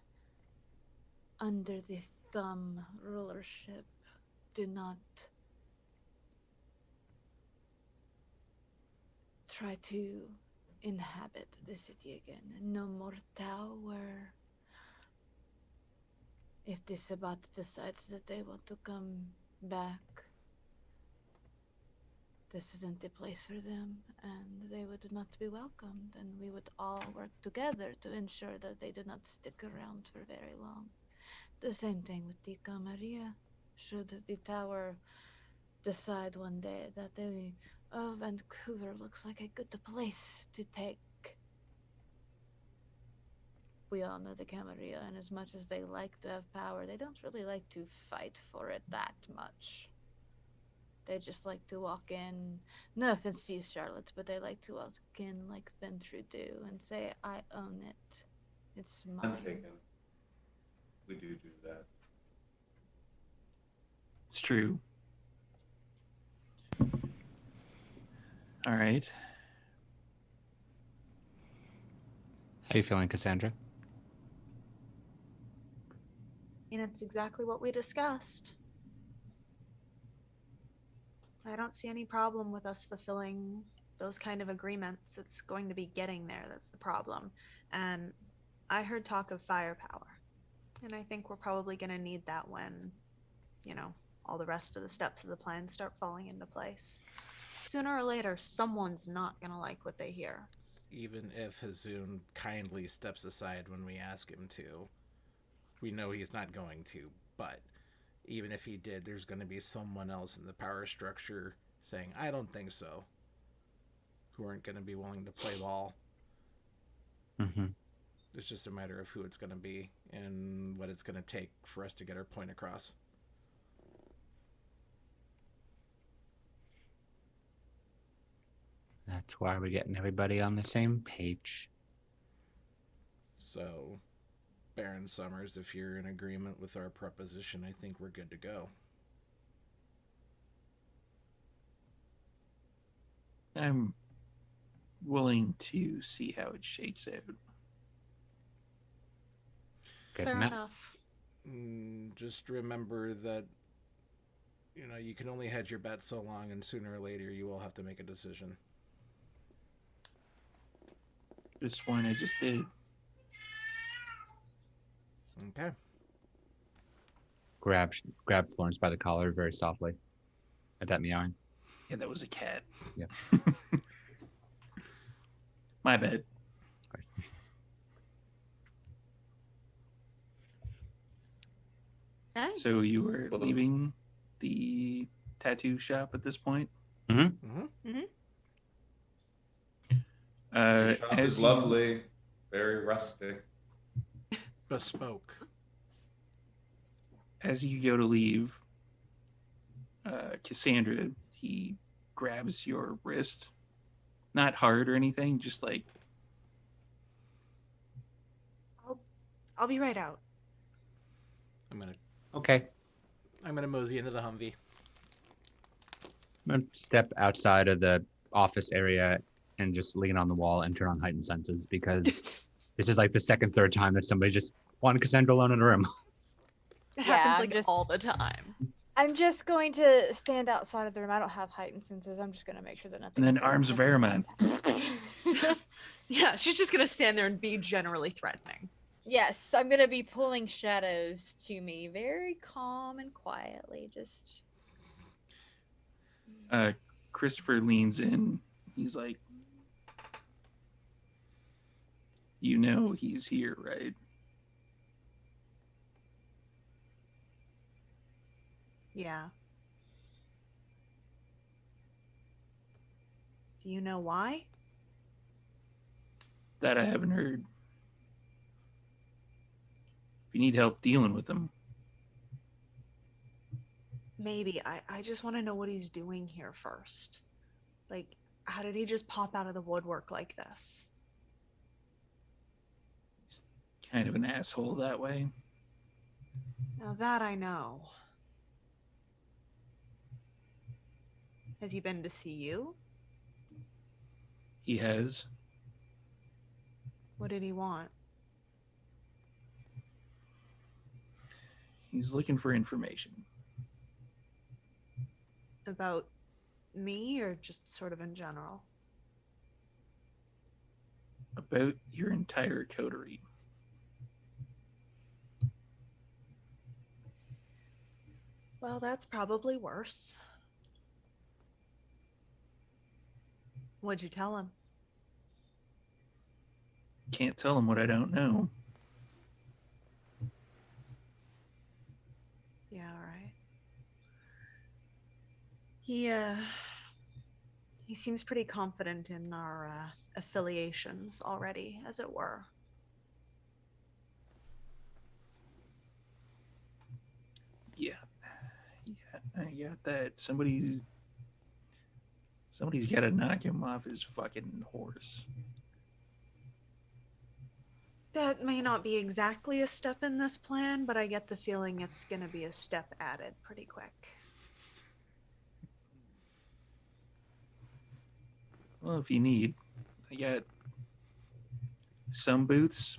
under the thumb rulership do not try to inhabit the city again. No more tower. If the Sabbat decides that they want to come back, this isn't the place for them, and they would not be welcomed, and we would all work together to ensure that they do not stick around for very long. The same thing with the Camarilla. Should the tower decide one day that Vancouver looks like a good place to take. We all know the Camarilla, and as much as they like to have power, they don't really like to fight for it that much. They just like to walk in, no offense to you, Charlotte, but they like to walk in like Ventru do and say, I own it. It's mine. Untaken. We do that. It's true. All right. How you feeling, Cassandra? And it's exactly what we discussed. So I don't see any problem with us fulfilling those kind of agreements. It's going to be getting there that's the problem. And I heard talk of firepower. And I think we're probably going to need that when, all the rest of the steps of the plan start falling into place. Sooner or later, someone's not going to like what they hear. Even if Hazoon kindly steps aside when we ask him to. We know he's not going to, but even if he did, there's going to be someone else in the power structure saying, I don't think so, who aren't going to be willing to play ball. Mm-hmm. It's just a matter of who it's going to be and what it's going to take for us to get our point across. That's why we're getting everybody on the same page. So, Baron Summers, if you're in agreement with our proposition, I think we're good to go. I'm willing to see how it shakes out. Good Fair enough. enough. Just remember that, you can only hedge your bet so long, and sooner or later you will have to make a decision. This one I just did. Okay. Grab Florence by the collar very softly. At that meowing. Yeah, that was a cat. Yeah. My bad. Hey. So you were leaving the tattoo shop at this point? Mm-hmm. The shop As is you- lovely, very rustic. Bespoke. As you go to leave, Cassandra, he grabs your wrist. Not hard or anything, just like, I'll be right out. Okay. I'm gonna mosey into the Humvee. I'm gonna step outside of the office area and just lean on the wall and turn on heightened senses because this is like the second, third time that somebody just wanted Cassandra alone in a room. It Yeah, happens I'm like just- all the time. I'm just going to stand outside of the room. I don't have heightened senses. I'm just going to make sure that nothing. and then arms of Aramon. Yeah, she's just gonna stand there and be generally threatening. Yes, I'm going to be pulling shadows to me very calm and quietly. Just. Christopher leans in. He's like, you know he's here, right? Yeah. Do you know why? That I haven't heard. If you need help dealing with him, Maybe. I just want to know what he's doing here first. Like, how did he just pop out of the woodwork like this? kind of an asshole that way. Now that I know. Has he been to see you? He has. What did he want? He's looking for information. About me or just sort of in general? About your entire coterie. Well, that's probably worse. What'd you tell him? Can't tell him what I don't know. Yeah, all right. He seems pretty confident in our affiliations already, as it were. Yeah. I got that. Somebody's got to knock him off his fucking horse. That may not be exactly a step in this plan, but I get the feeling it's going to be a step added pretty quick. Well, if you need, I got some boots.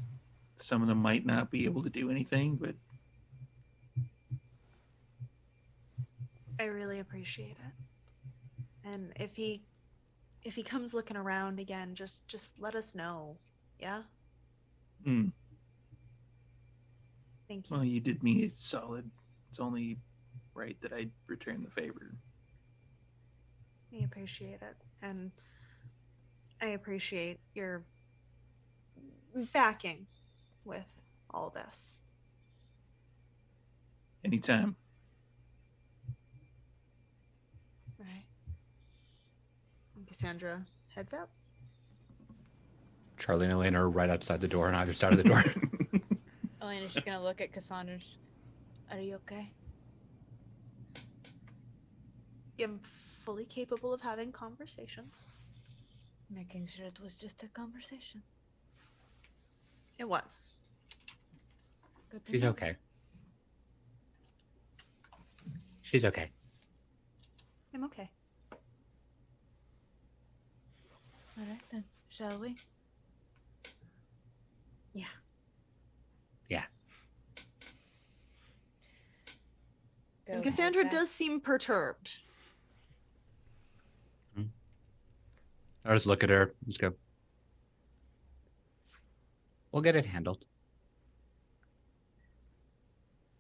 Some of them might not be able to do anything, but I really appreciate it. And if he comes looking around again, just let us know. Yeah? Thank you. Well, you did me a solid. It's only right that I return the favor. I appreciate it. And I appreciate your backing with all this. Anytime. Right. And Cassandra heads out. Charlie and Elena are right outside the door on either side of the door. Elena's just gonna look at Cassandra. Are you okay? I'm fully capable of having conversations. Making sure it was just a conversation. It was. Good to She's know. okay. She's okay. I'm okay. All right then, shall we? Yeah. Yeah. And Go Cassandra head back. does seem perturbed. I'll just look at her. Just go. We'll get it handled.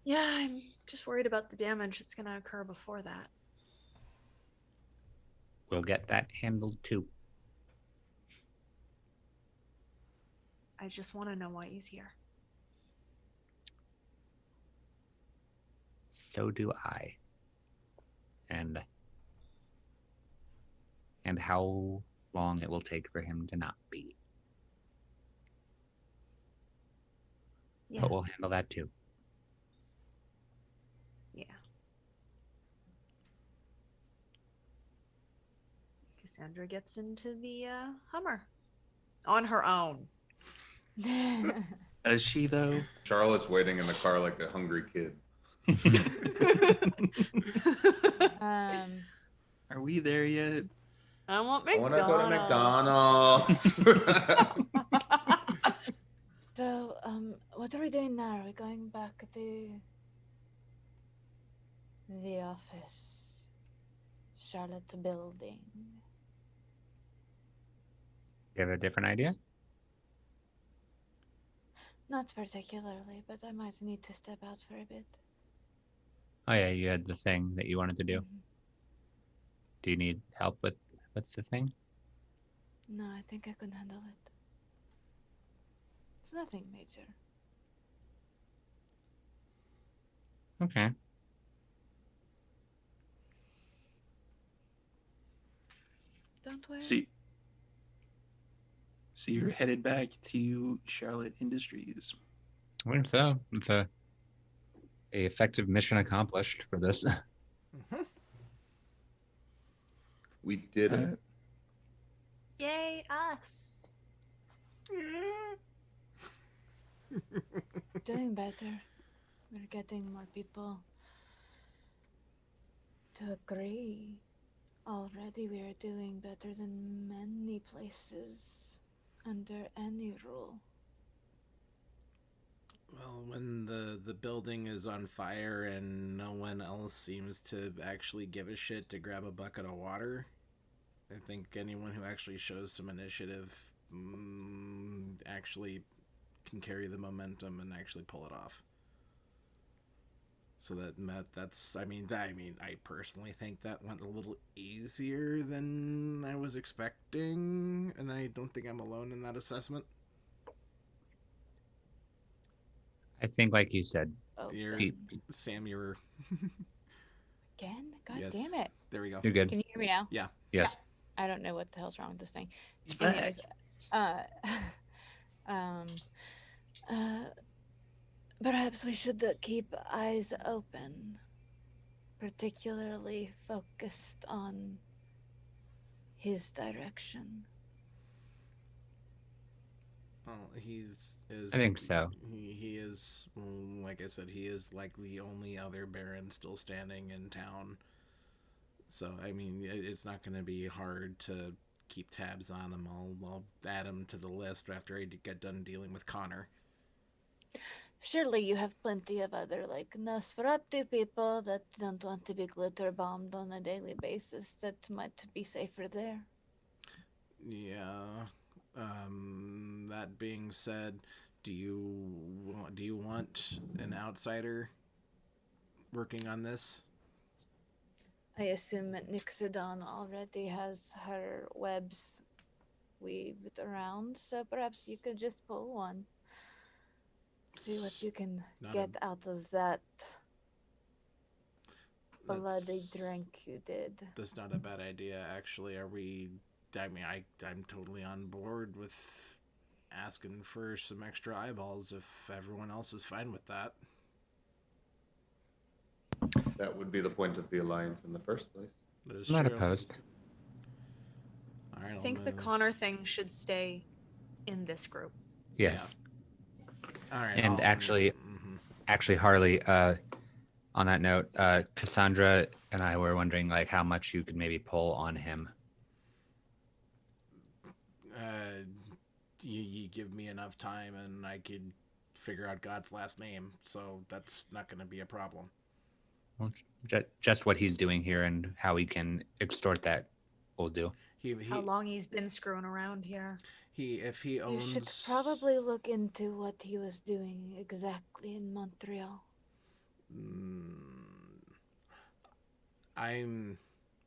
Yeah, I'm just worried about the damage that's going to occur before that. We'll get that handled too. I just want to know why he's here. So do I. And how long it will take for him to not be. Yeah. But we'll handle that too. Yeah. Cassandra gets into the Hummer on her own. Is she, though? Charlotte's waiting in the car like a hungry kid. Are we there yet? I want I want to McDonald's. go to McDonald's. So, what are we doing now? Are we going back to the office? Charlotte's building. You have a different idea? Not particularly, but I might need to step out for a bit. Oh yeah, you had the thing that you wanted to do. Mhm. Do you need help with the thing? No, I think I can handle it. It's nothing major. Okay. Don't worry. So you're headed back to Charlotte Industries. I think so. It's a effective mission accomplished for this. We did it. Yay, us. Doing better. We're getting more people to agree. Already we are doing better than many places under any rule. Well, when the building is on fire and no one else seems to actually give a shit to grab a bucket of water, I think anyone who actually shows some initiative actually can carry the momentum and actually pull it off. So that's I personally think that went a little easier than I was expecting, and I don't think I'm alone in that assessment. I think, like you said, Sam, you're Again? God Yes. damn it. there we go. you're good. Can you hear me now? Yeah. Yes. I don't know what the hell's wrong with this thing. It's back. Anyways, perhaps we should keep eyes open, particularly focused on his direction. Well, I think so. He is, like I said, he is like the only other Baron still standing in town. So, I mean, it's not going to be hard to keep tabs on him. I'll add him to the list after I get done dealing with Connor. Surely you have plenty of other, like, Nosferatu people that don't want to be glitter bombed on a daily basis that might be safer there. Yeah. That being said, do you want an outsider working on this? I assume that Nixodon already has her webs weaved around, so perhaps you could just pull one. See what you can Not get out of that bloody That's- drink you did. That's not a bad idea, actually. I'm totally on board with asking for some extra eyeballs if everyone else is fine with that. That would be the point of the alliance in the first place. That is I'm not true. opposed. All right, I think the Connor thing should stay in this group. Yes. All right. And actually, Harley, on that note, Cassandra and I were wondering like how much you could maybe pull on him. You give me enough time and I could figure out God's last name, so that's not going to be a problem. Well, just what he's doing here and how he can extort that will do. How long he's been screwing around here. If he You owns, should probably look into what he was doing exactly in Montreal. I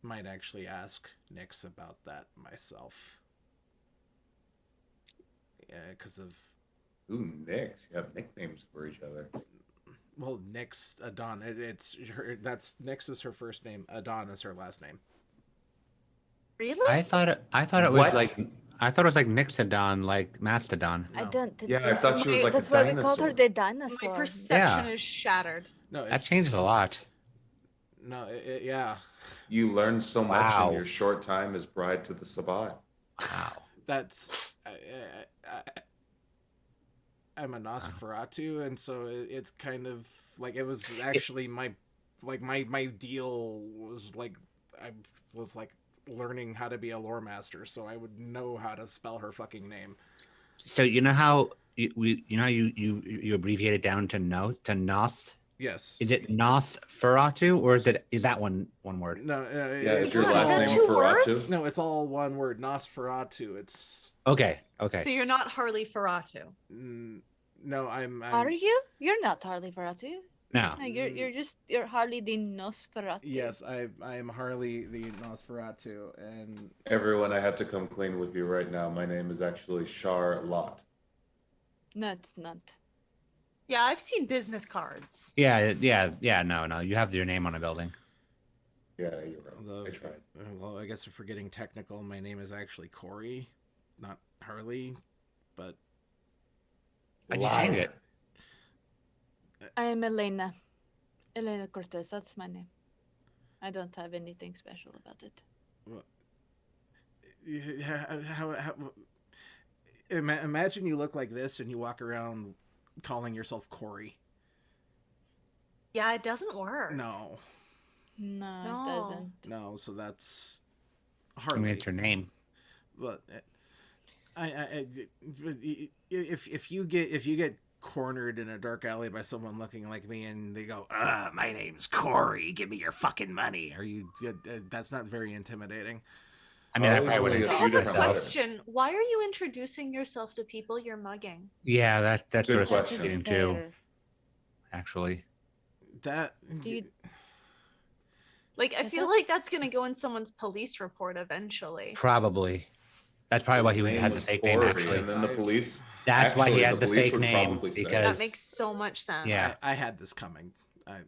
might actually ask Nix about that myself. Yeah, because of Ooh, Nix. You have nicknames for each other. well, Nix Adon. It's her. That's Nix is her first name. Adon is her last name. Really? I thought it What? was like Nixodon, like Mastodon. No. I don't. Yeah, I thought she was like a that's why we called her dinosaur. the dinosaur. My perception Yeah. is shattered. No, That changed a lot. No, yeah. You learned so much Wow. in your short time as bride to the Sabbat. Wow. That's I'm a Nosferatu, and so it's kind of like it was actually my deal was like I was like learning how to be a lore master, so I would know how to spell her fucking name. So you know how you abbreviate it down to Nos? Yes. Is it Nosferatu or is that one word? No. Yeah, is it's your Is last that name two Ferratu? words? No, it's all one word. Nosferatu. It's Okay. So you're not Harley Ferratu. no. I'm Are you? You're not Harley Ferratu. No. No, you're Harley the Nosferatu. Yes, I am Harley the Nosferatu, and Everyone, I have to come clean with you right now. My name is actually Charlotte. No, it's not. Yeah, I've seen business cards. Yeah. No. You have your name on a building. Yeah, you're right. although, I tried. well, I guess if we're getting technical, my name is actually Corey, not Harley, but Why'd you change it? I am Elena. Elena Cortez, that's my name. I don't have anything special about it. Imagine you look like this and you walk around calling yourself Corey. Yeah, it doesn't work. No. No, No. it doesn't. No, so that's I Harley. mean, it's your name. But if you get cornered in a dark alley by someone looking like me and they go, my name's Corey, give me your fucking money, are you? That's not very intimidating. I mean, I Harley's probably only wouldn't. a I few have a different letters. question. Why are you introducing yourself to people you're mugging? Yeah, that's Good what I was question. getting to. Actually, That Do you, Like, I I feel thought- like that's gonna go in someone's police report eventually. probably. That's probably why he His has the was fake name. Corey, Actually, and then the police. that's why he actually, has the police fake would name probably say- because That makes so much sense. Yeah. I had this coming. I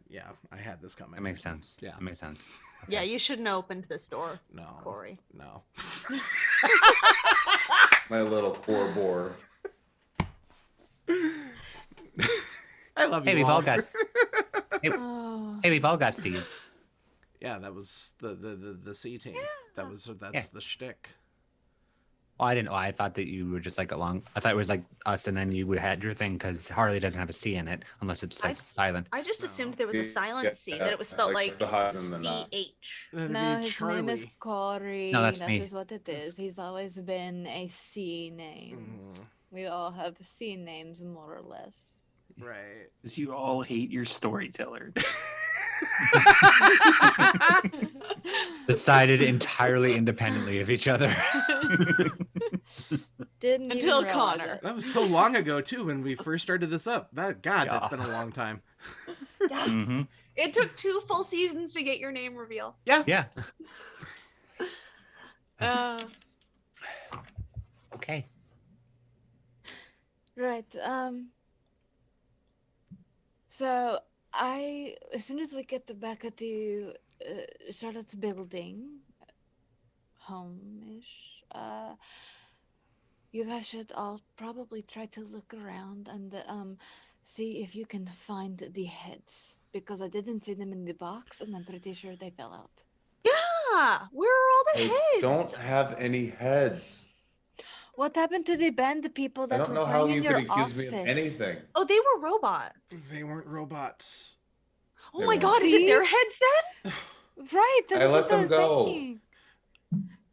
had this coming. that makes sense. Yeah. That makes sense. Yeah, you shouldn't have opened this door, No. Corey. No. My little poor boar. I love you. Hey, we've all all. got. oh, Hey, we've all got Steve. Yeah, that was the C team. That's Yeah. the shtick. Oh, I didn't. Oh, I thought that you were just like along. I thought it was like us, and then you would had your thing because Harley doesn't have a C in it unless it's like silent. I just No. assumed there was a silent Yeah, C, that it was spelled like like the husband and the- CH. That'd no, be his Charlie. name is Corey. No, that's that me. is what it is. He's always been a C name. Mm, We all have C names, more or less. right. Because you all hate your storyteller. Decided entirely independently of each other. Didn't Until even realize Connor. it. That was so long ago too when we first started this up. That's Yeah. been a long time. Yeah. hmm It took 2 full seasons to get your name reveal. Yeah. Uh, Okay. Right. So as soon as we get back to Charlotte's building, home-ish, you guys should all probably try to look around and see if you can find the heads because I didn't see them in the box and I'm pretty sure they fell out. yeah, where are all the I heads? don't have any heads. What happened to the band people I that don't were know how playing you in could your accuse me office? of anything. Oh, they were robots. They weren't robots. Oh They my weren't. god, is it See? their heads then? Right, that's I what let them was go. saying.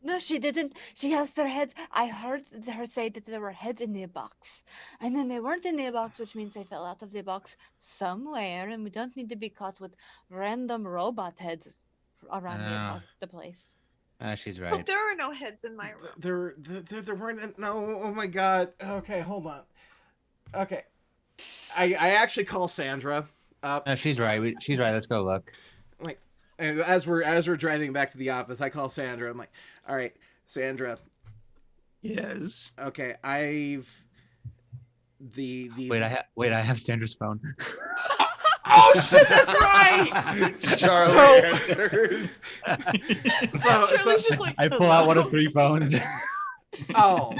No, she didn't. She has their heads. I heard her say that there were heads in the box. And then they weren't in the box, which means they fell out of the box somewhere. And we don't need to be caught with random robot heads around the place. She's Hope right. there are no heads in my room. There weren't. No. Oh my god. Okay, hold on. Okay. I actually call Sandra up. No, she's right. She's right. Let's go look. Like, and as we're driving back to the office, I call Sandra. I'm like, all right, Sandra. Yes. Okay, I've the Wait, I have Sandra's phone. Oh shit, that's right. Charlie answers. Charlie's just like, I pull out one of "Hello?" 3 phones. Oh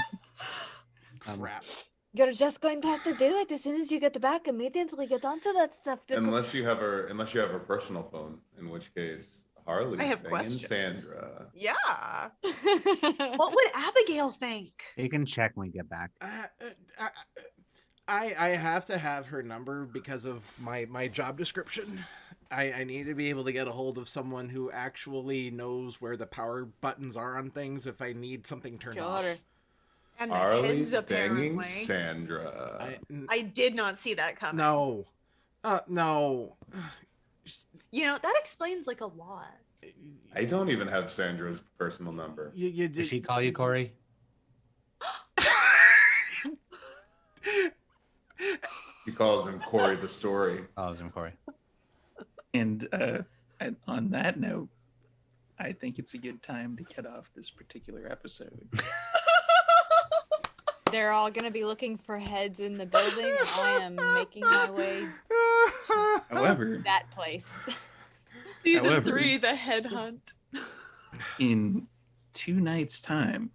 crap. You're just going to have to do it as soon as you get back. Immediately get onto that stuff. Because Unless you have her personal phone, in which case Harley I have and questions. Sandra. Yeah. What would Abigail think? You can check when we get back. I have to have her number because of my job description. I need to be able to get a hold of someone who actually knows where the power buttons are on things if I need something turned off. Sure. And the Harley's heads, banging apparently. Sandra. I did not see that coming. No. No. You know, that explains like a lot. I don't even have Sandra's personal number. You Did she call you, Corey? He calls him Corey the Story. Oh, it was him, Corey. And on that note, I think it's a good time to get off this particular episode. They're all going to be looking for heads in the building. I am making my way However, to that place. Season However- 3, the headhunt. in 2 nights' time,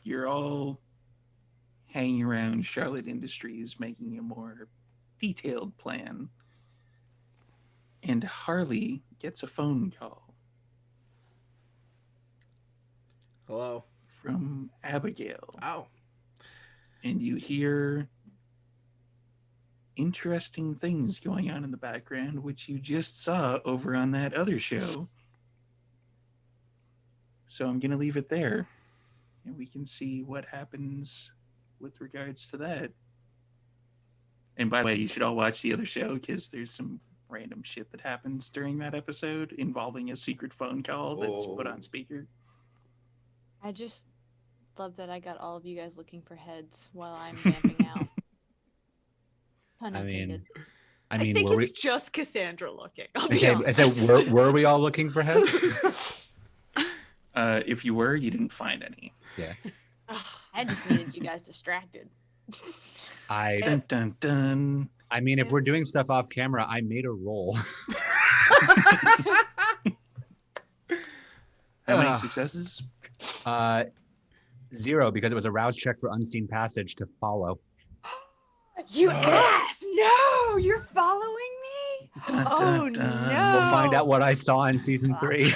you're all hanging around Charlotte Industries making a more detailed plan. And Harley gets a phone call Hello. from Abigail. Oh. And you hear interesting things going on in the background, which you just saw over on that other show. So I'm going to leave it there, and we can see what happens with regards to that. And by the way, you should all watch the other show because there's some random shit that happens during that episode involving a secret phone call that's put on speaker. I just love that I got all of you guys looking for heads while I'm vamping out. Pun intended. I mean, think were it's we? just Cassandra looking. I'll be Okay, honest. so were we all looking for heads? If you were, you didn't find any. Yeah. I just needed you guys distracted. Dun dun dun. I mean, if we're doing stuff off camera, I made a roll. How many successes? 0 because it was a rouse check for unseen passage to follow. You ass! No, you're following me. Dun, Oh, dun, dun. no. We'll find out what I saw in season 3.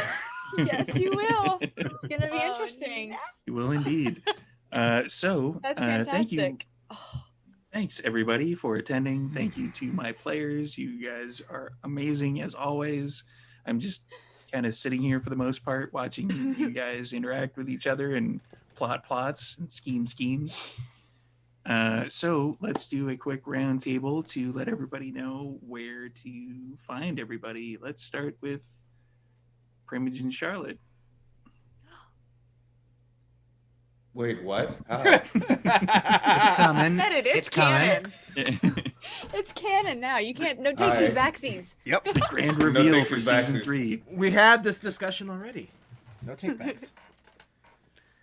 Yes, you will. It's gonna be Oh, interesting. You will indeed. So That's thank you. fantastic. Oh, Thanks everybody for attending. Thank you to my players. You guys are amazing as always. I'm just kind of sitting here for the most part watching you guys interact with each other and plot plots and schemes. So let's do a quick round table to let everybody know where to find everybody. Let's start with Primage and Charlotte. Wait, what? How? It's coming. That it is It's coming. canon. it's canon now. You can't. No takesies, Hi. backsies. Yep. The grand reveal takes for us back season to- 3. We had this discussion already. No take backs.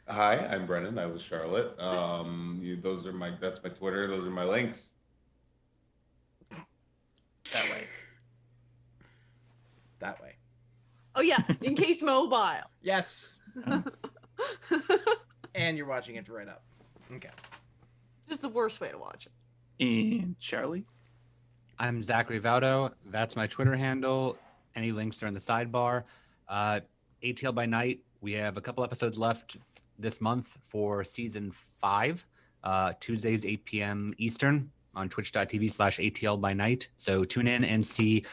Hi, I'm Brennan. I was Charlotte. Those are my. That's my Twitter. Those are my links. That way. That way. Oh yeah, in case mobile. Yes. And you're watching it right up. Okay. Just the worst way to watch it. And Charlie. I'm Zachary Vaudo. That's my Twitter handle. Any links are in the sidebar. ATL by Night. We have a couple episodes left this month for season 5. Tuesdays, 8 p.m. Eastern on twitch.tv/ATL by Night. So tune in and see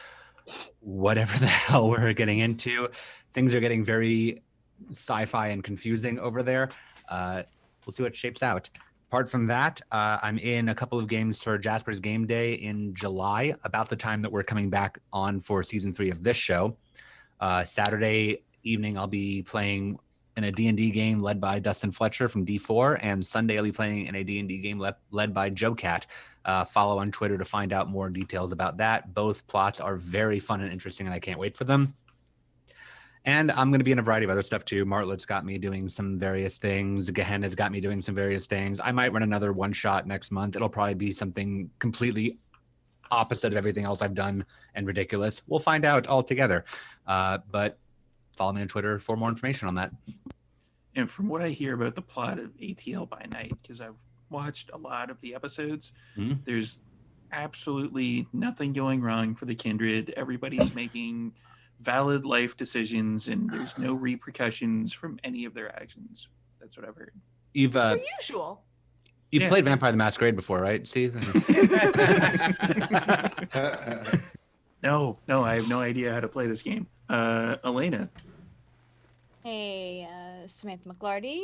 whatever the hell we're getting into. Things are getting very sci-fi and confusing over there. We'll see what shapes out. Apart from that, I'm in a couple of games for Jasper's Game Day in July, about the time that we're coming back on for season 3 of this show. Saturday evening, I'll be playing in a D&D game led by Dustin Fletcher from D4, and Sunday I'll be playing in a D&D game led by Joe Cat. Follow on Twitter to find out more details about that. Both plots are very fun and interesting, and I can't wait for them. And I'm going to be in a variety of other stuff too. Martlet's got me doing some various things. Gehenna's got me doing some various things. I might run another one-shot next month. It'll probably be something completely opposite of everything else I've done and ridiculous. We'll find out all together. But follow me on Twitter for more information on that. And from what I hear about the plot of ATL by Night, because I've watched a lot of the episodes, there's absolutely nothing going wrong for the Kindred. Everybody's making valid life decisions, and there's no repercussions from any of their actions. That's what I've heard. You've Per usual. you've Yeah. played Vampire the Masquerade before, right, Steve? No, I have no idea how to play this game. Elena. Hey, Samantha McLarty,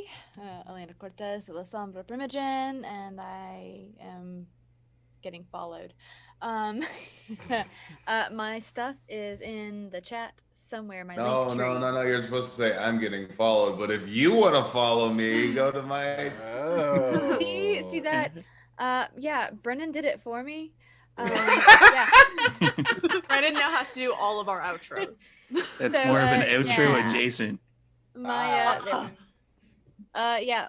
Elena Cortez, La Sombra Primogen, and I am getting followed. My stuff is in the chat somewhere. My No, link no, tree. no, no. You're supposed to say I'm getting followed. But if you want to follow me, go to my. Oh. See that? Yeah, Brennan did it for me. Yeah. Brennan now has to do all of our outros. That's So, more of an outro yeah. adjacent. My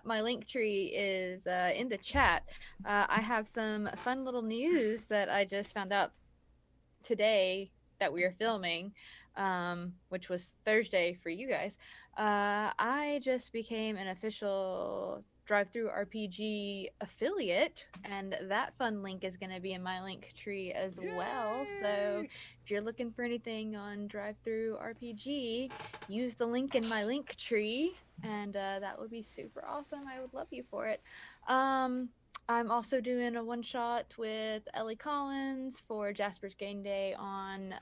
my link tree is in the chat. I have some fun little news that I just found out today that we are filming, which was Thursday for you guys. I just became an official Drive-Thru RPG affiliate, and that fun link is going to be in my link tree as well. So if you're looking for anything on Drive-Thru RPG, use the link in my link tree, and that would be super awesome. I would love you for it. I'm also doing a one shot with Ellie Collins for Jasper's Game Day on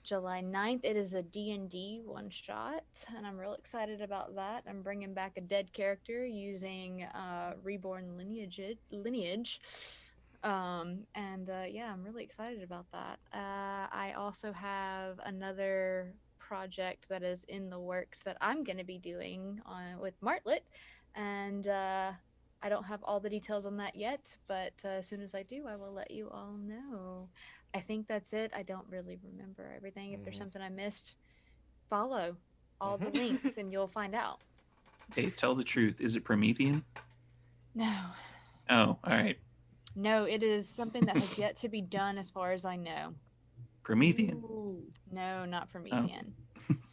July 9th. It is a D&D one shot, and I'm real excited about that. I'm bringing back a dead character using Reborn lineage. Yeah, I'm really excited about that. I also have another project that is in the works that I'm going to be doing with Martlet, and I don't have all the details on that yet, but as soon as I do, I will let you all know. I think that's it. I don't really remember everything. If there's something I missed, follow all the links and you'll find out. Hey, tell the truth. Is it Promethean? No. Oh, all right. No, it is something that has yet to be done as far as I know. Promethean. Ooh. No, not Promethean.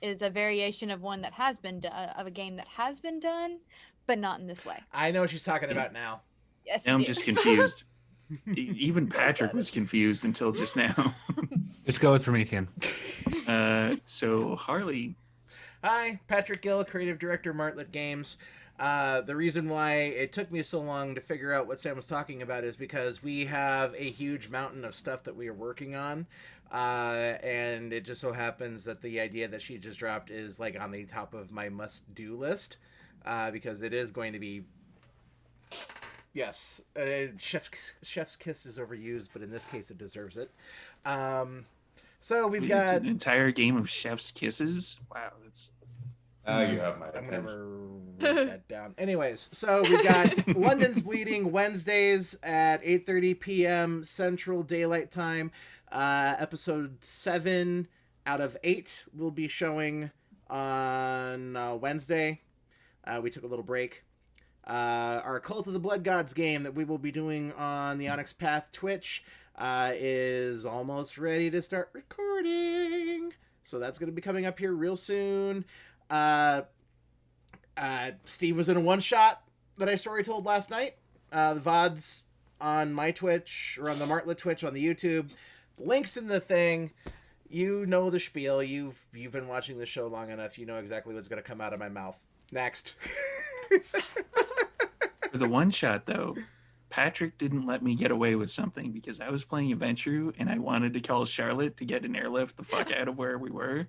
Is a variation of one that has been of a game that has been done, but not in this way. I know what she's talking about now. Yes, Now I'm you just do. confused. Even Patrick was confused until just now. Let's go with Promethean. So Harley. Hi, Patrick Gill, creative director, Martlet Games. The reason why it took me so long to figure out what Sam was talking about is because we have a huge mountain of stuff that we are working on. And it just so happens that the idea that she just dropped is like on the top of my must-do list. Because it is going to be... Yes, chef's kiss is overused, but in this case it deserves it. So we've got an entire game of chef's kisses. Wow, that's. You have my I'm attention. gonna write that down. Anyways, so we got London's Bleeding Wednesdays at 8:30 p.m. Central Daylight Time. Episode 7 out of 8 will be showing on Wednesday. We took a little break. Our Cult of the Blood Gods game that we will be doing on the Onyx Path Twitch is almost ready to start recording. So that's going to be coming up here real soon. Steve was in a one-shot that I story told last night. The VODs on my Twitch, or on the Martlet Twitch on the YouTube. The link's in the thing. You know the spiel. You've been watching the show long enough. You know exactly what's going to come out of my mouth. Next. For the one shot, though, Patrick didn't let me get away with something because I was playing Adventure and I wanted to call Charlotte to get an airlift the fuck out of where we were.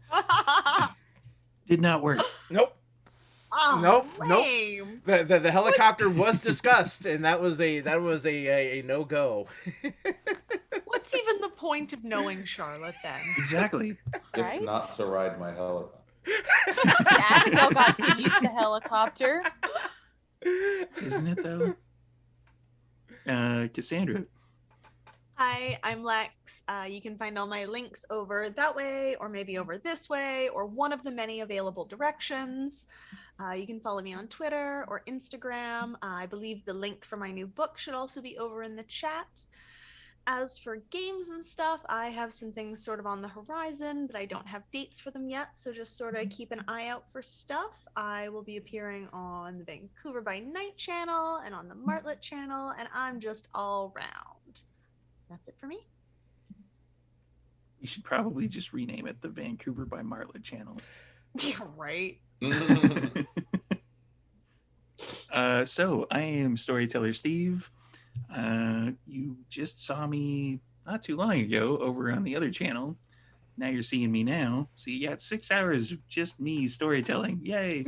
Did not work. Nope. Oh, Nope. lame. The helicopter was discussed, and that was a no-go. What's even the point of knowing Charlotte then? Exactly. Right? If not to ride my helicopter. Abigail got to use the helicopter. Isn't it, though? Cassandra. Hi, I'm Lex. You can find all my links over that way, or maybe over this way, or one of the many available directions. You can follow me on Twitter or Instagram. I believe the link for my new book should also be over in the chat. As for games and stuff, I have some things sort of on the horizon, but I don't have dates for them yet, so just sort of keep an eye out for stuff. I will be appearing on the Vancouver by Night channel and on the Martlet channel, and I'm just all round. That's it for me. You should probably just rename it the Vancouver by Martlet channel. Yeah, right. So I am Storyteller Steve. You just saw me not too long ago over on the other channel. Now you're seeing me now. So you got 6 hours of just me storytelling. Yay.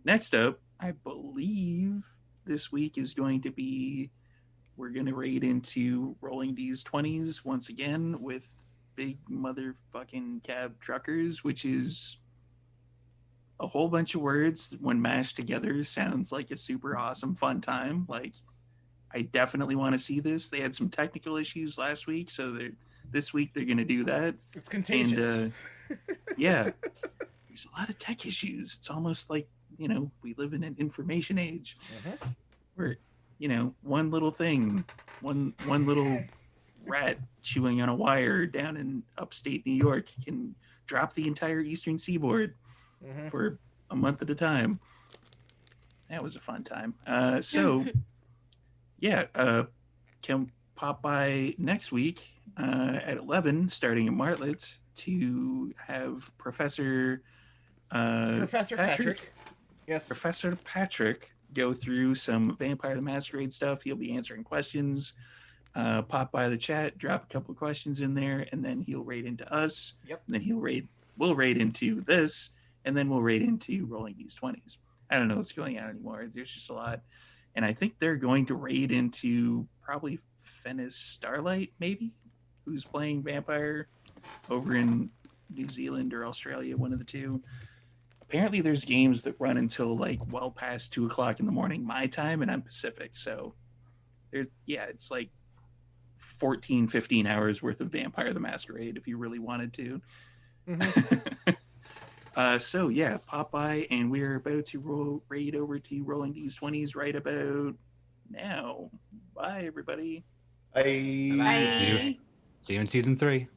Next up, I believe this week is going to be, we're going to raid into Rolling D's 20s once again with big motherfucking cab truckers, which is a whole bunch of words that when mashed together sounds like a super awesome fun time. Like, I definitely want to see this. They had some technical issues last week, so this week they're going to do that. It's contagious. And yeah, there's a lot of tech issues. It's almost like, you know, we live in an information age where, you know, one little thing, one little rat chewing on a wire down in upstate New York can drop the entire eastern seaboard for a month at a time. That was a fun time. So yeah, can pop by next week at 11, starting at Martlet, to have Professor Professor Patrick. Yes. Professor Patrick go through some Vampire the Masquerade stuff. He'll be answering questions. Pop by the chat, drop a couple of questions in there, and then he'll raid into us. Yep. And then we'll raid into this, and then we'll raid into Rolling These 20s. I don't know what's going on anymore. There's just a lot. And I think they're going to raid into probably Fennis Starlight, maybe, who's playing Vampire over in New Zealand or Australia, one of the two. Apparently there's games that run until like well past 2 o'clock in the morning my time, and I'm Pacific. So it's like 14, 15 hours worth of Vampire the Masquerade if you really wanted to. So yeah, pop by, and we're about to raid over to Rolling These 20s right about now. Bye, everybody. Bye. Bye. See you in season 3.